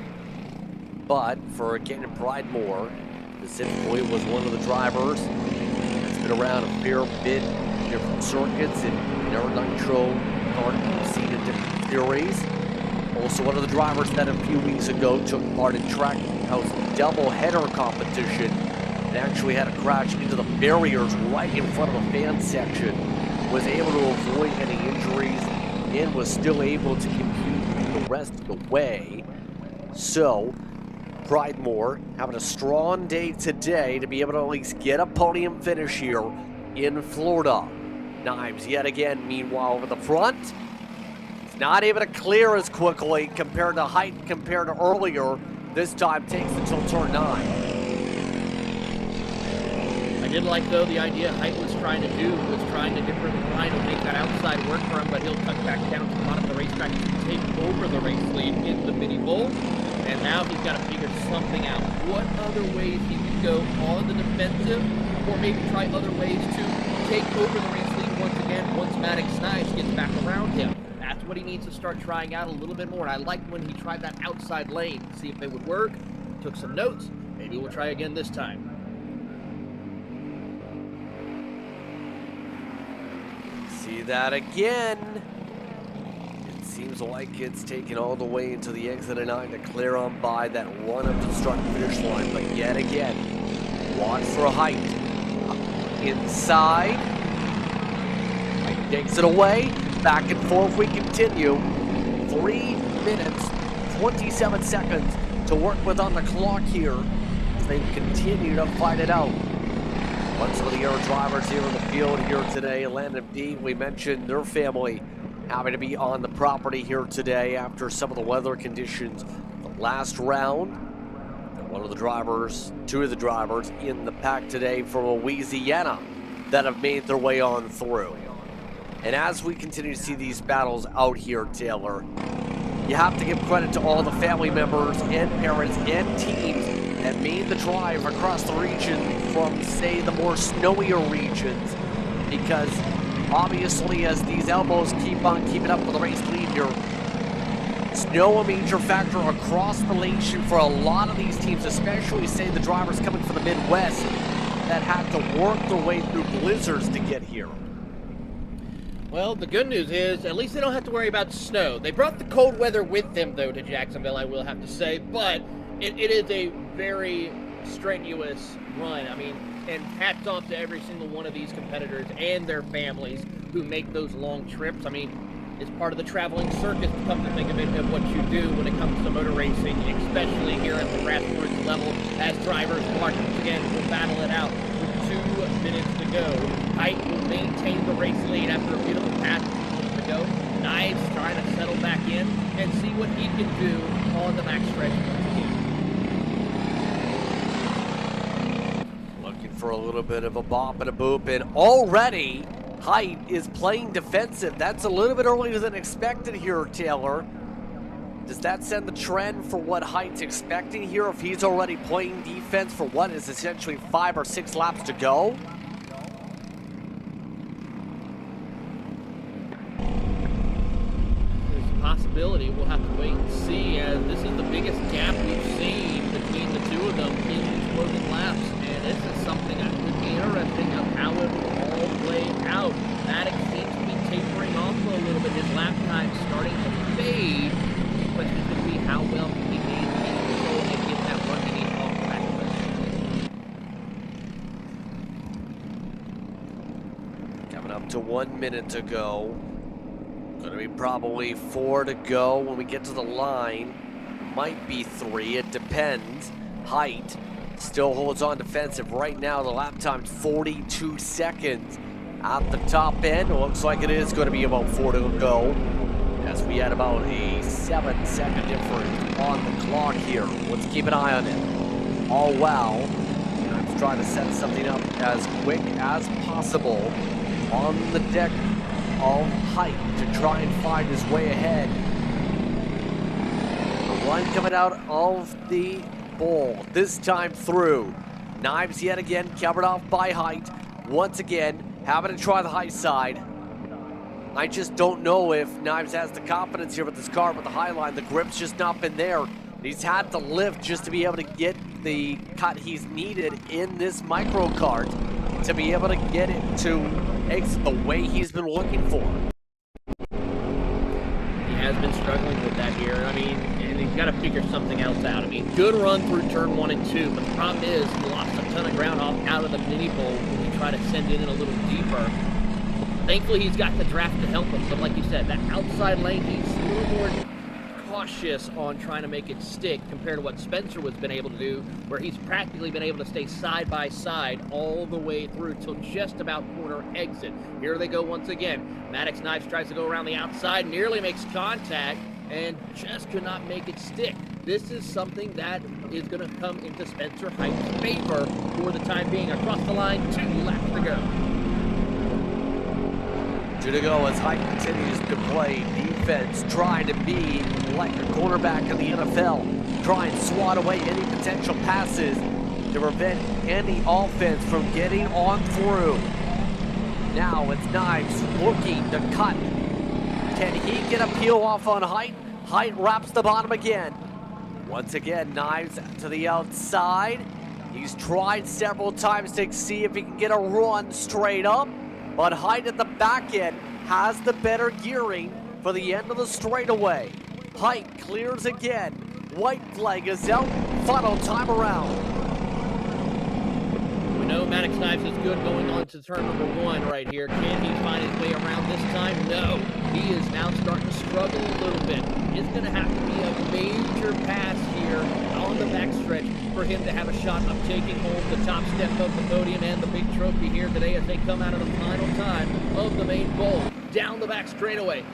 But for Gaten Pridemore, specifically was one of the drivers that's been around a fair bit in different circuits in our Nitro Kart seen in different series. Also one of the drivers that a few weeks ago took part in Trackhouse double-header competition and actually had a crash into the barriers right in front of a fan section. Was able to avoid any injuries and was still able to compete the rest of the way. So, Pridemore having a strong day today to be able to at least get a podium finish here in Florida. Knives yet again, meanwhile, over the front. He's not able to clear as quickly compared to Height, compared to earlier. This time takes until turn 9. I did like, though, the idea Height was trying to do, was trying to different line to make that outside work for him, but he'll cut back down to the bottom of the racetrack to take over the race lead in the mini bowl. And now he's got to figure something out. What other ways he can go on the defensive, or maybe try other ways to take over the race lead once again, once Maddox Knives gets back around him. That's what he needs to start trying out a little bit more. And I liked when he tried that outside lane to see if they would work. Took some notes. Maybe we'll try again this time. See that again. It seems like it's taken all the way into the exit of 9 to clear on by that run up to the start and finish line. But yet again, watch for Height. Inside. Height takes it away. Back and forth we continue. 3 minutes, 27 seconds to work with on the clock here as they continue to fight it out. But some of the other drivers here in the field here today, Landon P, we mentioned their family having to be on the property here today after some of the weather conditions. The last round, and two of the drivers in the pack today from Louisiana that have made their way on through. And as we continue to see these battles out here, Taylor, you have to give credit to all the family members and parents and teams that made the drive across the region from, say, the more snowier regions, because obviously as these elbows keep on keeping up for the race lead here, snow a major factor across the nation for a lot of these teams, especially, say, the drivers coming from the Midwest that had to work their way through blizzards to get here. Well, the good news is at least they don't have to worry about snow. They brought the cold weather with them, though, to Jacksonville, I will have to say, but it is a very strenuous run. I mean, and hats off to every single one of these competitors and their families who make those long trips. I mean, it's part of the traveling circus, to come to think of it, of what you do when it comes to motor racing, especially here at the grassroots level, as drivers once again will battle it out with 2 minutes to go. Height will maintain the race lead after a beautiful pass to go. Knives trying to settle back in and see what he can do on the back stretch once again. Looking for a little bit of a bop and a boop, and already Height is playing defensive. That's a little bit earlier than expected here, Taylor. Does that send the trend for what Height's expecting here if he's already playing defense for what is essentially 5 or 6 laps to go? There's a possibility. We'll have to wait and see, as this is the biggest gap we've seen between the two of them in these closing laps. And this is something that could be interesting of how it will all play out. Maddox seems to be tapering off a little bit. His lap time starting to fade. The question is going to be how well can he maintain control and get that run he needs off the back stretch. Coming up to 1 minute to go. Going to be probably 4 to go when we get to the line. Might be 3, it depends. Height still holds on defensive. Right now, the lap time's 42 seconds. At the top end, it looks like it is going to be about 4 to go, as we had about a 7-second difference on the clock here. Let's keep an eye on it. All while, I'm trying to set something up as quick as possible on the deck of Height to try and find his way ahead. The line coming out of the bowl, this time through. Knives yet again covered off by Height. Once again, having to try the high side. I just don't know if Knives has the confidence here with this car with the high line. The grip's just not been there. He's had to lift just to be able to get the cut he's needed in this micro kart to be able to get it to exit the way he's been looking for. He has been struggling with that here. I mean, and he's got to figure something else out. I mean, good run through turn 1 and 2, but the problem is he lost a ton of ground out of the mini bowl when he tried to send it in a little deeper. Thankfully, he's got the draft to help him, but like you said, that outside lane, he's a little more cautious on trying to make it stick compared to what Spencer was been able to do, where he's practically been able to stay side by side all the way through till just about corner exit. Here they go once again. Maddox Knives tries to go around the outside, nearly makes contact, and just could not make it stick. This is something that is going to come into Spencer Height's favor for the time being. Across the line, 2 laps to go. 2 to go as Height continues to play defense, trying to be like a quarterback in the NFL. Try and swat away any potential passes to prevent any offense from getting on through. Now it's Knives looking to cut. Can he get a peel off on Height? Height wraps the bottom again. Once again, Knives to the outside. He's tried several times to see if he can get a run straight up, but Height at the back end has the better gearing for the end of the straightaway. Height clears again. White flag is out. Final time around. We know Maddox Knives is good going on to turn number 1 right here. Can he find his way around this time? No. He is now starting to struggle a little bit. It's going to have to be a major pass here on the backstretch for him to have a shot of taking home the top step of the podium and the big trophy here today as they come out of the final time of the main bowl. Down the back straightaway.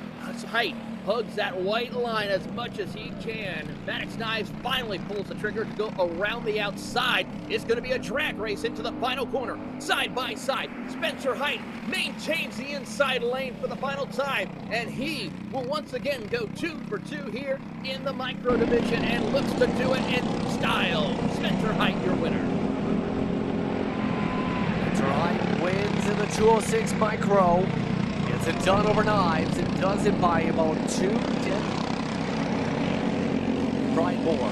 Height hugs that white line as much as he can. Maddox Knives finally pulls the trigger to go around the outside. It's going to be a drag race into the final corner. Side by side, Spencer Height maintains the inside lane for the final time, and he will once again go 2 for 2 here in the micro division and looks to do it in style. Spencer Height, your winner. Spencer Height wins in the 206 micro. Gets it done over Knives and does it by about 2:10. Pridemore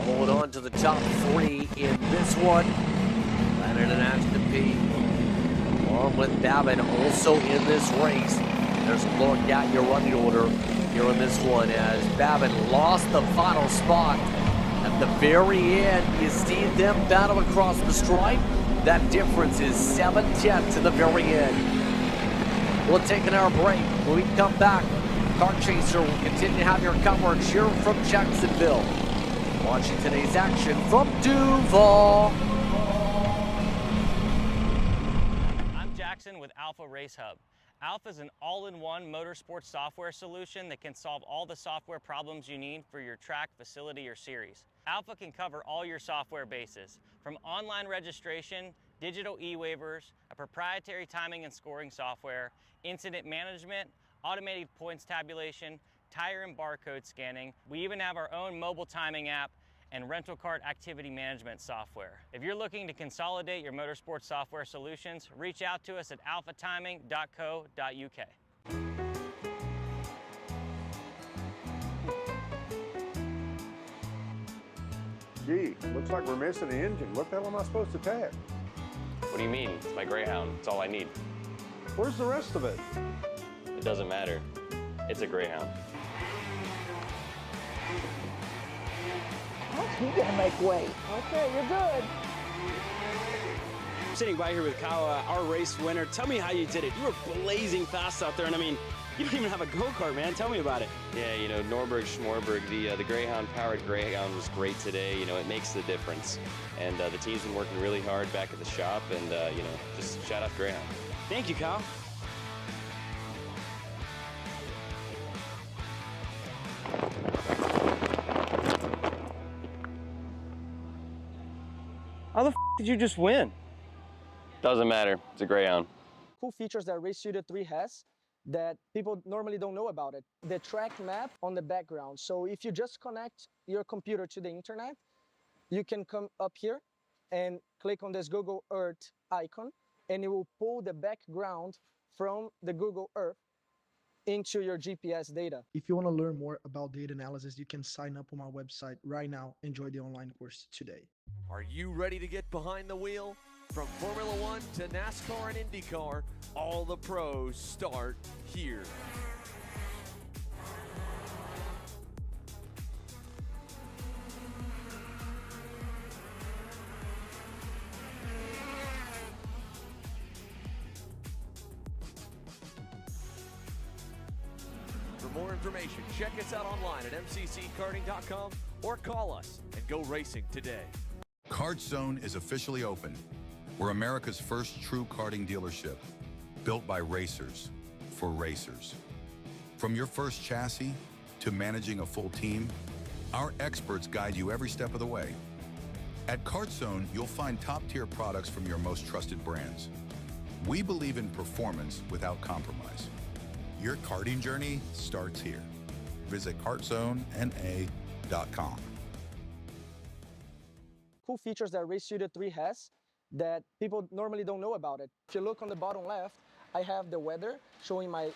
hold on to the top 3 in this one. Leonard and Ashton P. along with Babin also in this race. There's a look at your running order here in this one as Babin lost the final spot. At the very end, you see them battle across the stripe. That difference is 7/10 to the very end. We'll take an hour break. When we come back, Kart Chaser will continue to have your coverage here from Jacksonville. Watching today's action from Duval. I'm Jackson with Alpha Race Hub. Alpha is an all-in-one motorsports software solution that can solve all the software problems you need for your track, facility, or series. Alpha can cover all your software bases, from online registration, digital e-waivers, a proprietary timing and scoring software, incident management, automated points tabulation, tire and barcode scanning. We even have our own mobile timing app and rental cart activity management software. If you're looking to consolidate your motorsports software solutions, reach out to us at alphatiming.co.uk. Gee, looks like we're missing the engine. What the hell am I supposed to tag? What do you mean? It's my Greyhound. It's all I need. Where's the rest of it? It doesn't matter. It's a Greyhound. You gotta make weight. Okay, you're good. I'm sitting by here with Kyle, our race winner. Tell me how you did it. You were blazing fast out there, and I mean, you don't even have a go-kart, man. Tell me about it. Yeah, you know, Norberg, Schmorberg, the Greyhound-powered Greyhound was great today. You know, it makes the difference. And the team's been working really hard back at the shop, and, you know, just shout out Greyhound. Thank you, Kyle. How the f did you just win? Doesn't matter. It's a Greyhound. Cool features that Race Studio 3 has that people normally don't know about it. The track map on the background. So if you just connect your computer to the internet, you can come up here and click on this Google Earth icon, and it will pull the background from the Google Earth into your GPS data. If you want to learn more about data analysis, you can sign up on my website right now. Enjoy the online course today. Are you ready to get behind the wheel? From Formula One to NASCAR and IndyCar, all the pros start here. For more information, check us out online at mcckarting.com or call us and go racing today. Kart Zone is officially open. We're America's first true karting dealership, built by racers, for racers. From your first chassis to managing a full team, our experts guide you every step of the way. At Kart Zone, you'll find top-tier products from your most trusted brands. We believe in performance without compromise. Your karting journey starts here. Visit kartzonena.com. Cool features that Race Studio 3 has that people normally don't know about it. If you look on the bottom left, I have the weather showing my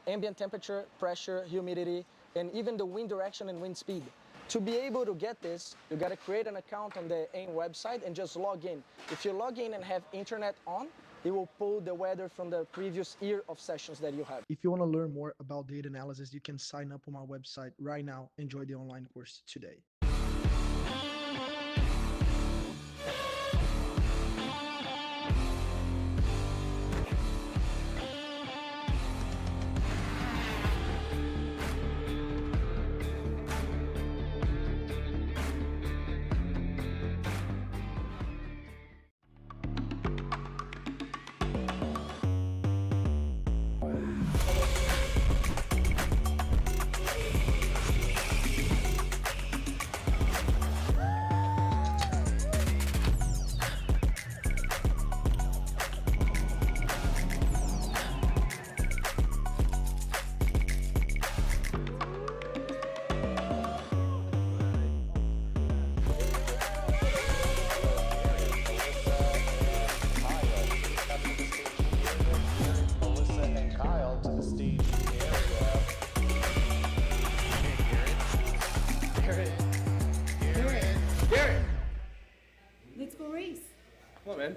ambient temperature, pressure, humidity, and even the wind direction and wind speed. To be able to get this, you gotta create an account on the AIM website and just log in. If you log in and have internet on, it will pull the weather from the previous year of sessions that you have. If you want to learn more about data analysis, you can sign up on my website right now. Enjoy the online course today. go race. Come on, man.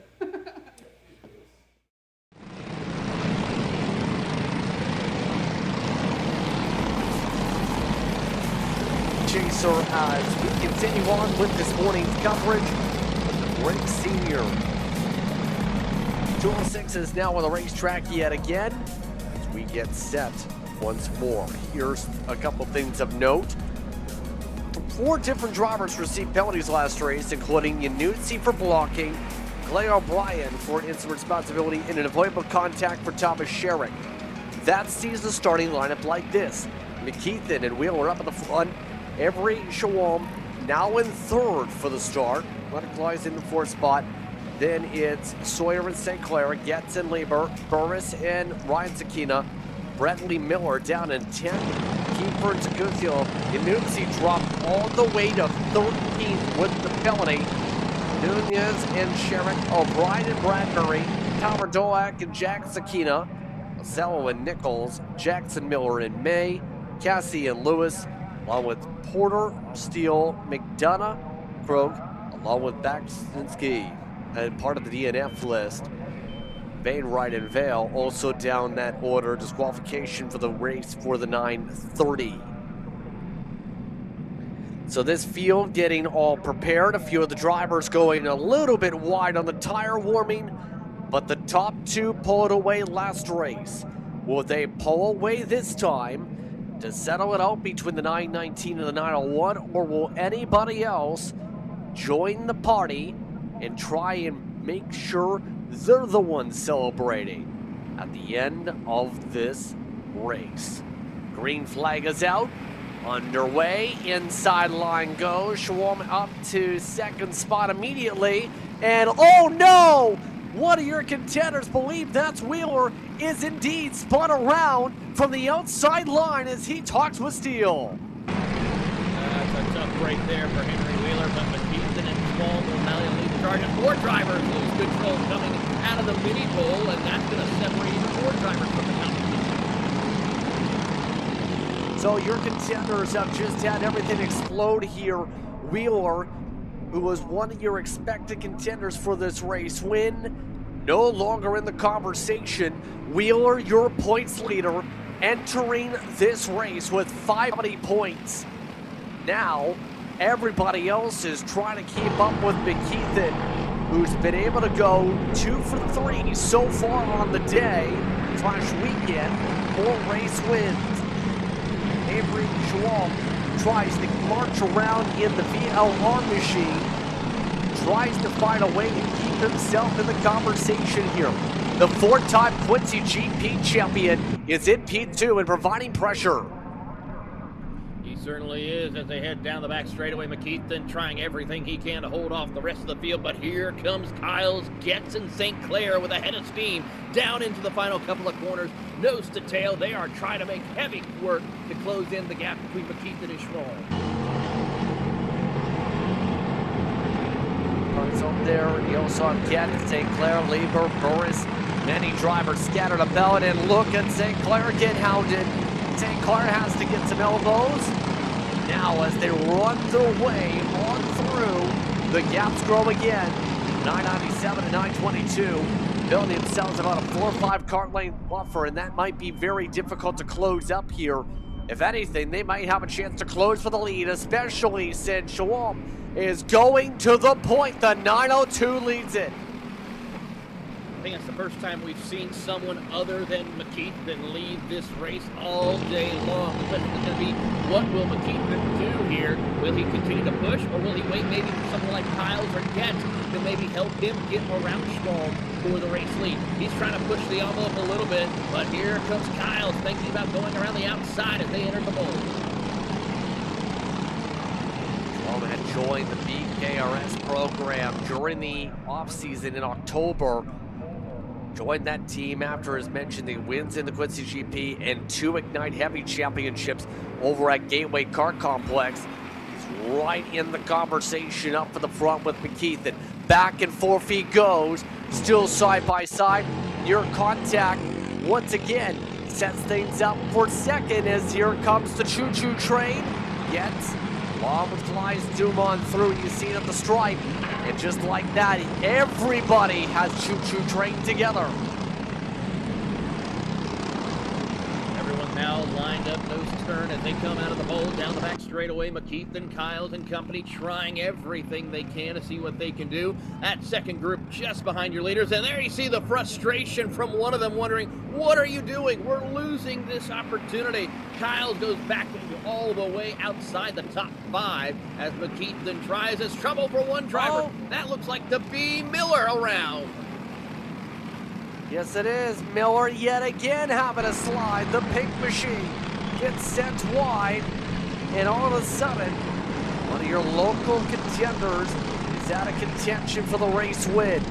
Chaser as we continue on with this morning's coverage of the Brake Senior. 206 is now on the racetrack yet again as we get set once more. Here's a couple things of note. 4 different drivers received penalties last race, including Yanuzzi for blocking, Clay O'Brien for instant responsibility, and an avoidable contact for Thomas Sherrick. That sees the starting lineup like this. McKeithen and Wheeler up at the front. Avery Shawam now in 3rd for the start. Letterflies in the 4th spot. Then it's Sawyer and St. Clair, Getz and Lieber, Burris and Ryan Sakina, Bradley Miller down in 10th. Keeper and Zagufiel. Yanuzzi dropped all the way to 13th with the penalty. Nunez and Sherrick, O'Brien and Bradbury, Palmer Dolak and Jack Sakina, Ocello and Nichols, Jackson Miller and May, Cassie and Lewis, along with Porter, Steele, McDonough, Krog, along with Baksinski, and part of the DNF list. Wainwright and Vale also down that order. Disqualification for the race for the 930. So this field getting all prepared. A few of the drivers going a little bit wide on the tire warming, but the top 2 pulled away last race. Will they pull away this time to settle it out between the 919 and the 901, or will anybody else join the party and try and make sure they're the ones celebrating at the end of this race? Green flag is out, underway, inside line goes. Schwalm up to 2nd spot immediately, and oh no! One of your contenders, believe that's Wheeler, is indeed spun around from the outside line as he talks with Steele. That's a tough break there for Henry Wheeler, but McKeithen and Small will now lead the charge. And 4 drivers lose control coming out of the mini pole, and that's going to separate even 4 drivers from the competition. So your contenders have just had everything explode here. Wheeler, who was one of your expected contenders for this race win, no longer in the conversation. Wheeler, your points leader, entering this race with 50 points. Now, everybody else is trying to keep up with McKeithen, who's been able to go 2 for 3 so far on the day / weekend, 4 race wins. Avery Schwalm tries to march around in the VLR machine, tries to find a way to keep himself in the conversation here. The 4-time Quincy GP champion is in P2 and providing pressure. He certainly is as they head down the back straightaway. McKeithen trying everything he can to hold off the rest of the field, but here comes Kyles, Getz, and St. Clair with a head of steam down into the final couple of corners. Nose to tail, they are trying to make heavy work to close in the gap between McKeithen and Schwall. Cards up there, you also have Getz, St. Clair, Lieber, Burris, many drivers scattered about, and look at St. Clair get hounded. St. Clair has to get some elbows. Now as they run their way on through, the gaps grow again. 997 and 922, building themselves about a 4 or 5 kart lane buffer, and that might be very difficult to close up here. If anything, they might have a chance to close for the lead, especially since Schwalm is going to the point. The 902 leads it. I think it's the first time we've seen someone other than McKeithen lead this race all day long. The question is going to be, what will McKeithen do here? Will he continue to push, or will he wait maybe for someone like Kyles or Getz to maybe help him get around Schwalm for the race lead? He's trying to push the envelope a little bit, but here comes Kyles thinking about going around the outside as they enter the bowl. Schwalm had joined the BKRS program during the offseason in October. Joined that team after, as mentioned, the wins in the Quincy GP and 2 Ignite Heavy Championships over at Gateway Kart Complex. He's right in the conversation up for the front with McKeithen. Back and forth he goes, still side by side. Near contact once again sets things up for second as here comes the choo-choo train. Getz, long with flies zoom on through. You see it at the stripe. And just like that, everybody has choo-choo trained together. Everyone now lined up, nose turn as they come out of the hole, down the back straightaway. McKeith and Kyles and company trying everything they can to see what they can do. That second group just behind your leaders, and there you see the frustration from one of them wondering, what are you doing? We're losing this opportunity. Kyles goes back all the way outside the top 5 as McKeith then tries. It's trouble for one driver. That looks like the B. Miller around. Yes, it is. Miller yet again having a slide. The pink machine gets sent wide, and all of a sudden, one of your local contenders is out of contention for the race win.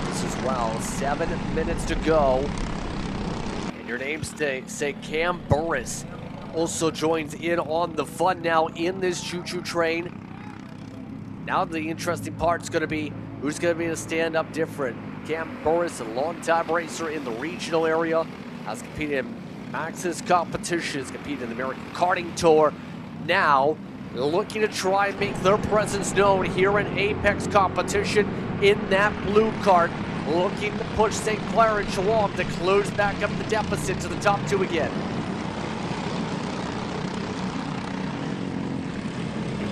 This as well, 7 minutes to go. And your namesake, say Cam Burris, also joins in on the fun now in this choo-choo train. Now the interesting part's going to be who's going to be the stand-up different. Cam Burris, a longtime racer in the regional area, has competed in Max's competitions, competed in the American Karting Tour. Now, looking to try and make their presence known here in Apex competition in that blue kart, looking to push St. Clair and Shalom to close back up the deficit to the top 2 again.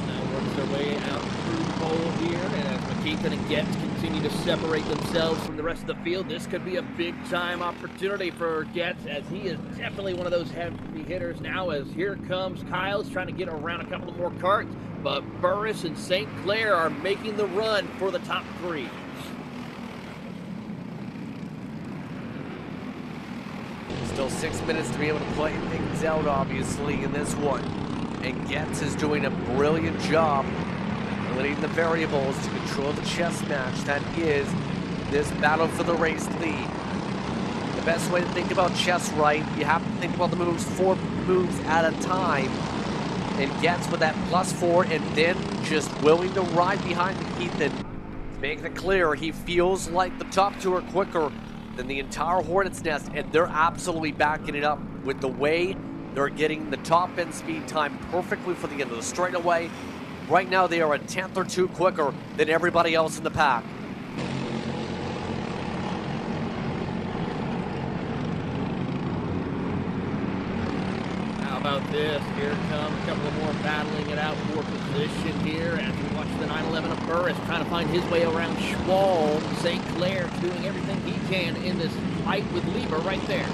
Now works their way out through the pole here, and as McKeithen and Getz continue to separate themselves from the rest of the field, this could be a big-time opportunity for Getz, as he is definitely one of those heavy hitters now, as here comes Kyles trying to get around a couple of more karts, but Burris and St. Clair are making the run for the top 3. Still 6 minutes to be able to play things out, obviously, in this one. And Getz is doing a brilliant job leading the variables to control the chess match that is this battle for the race lead. The best way to think about chess, right, you have to think about the moves 4 moves at a time. And Getz with that +4 and then just willing to ride behind McKeithen, making it clear he feels like the top 2 are quicker than the entire Hornet's Nest, and they're absolutely backing it up with the way they're getting the top end speed time perfectly for the end of the straightaway. Right now, they are a 10th or 2 quicker than everybody else in the pack. How about this? Here comes a couple more battling it out for position here as we watch the 911 of Burris trying to find his way around Schwal. St. Clair doing everything he can in this fight with Lieber right there.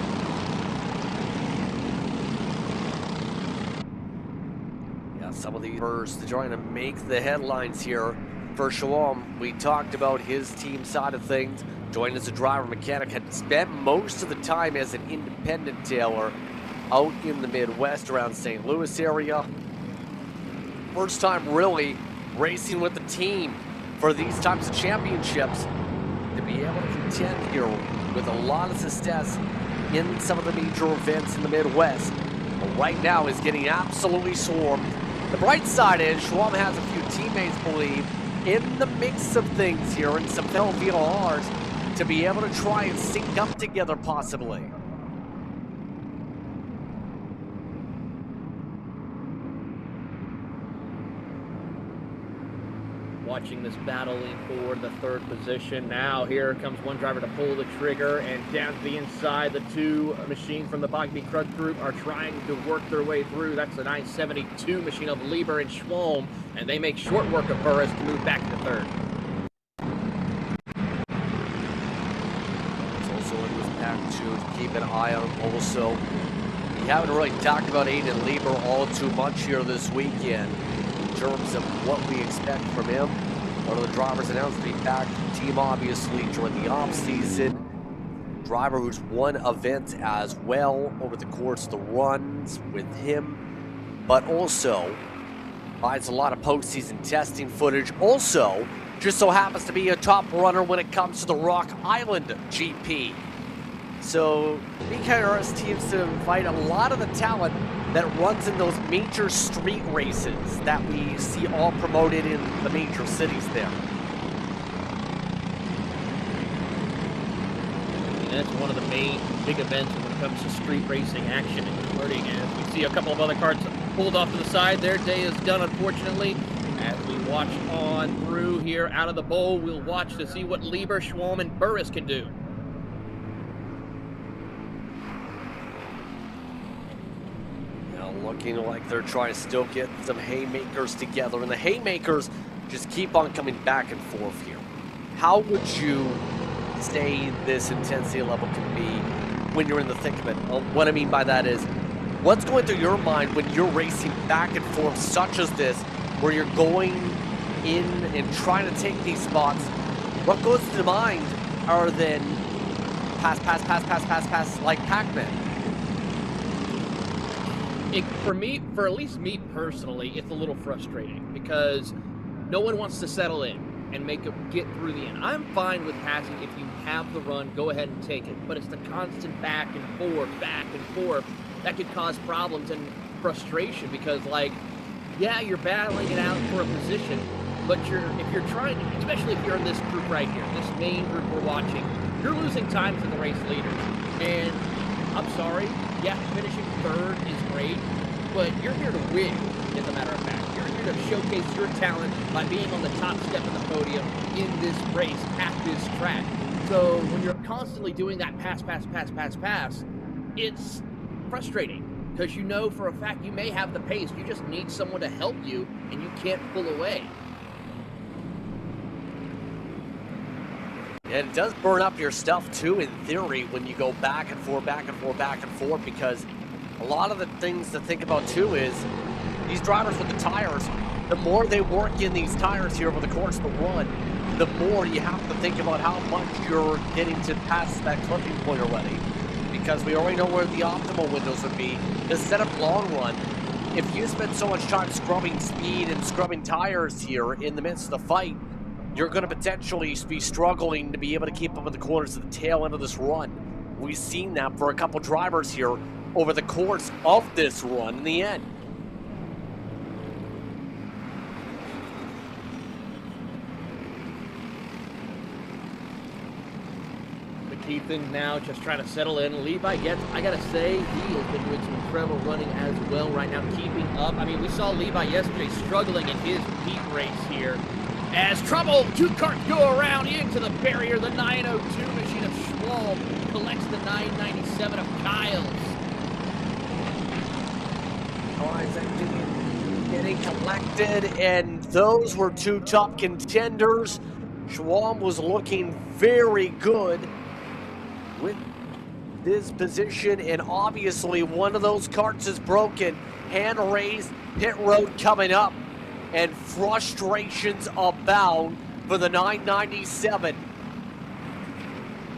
Some of the first trying to make the headlines here. For Shalom, we talked about his team side of things. Joined as a driver mechanic, had spent most of the time as an independent tailor out in the Midwest around St. Louis area. First time really racing with the team for these types of championships. To be able to contend here with a lot of success in some of the major events in the Midwest. But right now is getting absolutely swarmed. The bright side is Schwab has a few teammates, believe, in the mix of things here in some VLRs to be able to try and sync up together possibly. Watching this battling for the 3rd position. Now here comes one driver to pull the trigger, and down to the inside, the 2 machines from the Bogby Krug group are trying to work their way through. That's the 972 machine of Lieber and Schwalm, and they make short work of Burris to move back to 3rd. It's also in this pack too to keep an eye on him also. We haven't really talked about Aiden Lieber all too much here this weekend in terms of what we expect from him. One of the drivers announced to be back to the team, obviously, during the off-season. Driver who's won events as well over the course of the runs with him, but also finds a lot of postseason testing footage. Also, just so happens to be a top runner when it comes to the Rock Island GP. So, BKRS teams to invite a lot of the talent that runs in those major street races that we see all promoted in the major cities there. And that's one of the main big events when it comes to street racing action and karting. As we see a couple of other karts pulled off to the side, their day is done, unfortunately, As we watch on through here out of the bowl, we'll watch to see what Lieber, Schwalm, and Burris can do. Now looking like they're trying to still get some haymakers together, and the haymakers just keep on coming back and forth here. How would you say this intensity level can be when you're in the thick of it? What I mean by that is, what's going through your mind when you're racing back and forth such as this, where you're going in and trying to take these spots? What goes to the mind other than pass, like Pac-Man? For at least me personally, it's a little frustrating because no one wants to settle in and get through the end. I'm fine with passing if you have the run, go ahead and take it. But it's the constant back and forth that could cause problems and frustration because, like, yeah, you're battling it out for a position, but if you're trying, especially if you're in this group right here, this main group we're watching, you're losing time to the race leaders. And I'm sorry, yeah, finishing third is great, but you're here to win, as a matter of fact. You're here to showcase your talent by being on the top step of the podium in this race at this track. So when you're constantly doing that pass, it's frustrating because you know for a fact you may have the pace. You just need someone to help you, and you can't pull away. And it does burn up your stuff too, in theory, when you go back and forth, because a lot of the things to think about too is these drivers with the tires, the more they work in these tires here over the course of the run, the more you have to think about how much you're getting to pass that clipping point already. Because we already know where the optimal windows would be. To set up long run, if you spend so much time scrubbing speed and scrubbing tires here in the midst of the fight, you're going to potentially be struggling to be able to keep up with the corners of the tail end of this run. We've seen that for a couple drivers here over the course of this run in the end. Ethan now just trying to settle in. Levi Getz, I gotta say, he has been doing some incredible running as well right now, keeping up. I mean, we saw Levi yesterday struggling in his heat race here. As trouble, two karts go around into the barrier. The 902 machine of Schwalm collects the 997 of Kyles. Getting collected, and those were two top contenders. Schwalm was looking very good with this position, and obviously one of those karts is broken. Hand raised, pit road coming up, and frustrations abound for the 997.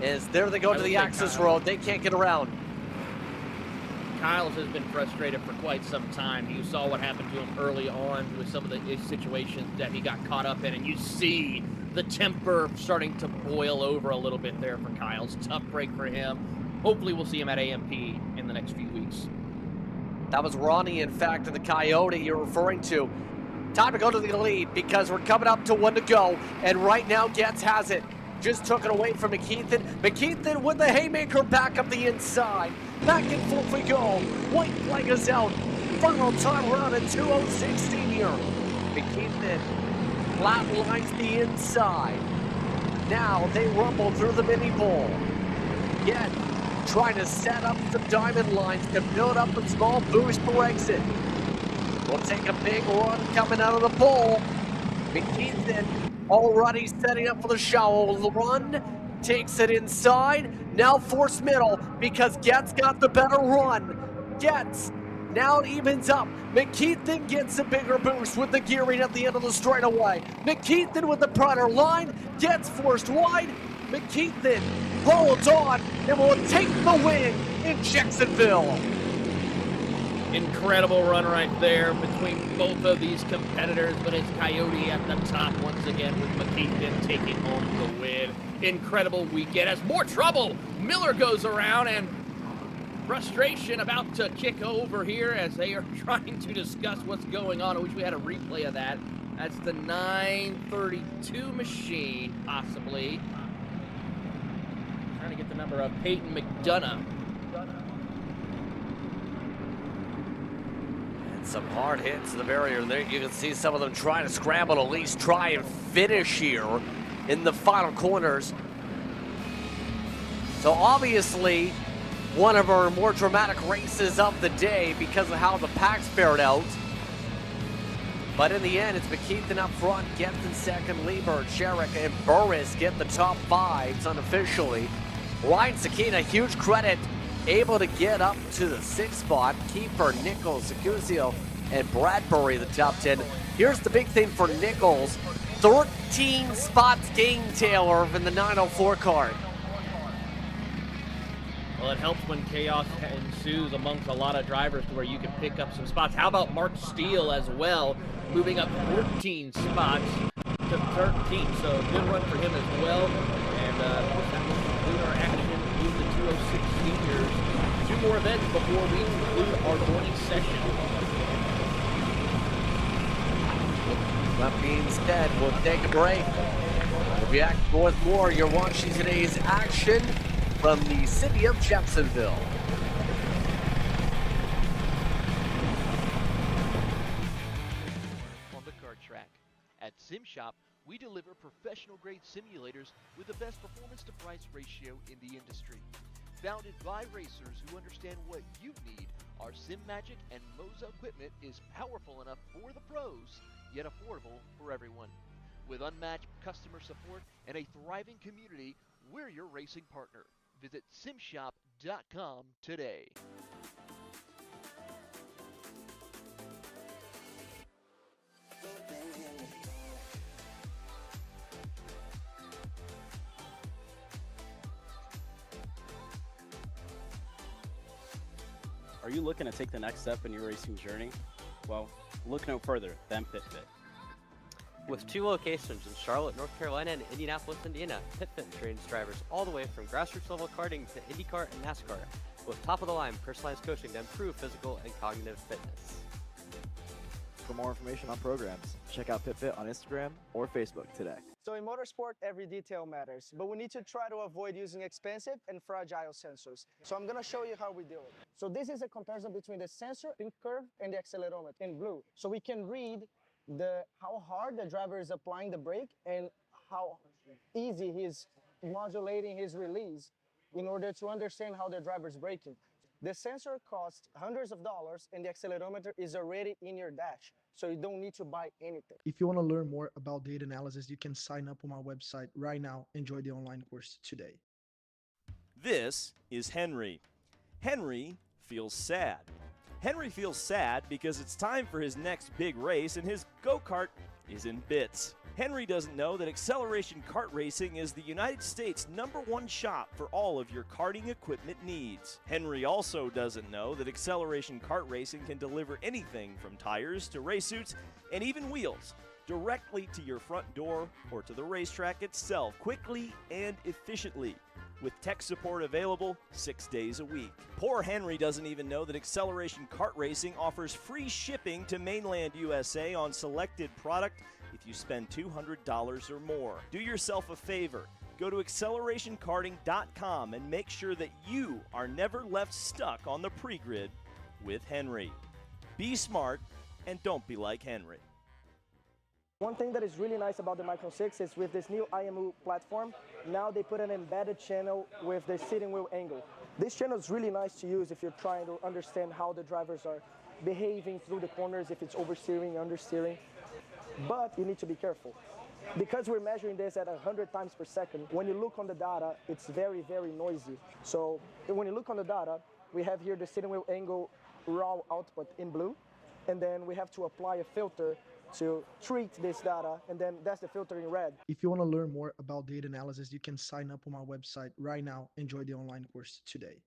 As there they go to the access road, they can't get around. Kyles has been frustrated for quite some time. You saw what happened to him early on with some of the situations that he got caught up in, and you see the temper starting to boil over a little bit there for Kyles. Tough break for him. Hopefully we'll see him at AMP in the next few weeks. That was Ronnie, in fact, and the Coyote you're referring to. Time to go to the lead because we're coming up to one to go, and right now Getz has it. Just took it away from McKeithen. McKeithen with the haymaker back up the inside. Back and forth we go. White flag is out. Final time around at 2:016 here. McKeithen flat lines the inside. Now they rumble through the mini bowl. Again, trying to set up some diamond lines to build up a small boost for exit. We'll take a big run coming out of the bowl. McKeithen already setting up for the shallow run. Takes it inside. Now force middle because Getz got the better run. Getz now it evens up. McKeithen gets a bigger boost with the gearing at the end of the straightaway. McKeithen with the prior line. Getz forced wide. McKeithen holds on and will take the win in Jacksonville. Incredible run right there between both of these competitors, but it's Coyote at the top once again with McKeithen taking home the win. Incredible weekend as more trouble. Miller goes around and frustration about to kick over here as they are trying to discuss what's going on. I wish we had a replay of that. That's the 932 machine, possibly. Trying to get the number of Peyton McDonough. Some hard hits to the barrier, and there you can see some of them trying to scramble, at least try and finish here in the final corners. So obviously, one of our more dramatic races of the day because of how the packs fared out. But in the end, it's McKeithen up front, Geth in second, Liebert, Sherrick, and Burris get the top fives unofficially. Ryan Sakina, huge credit, able to get up to the 6th spot. Kiefer, Nichols, Secuzio, and Bradbury the top 10. Here's the big thing for Nichols, 13 spots gained, Taylor, in the 904 card. Well, it helps when chaos ensues amongst a lot of drivers to where you can pick up some spots. How about Mark Steele as well, moving up 14 spots to 13. So good run for him as well. And that will conclude our action in the 206 seniors. 2 more events before we conclude our morning session. That being said, we'll take a break. We'll be back with more. You're watching today's action from the city of Jacksonville. On the kart track. At SimShop, we deliver professional-grade simulators with the best performance-to-price ratio in the industry. Founded by racers who understand what you need, our SimMagic and Moza equipment is powerful enough for the pros, yet affordable for everyone. With unmatched customer support and a thriving community, we're your racing partner. Visit simshop.com today. Are you looking to take the next step in your racing journey? Well, look no further than PitFit. With 2 locations in Charlotte, North Carolina, and Indianapolis, Indiana, PitFit trains drivers all the way from grassroots level karting to IndyCar and NASCAR, with top-of-the-line personalized coaching to improve physical and cognitive fitness. For more information on programs, check out PitFit on Instagram or Facebook today. So in motorsport, every detail matters, but we need to try to avoid using expensive and fragile sensors. So I'm gonna show you how we do it. So this is a comparison between the sensor in curve and the accelerometer in blue. So we can read how hard the driver is applying the brake and how easy he's modulating his release in order to understand how the driver's braking. The sensor costs hundreds of dollars and the accelerometer is already in your dash, so you don't need to buy anything. If you want to learn more about data analysis, you can sign up on my website right now and join the online course today. This is Henry. Henry feels sad. Henry feels sad because it's time for his next big race and his go-kart is in bits. Henry doesn't know that Acceleration Kart Racing is the United States' #1 shop for all of your karting equipment needs. Henry also doesn't know that Acceleration Kart Racing can deliver anything from tires to race suits and even wheels directly to your front door or to the racetrack itself quickly and efficiently, with tech support available 6 days a week. Poor Henry doesn't even know that Acceleration Kart Racing offers free shipping to mainland USA on selected product if you spend $200 or more. Do yourself a favor. Go to accelerationkarting.com and make sure that you are never left stuck on the pre-grid with Henry. Be smart and don't be like Henry. One thing that is really nice about the Micro 6 is with this new IMU platform, now they put an embedded channel with the steering wheel angle. This channel is really nice to use if you're trying to understand how the drivers are behaving through the corners, if it's oversteering, understeering. But you need to be careful. Because we're measuring this at 100 times per second, when you look on the data, it's very, very noisy. So when you look on the data, we have here the steering wheel angle raw output in blue, and then we have to apply a filter to treat this data, and then that's the filter in red. If you want to learn more about data analysis, you can sign up on my website right now and join the online course today.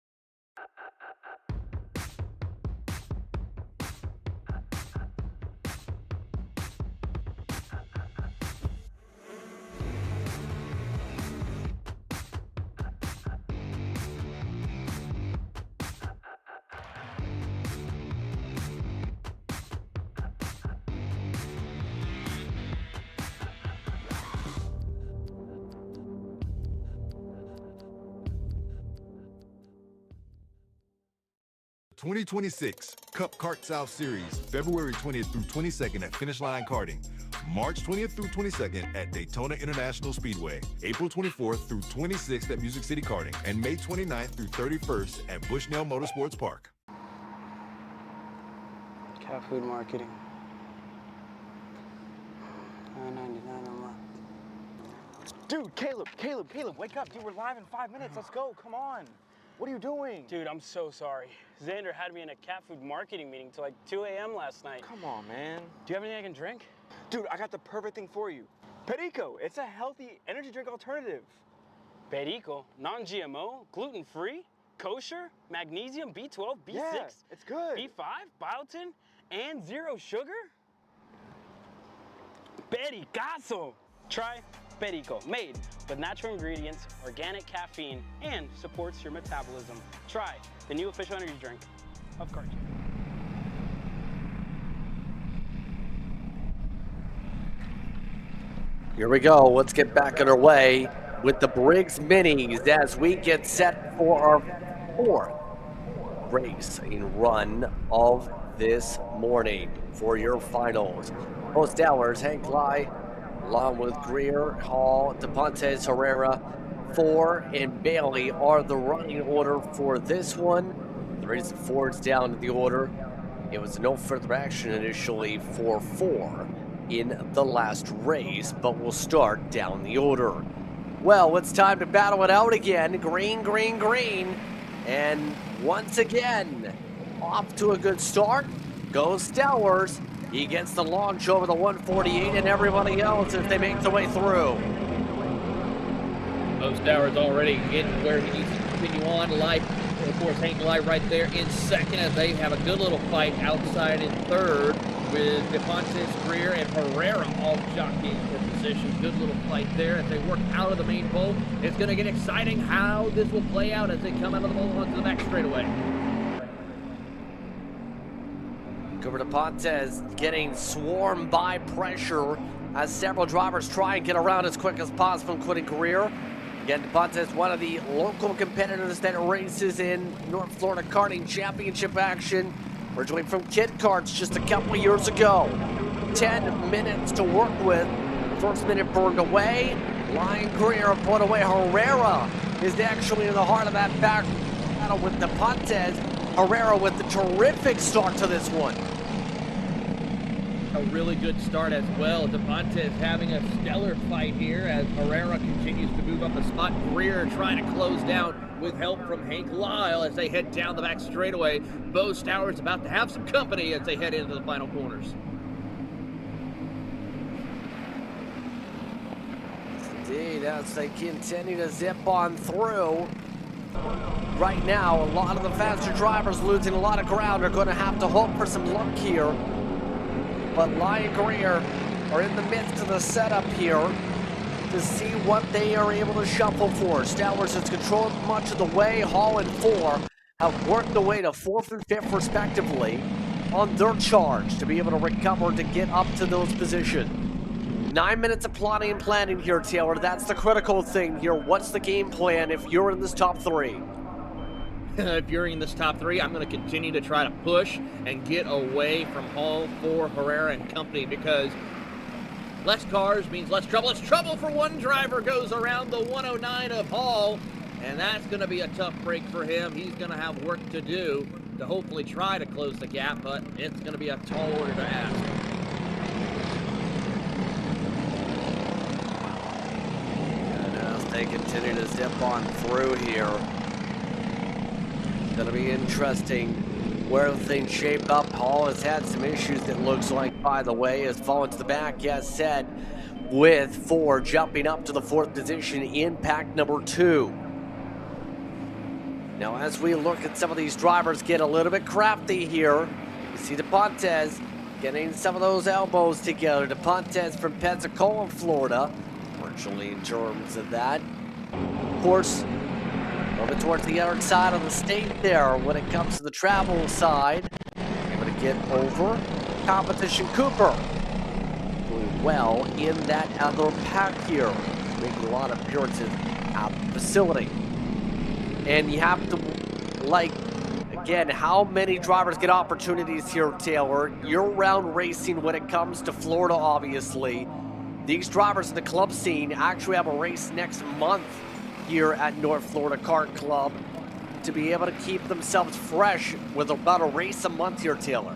2026 Cup Kart South Series, February 20th through 22nd at Finish Line Karting. March 20th through 22nd at Daytona International Speedway. April 24th through 26th at Music City Karting. And May 29th through 31st at Bushnell Motorsports Park. Cat food marketing. $9.99 a month. Dude, Caleb, wake up. Dude, we're live in 5 minutes. Let's go. Come on. What are you doing? Dude, I'm so sorry. Xander had me in a cat food marketing meeting till like 2 a.m. last night. Come on, man. Do you have anything I can drink? Dude, I got the perfect thing for you. Perico. It's a healthy energy drink alternative. Perico, non-GMO, gluten-free, kosher, magnesium, B12, B6, Yeah, it's good. B5, biotin, and zero sugar? Pericazo! Try Perico, made with natural ingredients, organic caffeine, and supports your metabolism. Try the new official energy drink of Kart. Here we go. Let's get back on our way with the Briggs Minis as we get set for our fourth racing run of this morning for your finals. Post hours, Hank Lai, along with Greer, Hall, DePontes, Herrera, Ford, and Bailey are the running order for this one. The reason Ford's down in the order, it was no further action initially for Ford in the last race, but we'll start down the order. Well, it's time to battle it out again. Green, green, green. And once again, off to a good start goes Stowers. He gets the launch over the 148 and everybody else as they make their way through. Stowers already getting where he needs to continue on. Life, of course, Hank Light right there in second as they have a good little fight outside in third with DePontes, Greer, and Herrera all jockeying for position. Good little fight there as they work out of the main pole. It's going to get exciting how this will play out as they come out of the pole onto the back straightaway. Cooper DePontes getting swarmed by pressure as several drivers try and get around as quick as possible, including Greer. Again, DePontes, one of the local competitors that races in North Florida Karting Championship action, originally from Kid Karts just a couple of years ago. 10 minutes to work with. First minute burned away. Lion Greer put away. Herrera is actually in the heart of that back battle with DePontes. Herrera with the terrific start to this one. A really good start as well. DePontes having a stellar fight here as Herrera continues to move up a spot. Greer trying to close down with help from Hank Lyle as they head down the back straightaway. Bo Stowers about to have some company as they head into the final corners. Indeed, as they continue to zip on through. Right now, a lot of the faster drivers losing a lot of ground are going to have to hope for some luck here. But Lion Greer are in the midst of the setup here to see what they are able to shuffle for. Stowers has controlled much of the way. Hall and Ford have worked the way to 4th and 5th respectively on their charge to be able to recover to get up to those positions. 9 minutes of plotting and planning here, Taylor. That's the critical thing here. What's the game plan if you're in this top 3? If you're in this top 3, I'm going to continue to try to push and get away from Hall, Ford, Herrera, and company because less cars means less trouble. It's trouble for one driver goes around the 109 of Hall, and that's going to be a tough break for him. He's going to have work to do to hopefully try to close the gap, but it's going to be a tall order to ask. And as they continue to zip on through here, going to be interesting where things shape up. Hall has had some issues, it looks like, by the way, has fallen to the back, as said, with Ford jumping up to the 4th position in pack number 2. Now, as we look at some of these drivers get a little bit crafty here, you see DePontes getting some of those elbows together. DePontes from Pensacola, Florida, virtually in terms of that. Of course, over towards the other side of the state there when it comes to the travel side. Able to get over competition. Cooper doing well in that other pack here. Making a lot of appearances at the facility. And you have to, like again, how many drivers get opportunities here, Taylor? Year-round racing when it comes to Florida, obviously. These drivers in the club scene actually have a race next month here at North Florida Kart Club to be able to keep themselves fresh with about a race a month here, Taylor.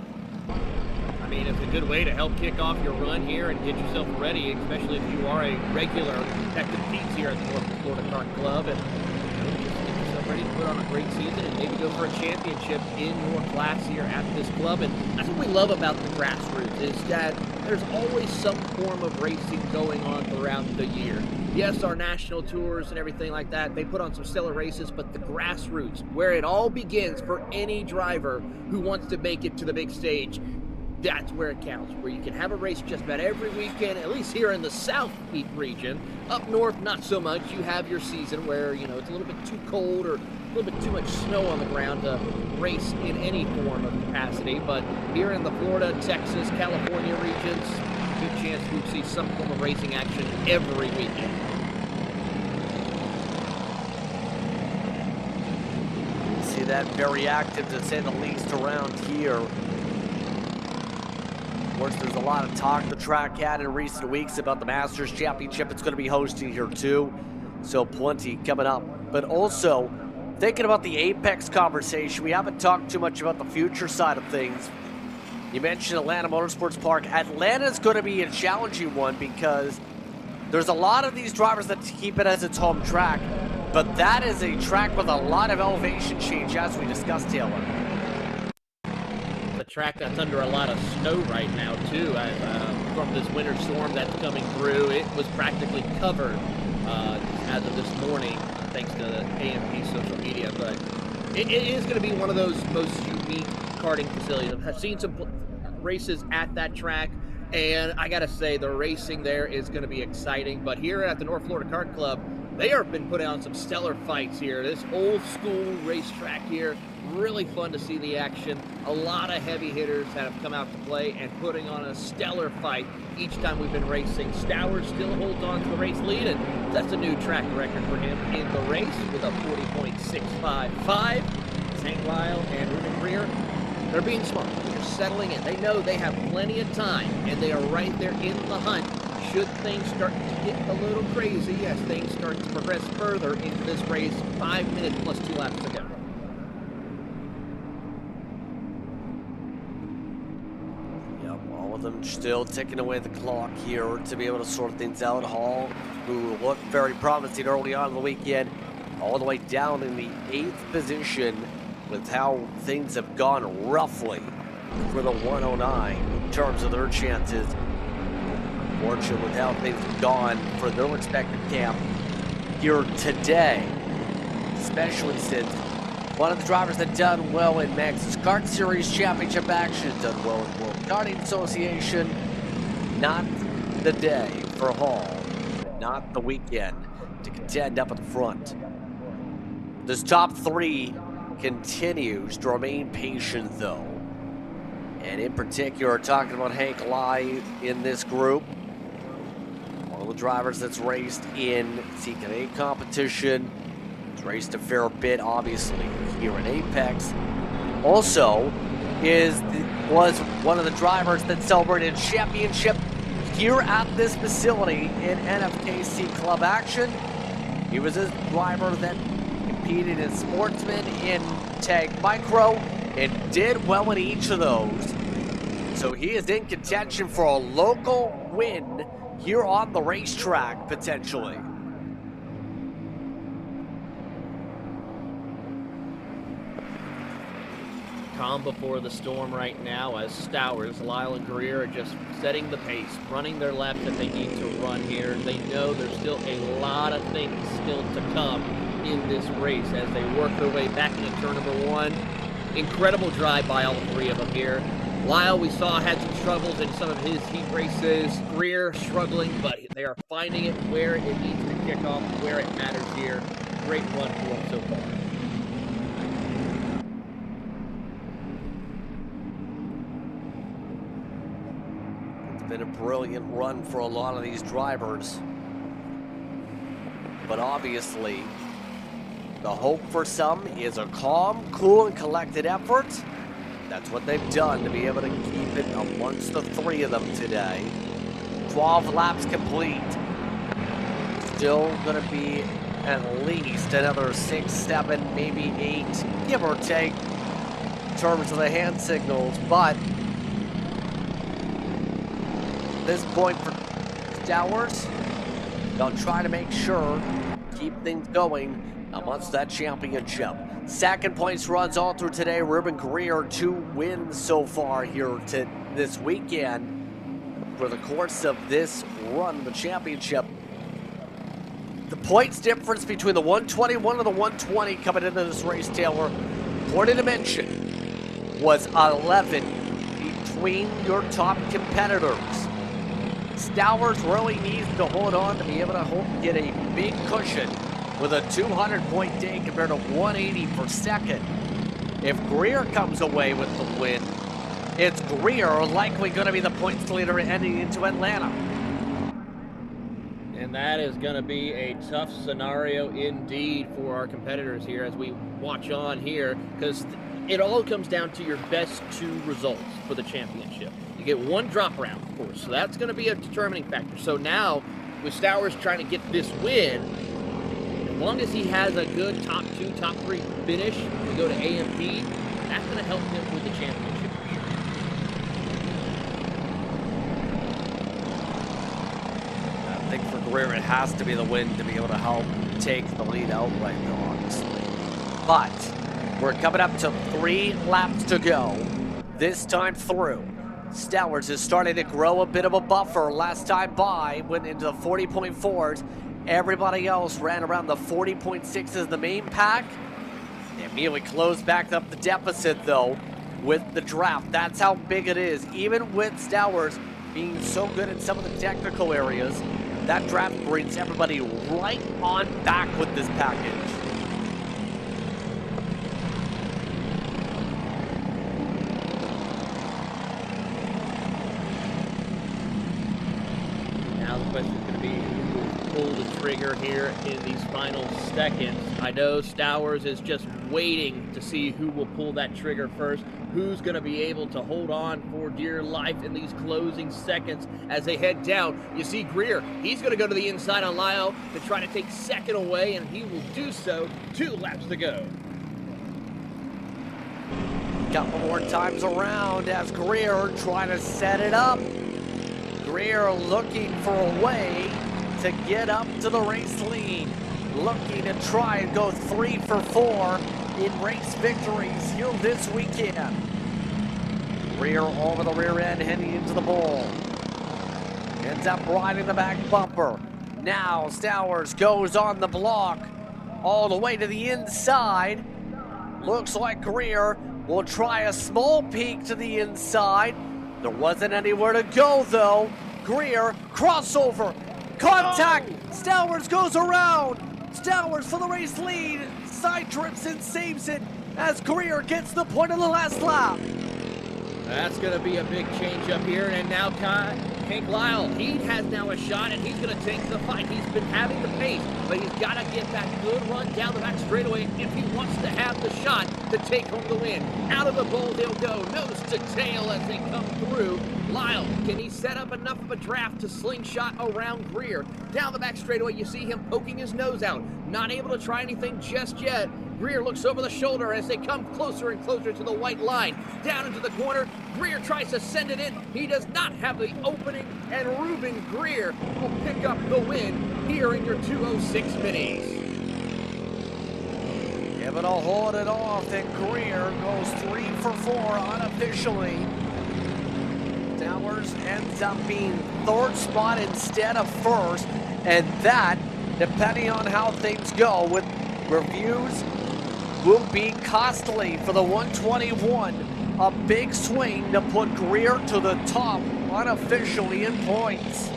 I mean, it's a good way to help kick off your run here and get yourself ready, especially if you are a regular that competes here at the North Florida Kart Club, and just get yourself ready to put on a great season and maybe go for a championship in your class here at this club. And that's what we love about the grassroots, is that there's always some form of racing going on throughout the year. Yes, our national tours and everything like that, they put on some stellar races, but the grassroots, where it all begins for any driver who wants to make it to the big stage, that's where it counts, where you can have a race just about every weekend, at least here in the South region. Up north, not so much. You have your season where, you know, it's a little bit too cold or a little bit too much snow on the ground to race in any form of capacity. But here in the Florida, Texas, California regions, good chance we'll see some form of racing action every weekend. See that very active, to say the least, around here. Of course, there's a lot of talk the track had in recent weeks about the Masters Championship it's going to be hosting here too. So plenty coming up. But also, thinking about the Apex conversation, we haven't talked too much about the future side of things. You mentioned Atlanta Motorsports Park. Atlanta's going to be a challenging one because there's a lot of these drivers that keep it as its home track, but that is a track with a lot of elevation change, as we discussed, Taylor. A track that's under a lot of snow right now, too, from this winter storm that's coming through. It was practically covered as of this morning, thanks to the AMP social media, but it is going to be one of those most unique karting facilities. I've seen some races at that track, and I gotta say the racing there is going to be exciting. But here at the North Florida Kart Club, they have been putting on some stellar fights here. This old school racetrack here, really fun to see the action. A lot of heavy hitters that have come out to play and putting on a stellar fight each time we've been racing. Stowers still holds on to the race lead, and that's a new track record for him in the race with a 40.655. St. Lyle and Ruben Greer, they're being smart. They're settling in. They know they have plenty of time, and they are right there in the hunt. Should things start to get a little crazy as things start to progress further into this race, 5 minutes plus 2 laps to go. Yep, all of them still ticking away the clock here to be able to sort things out. Hall, who looked very promising early on in the weekend, all the way down in the 8th position with how things have gone roughly for the 109 in terms of their chances. Fortunate with how things have gone for their respective camp here today, especially since one of the drivers that done well in Max's Kart Series Championship action, done well in World Karting Association. Not the day for Hall, not the weekend to contend up at the front. This top 3 continues to remain patient though, and in particular talking about Hank Lai in this group. One of the drivers that's raced in CKA competition. He's raced a fair bit, obviously, here in Apex. Also, was one of the drivers that celebrated championship here at this facility in NFKC Club action. He was a driver that competed in Sportsman, in Tag Micro, and did well in each of those. So he is in contention for a local win here on the racetrack, potentially. Calm before the storm right now as Stowers, Lyle, and Greer are just setting the pace, running their laps that they need to run here. They know there's still a lot of things still to come in this race as they work their way back into turn number 1. Incredible drive by all 3 of them here. Lyle, we saw, had some struggles in some of his heat races. Greer struggling, but they are finding it where it needs to kick off, where it matters here. Great run for them so far. It's been a brilliant run for a lot of these drivers. But obviously, The hope for some is a calm, cool, and collected effort. That's what they've done to be able to keep it amongst the three of them today. 12 laps complete. Still going to be at least another 6, 7, maybe 8, give or take, in terms of the hand signals. But at this point for Stowers, they'll try to make sure, keep things going amongst that championship. Second place runs all through today. Ruben Greer, 2 wins so far here to this weekend for the course of this run of the championship. The points difference between the 121 and the 120 coming into this race, Taylor, according to mention, was 11 between your top competitors. Stowers really needs to hold on to be able to get a big cushion with a 200-point day compared to 180 for second. If Greer comes away with the win, it's Greer likely going to be the points leader heading into Atlanta. And that is going to be a tough scenario indeed for our competitors here as we watch on here, because it all comes down to your best 2 results for the championship. You get 1 drop round, of course, so that's going to be a determining factor. So now, with Stowers trying to get this win, as long as he has a good top 2, top 3 finish to go to AMP, that's going to help him with the championship. I think for Greer, it has to be the win to be able to help take the lead outright, though, honestly. But we're coming up to 3 laps to go this time through. Stowers is starting to grow a bit of a buffer. Last time by, went into the 40.4s. Everybody else ran around the 40.6s, the main pack. They immediately closed back up the deficit, though, with the draft. That's how big it is. Even with Stowers being so good in some of the technical areas, that draft brings everybody right on back with this package. Now the question is going to be who will pull the trigger here in these final seconds. I know Stowers is just waiting to see who will pull that trigger first. Who's going to be able to hold on for dear life in these closing seconds as they head down. You see Greer, he's going to go to the inside on Lyle to try to take second away, and he will do so. 2 laps to go. Couple more times around as Greer trying to set it up. Greer looking for a way to get up to the race lead. Looking to try and go 3 for 4 in race victories here this weekend. Greer over the rear end heading into the bowl. Ends up riding the back bumper. Now Stowers goes on the block all the way to the inside. Looks like Greer will try a small peek to the inside. There wasn't anywhere to go though. Greer, crossover, contact. Stowers goes around. Stowers for the race lead. Side trips and saves it as Greer gets the point of the last lap. That's going to be a big change up here, and now Hank Lyle, he has now a shot, and he's going to take the fight. He's been having the pace, but he's got to get that good run down the back straightaway if he wants to have the shot to take home the win. Out of the bowl they'll go, nose to tail as they come through. Lyle, can he set up enough of a draft to slingshot around Greer? Down the back straightaway, you see him poking his nose out. Not able to try anything just yet. Greer looks over the shoulder as they come closer and closer to the white line. Down into the corner, Greer tries to send it in. He does not have the opening, and Ruben Greer will pick up the win here in your 206 minis. Able to hold it off, and Greer goes 3 for 4 unofficially. Stowers ends up being 3rd spot instead of 1st, and that, depending on how things go with reviews, will be costly for the 121. A big swing to put Greer to the top unofficially in points.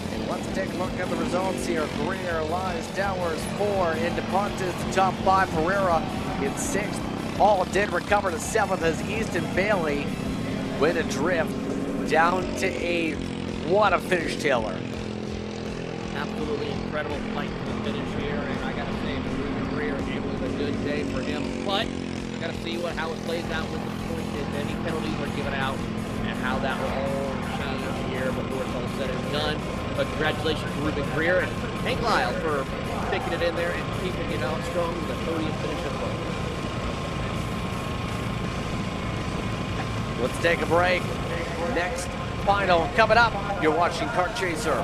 And let's take a look at the results here. Greer lies Stowers 4, and DePontis the top 5. Pereira in 6th. Hall did recover to 7th as Easton Bailey went adrift down to 8th. What a finish, Taylor. Absolutely incredible fight to the finish here, and I gotta say, for his career, it was a good day for him. But we gotta see how it plays out with the points, if any penalties are given out, and how that will all change here before it's all said and done. But congratulations to Ruben Greer and Hank Lyle for sticking it in there and keeping it out strong with the 30th finish of the boat. Let's take a break. Next final coming up. You're watching Kart Chaser.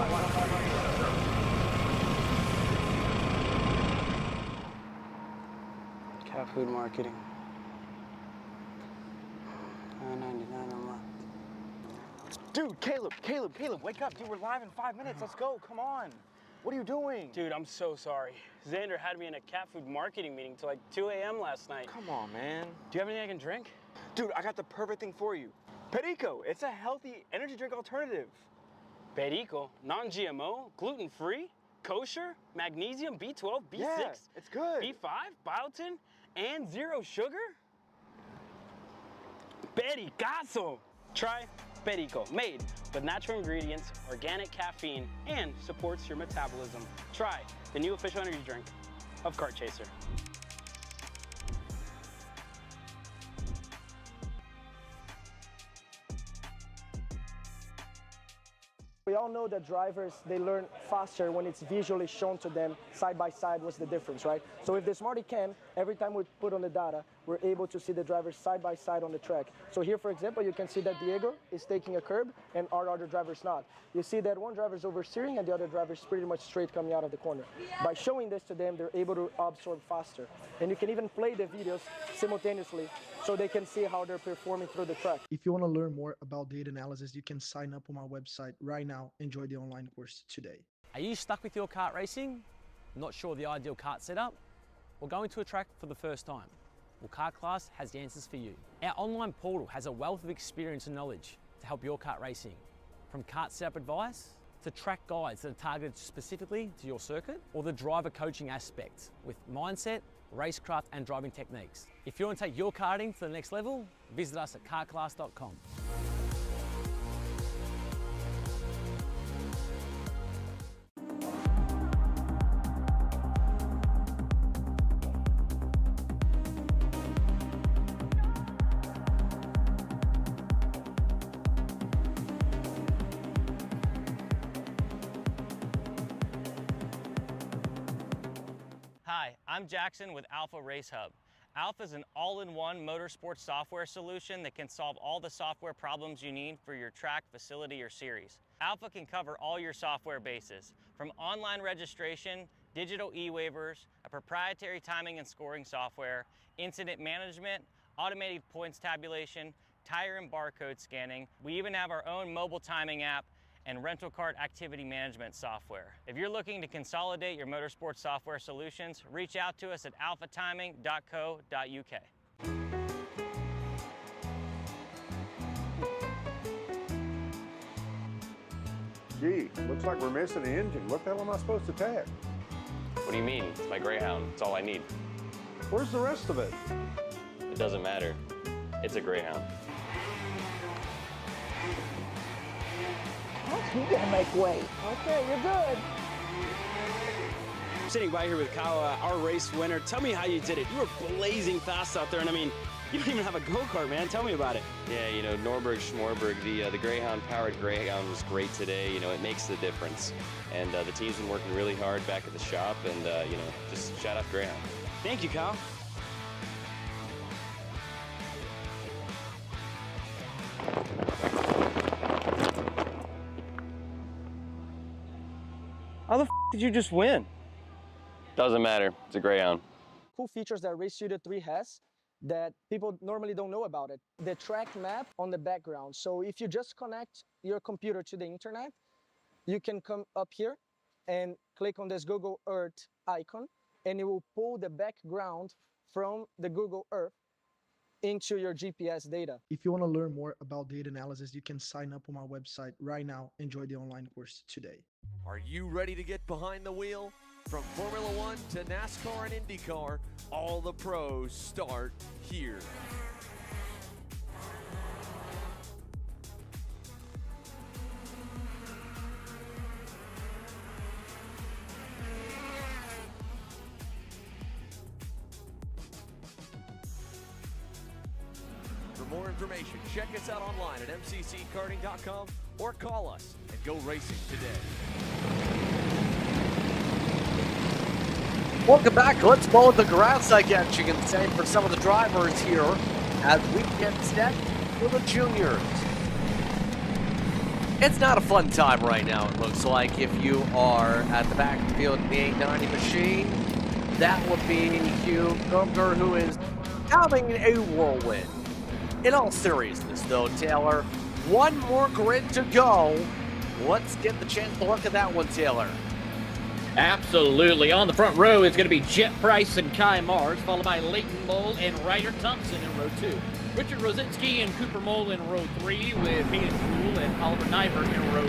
Cat food marketing. $9.99 a month. Dude, Caleb, wake up. Dude, we're live in 5 minutes. Let's go. Come on. What are you doing? Dude, I'm so sorry. Xander had me in a cat food marketing meeting till like 2 a.m. last night. Come on, man. Do you have anything I can drink? Dude, I got the perfect thing for you. Perico. It's a healthy energy drink alternative. Perico, non-GMO, gluten-free, kosher, magnesium, B12, B6, Yeah, it's good. B5, biotin, and zero sugar? Pericazo! Try Perico, made with natural ingredients, organic caffeine, and supports your metabolism. Try the new official energy drink of Kart Chaser. We all know that drivers, they learn faster when it's visually shown to them side by side what's the difference, right? So with the Smarty Can, every time we put on the data, we're able to see the drivers side by side on the track. So here, for example, you can see that Diego is taking a curb and our other driver's not. You see that one driver's oversteering and the other driver's pretty much straight coming out of the corner. By showing this to them, they're able to absorb faster. And you can even play the videos simultaneously so they can see how they're performing through the track. If you want to learn more about data analysis, you can sign up on my website right now. Enjoy the online course today. Are you stuck with your kart racing? Not sure the ideal kart setup? Or going to a track for the first time? Well, Kart Class has the answers for you. Our online portal has a wealth of experience and knowledge to help your kart racing. From kart setup advice to track guides that are targeted specifically to your circuit, or the driver coaching aspect with mindset, racecraft and driving techniques. If you want to take your karting to the next level, visit us at kartclass.com. Hi, I'm Jackson with Alpha Race Hub. Alpha is an all-in-one motorsports software solution that can solve all the software problems you need for your track, facility, or series. Alpha can cover all your software bases, from online registration, digital e-waivers, a proprietary timing and scoring software, incident management, automated points tabulation, tire and barcode scanning. We even have our own mobile timing app and rental kart activity management software. If you're looking to consolidate your motorsports software solutions, reach out to us at alphatiming.co.uk. Gee, looks like we're missing the engine. What the hell am I supposed to tag? What do you mean? It's my Greyhound. It's all I need. Where's the rest of it? It doesn't matter. It's a Greyhound. You gotta make way. Okay, you're good. Sitting by here with Kyle, our race winner. Tell me how you did it. You were blazing fast out there, and I mean, you don't even have a go-kart, man. Tell me about it. Yeah, you know, Norberg, Schmorberg, the Greyhound-powered Greyhound was great today. You know, it makes the difference. And the team's been working really hard back at the shop, and, you know, just shout out Greyhound. Thank you, Kyle. How the did you just win? Doesn't matter. It's a Greyhound. Cool features that Race Studio 3 has that people normally don't know about it. The track map on the background. So if you just connect your computer to the internet, you can come up here and click on this Google Earth icon, and it will pull the background from the Google Earth into your GPS data. If you want to learn more about data analysis, you can sign up on my website right now. Enjoy the online course today. Are you ready to get behind the wheel? From Formula One to NASCAR and IndyCar, all the pros start here. more information, check us out online at mcckarting.com or call us and go racing today. Welcome back. Let's mow the grass, I guess you can say, for some of the drivers here as we get set for the juniors. It's not a fun time right now, it looks like. If you are at the back of the field in the 890 machine, that would be Hugh Gumger, who is having a whirlwind. In all seriousness, though, Taylor, one more grid to go. Let's get the chance to look at that one, Taylor. Absolutely. On the front row is going to be Jet Price and Kai Mars, followed by Leighton Mole and Ryder Thompson in row 2. Richard Rosinski and Cooper Mole in row 3, with Hayden Poole and Oliver Nyberg in row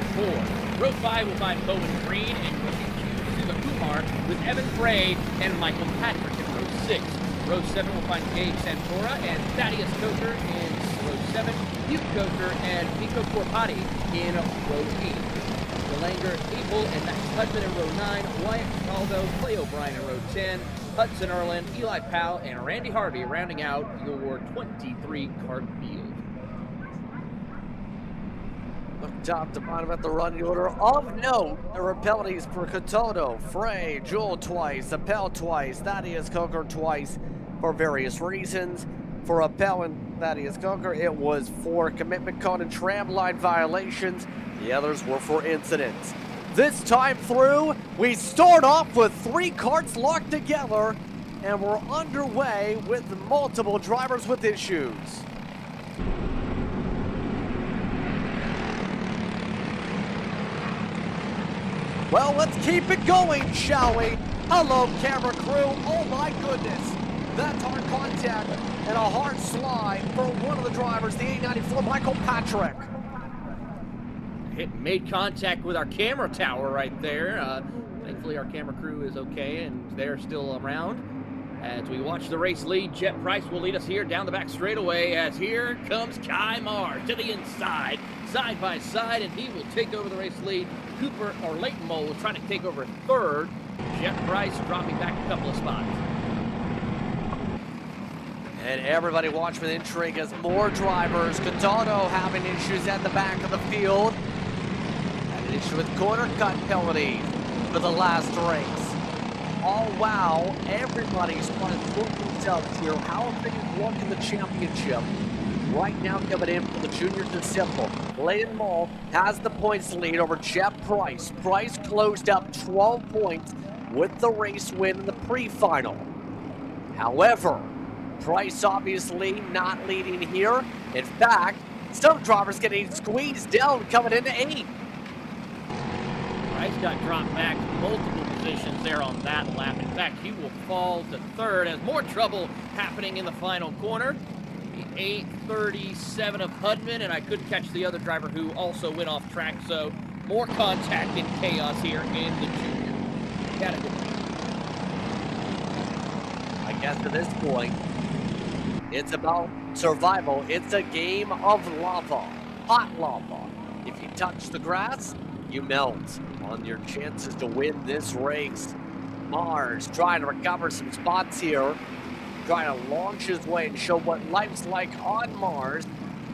4. Row 5 will find Bowen Green and Yoshi Kumar, with Evan Frey and Michael Patrick in row 6. Row 7 will find Gabe Santora and Thaddeus Coker in row 7, Hugh Coker and Nico Corpati in row 8. Delanger, Abel, and Max Hudson in row 9, Wyatt Caldo, Clay O'Brien in row 10, Hudson Erland, Eli Powell, and Randy Harvey rounding out your 23 kart field. Look top to bottom at the running order. Of note, there were penalties for Katoto, Frey, Jewel twice, Appel twice, Thaddeus Coker twice for various reasons. For Appel and Thaddeus Coker, it was for commitment code and tramline violations. The others were for incidents. This time through, we start off with 3 karts locked together, and we're underway with multiple drivers with issues. Well, let's keep it going, shall we? Hello, camera crew. Oh my goodness. That's hard contact and a hard slide for one of the drivers, the 894, Michael Patrick. Made contact with our camera tower right there. Thankfully, our camera crew is okay and they're still around. As we watch the race lead, Jet Price will lead us here down the back straightaway, as here comes Kai Mars to the inside, side by side, and he will take over the race lead. Cooper, or Leighton Mole, will try to take over third. Jet Price dropping back a couple of spots. And everybody watch with intrigue as more drivers, Cotano having issues at the back of the field. An issue with corner cut penalty for the last race. Oh wow, everybody's trying to prove themselves here. How things look in the championship. Right now coming in for the juniors is simple. Leighton Mole has the points lead over Jeff Price. Price closed up 12 points with the race win in the pre-final. However, Price obviously not leading here. In fact, some drivers getting squeezed down coming into 8th. Price got dropped back multiple positions there on that lap. In fact, he will fall to third as more trouble happening in the final corner. The 837 of Hudman, and I couldn't catch the other driver who also went off track, so more contact and chaos here in the junior category. I guess at this point, it's about survival. It's a game of lava, hot lava. If you touch the grass, you melt on your chances to win this race. Mars trying to recover some spots here, trying to launch his way and show what life's like on Mars.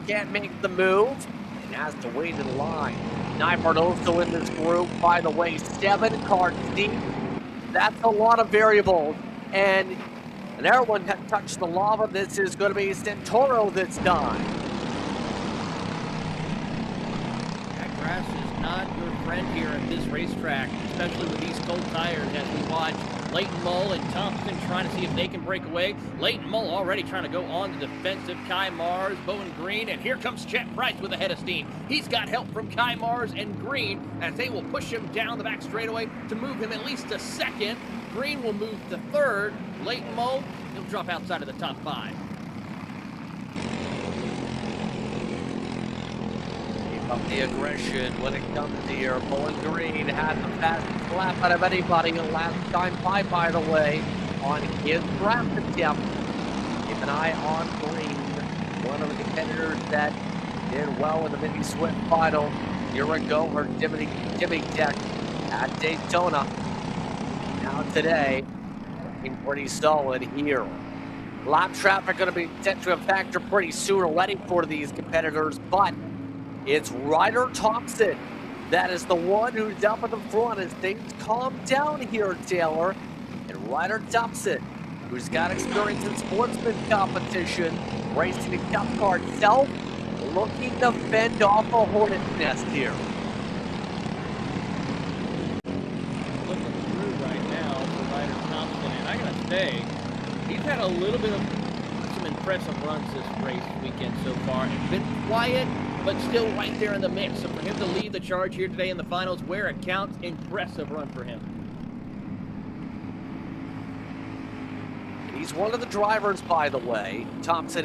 Can't make the move and has to wait in line. Nyberg also in this group, by the way, 7 karts deep. That's a lot of variables. And everyone touched the lava. This is going to be Santoro this time. That grass is not your friend here at this racetrack, especially with these cold tires, as we watch Leighton Mole and Thompson trying to see if they can break away. Leighton Mole already trying to go on the defensive. Kai Mars, Bowen Green, and here comes Chet Price with a head of steam. He's got help from Kai Mars and Green as they will push him down the back straightaway to move him at least to second. Green will move to third. Leighton Mole, he'll drop outside of the top 5. Keep up the aggression when it comes here. Bowen Green had the fastest lap out of anybody last time by the way, on his draft attempt. Keep an eye on Green, one of the competitors that did well in the Mini Swift final a year ago, or Jimmy Tech at Daytona. Now today, looking pretty solid here. Lap traffic going to be set to a factor pretty soon already for these competitors, but it's Ryder Thompson that is the one who's up at the front as things calm down here, Taylor. And Ryder Thompson, who's got experience in sportsman competition, racing a Cup Kart itself, looking to fend off a hornet's nest here. Looking through right now for Ryder Thompson, and I gotta say, he's had a little bit of some impressive runs this race weekend so far, and been quiet, but still right there in the mix. So for him to lead the charge here today in the finals, where it counts, impressive run for him. He's one of the drivers, by the way. Thompson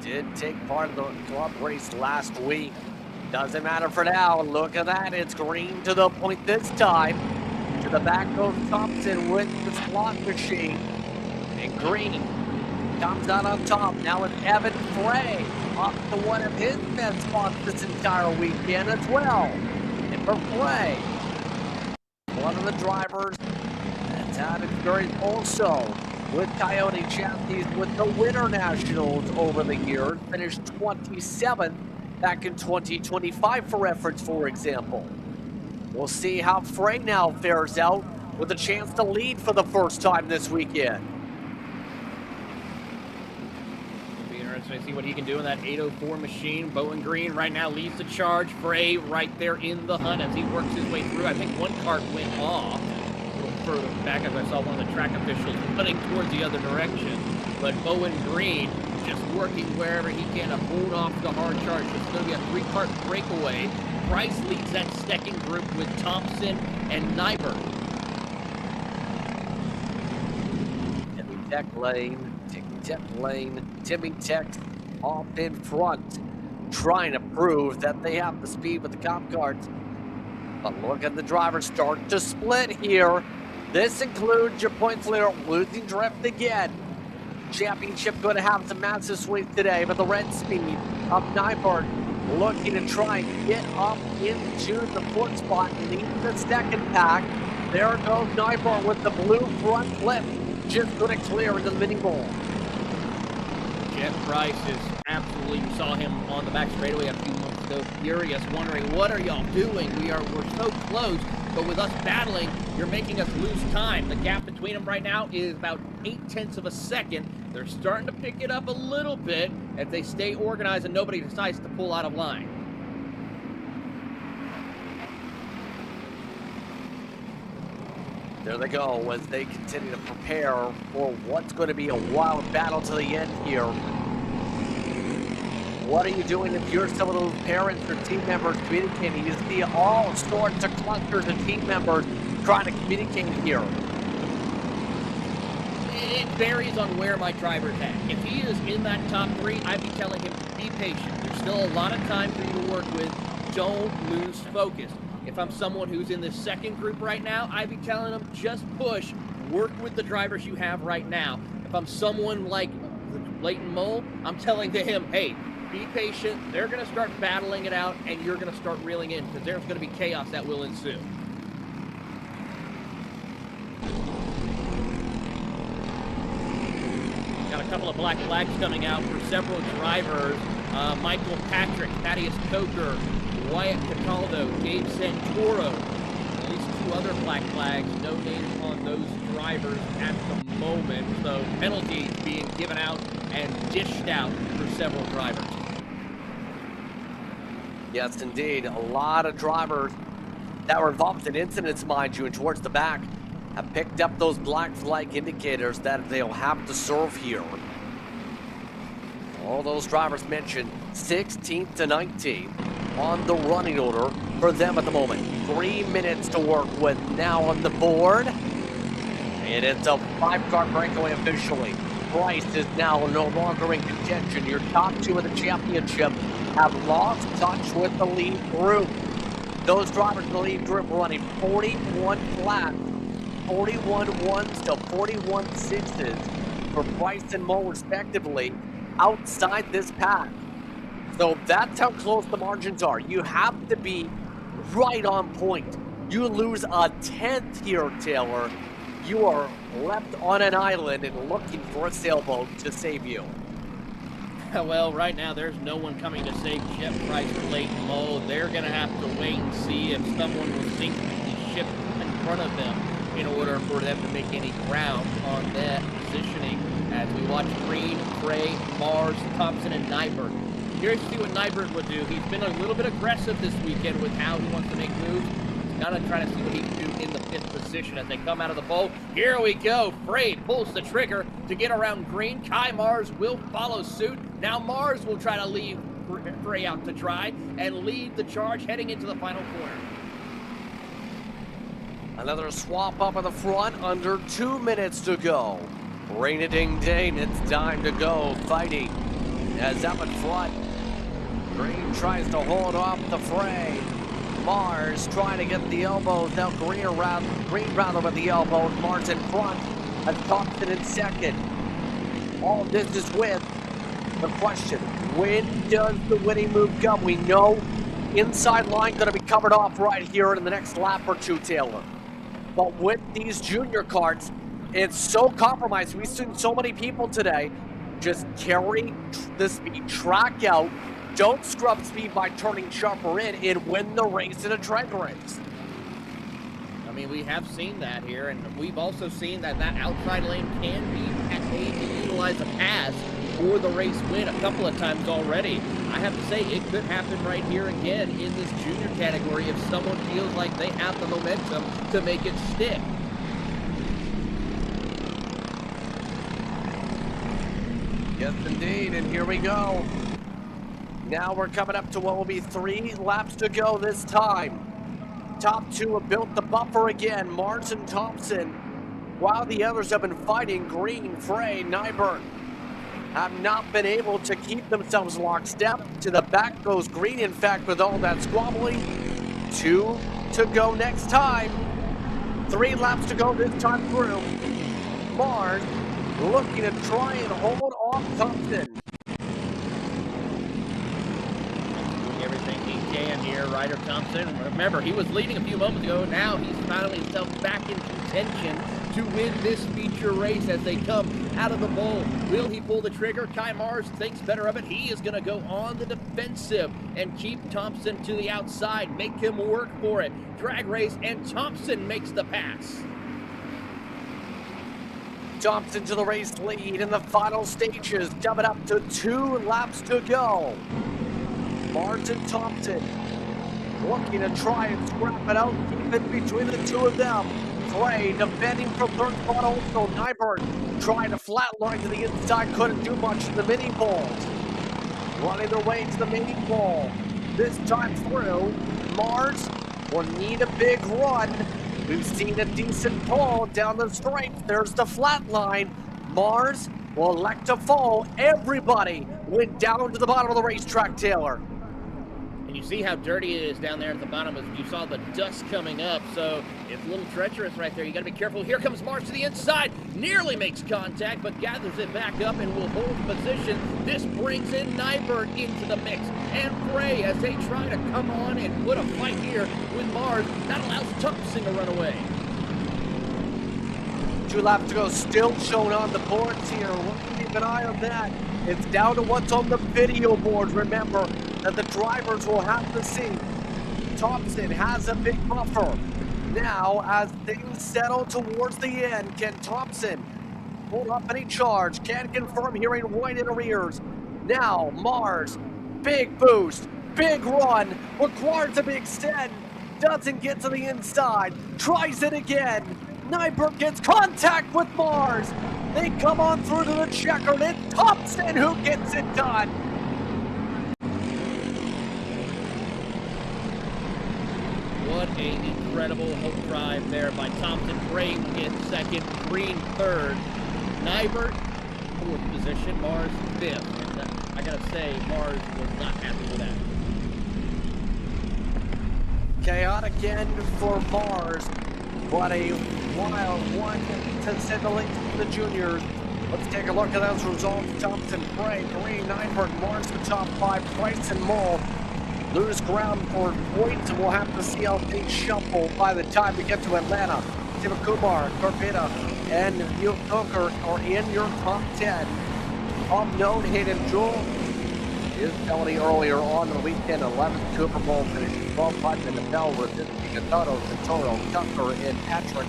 did take part of the club race last week. Doesn't matter for now. Look at that. It's green to the point this time. To the back goes Thompson with the slot machine. And green comes out on top. Now it's Evan Frey up to one of his best spots this entire weekend as well. And for Frey, one of the drivers that's had experience also with Coyote Chassis with the Winter Nationals over the years, finished 27th back in 2025 for reference, for example. We'll see how Frey now fares out with a chance to lead for the first time this weekend. It'll be interesting to see what he can do in that 804 machine. Bowen Green right now leads the charge. Frey right there in the hunt as he works his way through. I think one cart went off further back as I saw one of the track officials putting towards the other direction. But Bowen Green just working wherever he can to hold off the hard charge. It's going to be a 3-cart breakaway. Price leads that second group with Thompson and Nyberg. Tech lane, Timmy Tech off in front, trying to prove that they have the speed with the Cup Karts. But look at the drivers start to split here. This includes your points leader losing drift again. Championship going to have some massive swings today, but the red speed of Nyberg looking to try and get up into the fourth spot, leading the second pack. There goes Nyberg with the blue front flip, just going to clear into the mini bowl. Jeff Price is absolutely, you saw him on the back straightaway a few months ago, furious, wondering, what are y'all doing? We're so close, but with us battling, you're making us lose time. The gap between them right now is about 0.8 of a second. They're starting to pick it up a little bit if they stay organized and nobody decides to pull out of line. There they go as they continue to prepare for what's going to be a wild battle to the end here. What are you doing if you're some of those parents or team members communicating? You see all sorts of clusters of team members trying to communicate here. It varies on where my driver's at. If he is in that top 3, I'd be telling him, be patient. There's still a lot of time for you to work with. Don't lose focus. If I'm someone who's in this second group right now, I'd be telling them, just push, work with the drivers you have right now. If I'm someone like Leighton Mole, I'm telling to him, hey, be patient. They're going to start battling it out, and you're going to start reeling in, because there's going to be chaos that will ensue. Got a couple of black flags coming out for several drivers. Michael Patrick, Thaddeus Coker, Wyatt Cataldo, Gabe Santoro. At least 2 other black flags. No names on those drivers at the moment. So penalties being given out and dished out for several drivers. Yes, indeed. A lot of drivers that were involved in incidents, mind you, and towards the back have picked up those black flag indicators that they'll have to serve here. All those drivers mentioned 16th to 19th on the running order for them at the moment. 3 minutes to work with now on the board. And it's a 5-car breakaway officially. Price is now no longer in contention. Your top 2 of the championship have lost touch with the lead group. Those drivers in the lead group running 41 flats, 41 ones to 41 sixes for Price and Mo respectively outside this pack. So that's how close the margins are. You have to be right on point. You lose a 10th here, Taylor. you are left on an island and looking for a sailboat to save you. Well, right now there's no one coming to save Jet Price or Leighton Lowe. They're going to have to wait and see if someone will sink the ship in front of them in order for them to make any ground on that positioning as we watch Green, Gray, Mars, Thompson, and Nyberg. Curious to see what Nyberg would do. He's been a little bit aggressive this weekend with how he wants to make moves. He's got to try to see what he can do in the 5th position as they come out of the bowl. Here we go. Frey pulls the trigger to get around Green. Kai Mars will follow suit. Now Mars will try to leave Frey out to dry and lead the charge heading into the final corner. Another swap up at the front, under 2 minutes to go. Rain-a-ding-ding, it's time to go. Fighting as up in front. Green tries to hold off the fray. Mars trying to get the elbows. Now Green rather with the elbows. Mars in front. And Thompson in second. All this is with the question, when does the winning move come? We know inside line going to be covered off right here in the next lap or two, Taylor. But with these junior karts, it's so compromised. We've seen so many people today just carry the speed, track out, don't scrub speed by turning sharper in, and win the race in a drag race. I mean, we have seen that here, and we've also seen that outside lane can be made to utilize a pass for the race win a couple of times already. I have to say, it could happen right here again in this junior category if someone feels like they have the momentum to make it stick. Yes, indeed, and here we go. Now we're coming up to what will be 3 laps to go this time. Top 2 have built the buffer again, Mars and Thompson, while the others have been fighting. Green, Frey, Nyberg have not been able to keep themselves lockstep. To the back goes Green, in fact, with all that squabbling. 2 to go next time. 3 laps to go this time through. Mars looking to try and hold off Thompson. Doing everything he can here, Ryder Thompson. Remember, he was leading a few moments ago. Now he's finding himself back in contention to win this feature race as they come out of the bowl. Will he pull the trigger? Kai Mars thinks better of it. He is going to go on the defensive and keep Thompson to the outside, make him work for it. Drag race, and Thompson makes the pass. Thompson to the race lead in the final stages, coming up to 2 laps to go. Mars and Thompson looking to try and scrap it out, keep it between the two of them. Frey defending from third spot also. Nyberg trying to flatline to the inside, couldn't do much in the mini bowl. Running their way to the mini bowl. This time through, Mars will need a big run. We've seen a decent pull down the straight. There's the flat line. Mars will elect to fall. Everybody went down to the bottom of the racetrack, Taylor. And you see how dirty it is down there at the bottom as you saw the dust coming up. So it's a little treacherous right there. You got to be careful. Here comes Mars to the inside. Nearly makes contact, but gathers it back up and will hold position. This brings in Nyberg into the mix. And Frey, as they try to come on and put a fight here with Mars, that allows Thompson to run away. 2 laps to go, still shown on the boards here. We'll keep an eye on that. It's down to what's on the video board. Remember that the drivers will have to see. Thompson has a big buffer. Now, as things settle towards the end, can Thompson pull up any charge? Can confirm here in white in arrears. Now, Mars, big boost, big run, requires a big extend, doesn't get to the inside, tries it again. Nyberg gets contact with Mars. They come on through to the checker, and it's Thompson who gets it done. What an incredible hook drive there by Thompson. Frey in second, Green third. Nyberg, 4th position, Mars 5th. And I gotta say, Mars was not happy with that. Chaotic end for Mars, but a wild one to say the least for the juniors. Let's take a look at those results. Thompson, Frey, Green, Nyberg, Mars the top 5, Price and Mull lose ground for points, and we'll have to see how things shuffle by the time we get to Atlanta. Shiva Kumar, Corvetta, and Neil Coker are in your top 10. Unknown Hayden Jewell, his penalty earlier on the weekend, 11th Cooper Bowl finish. 12 Putman, Appel, Gatto, Santoro, Tucker, and Patrick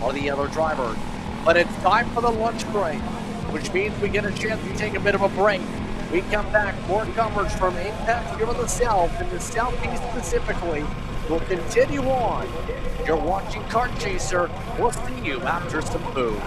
are the other drivers. But it's time for the lunch break, which means we get a chance to take a bit of a break. We come back, more coverage from Apex here in the South, and the Southeast specifically. We'll continue on. You're watching Kart Chaser. We'll see you after some food.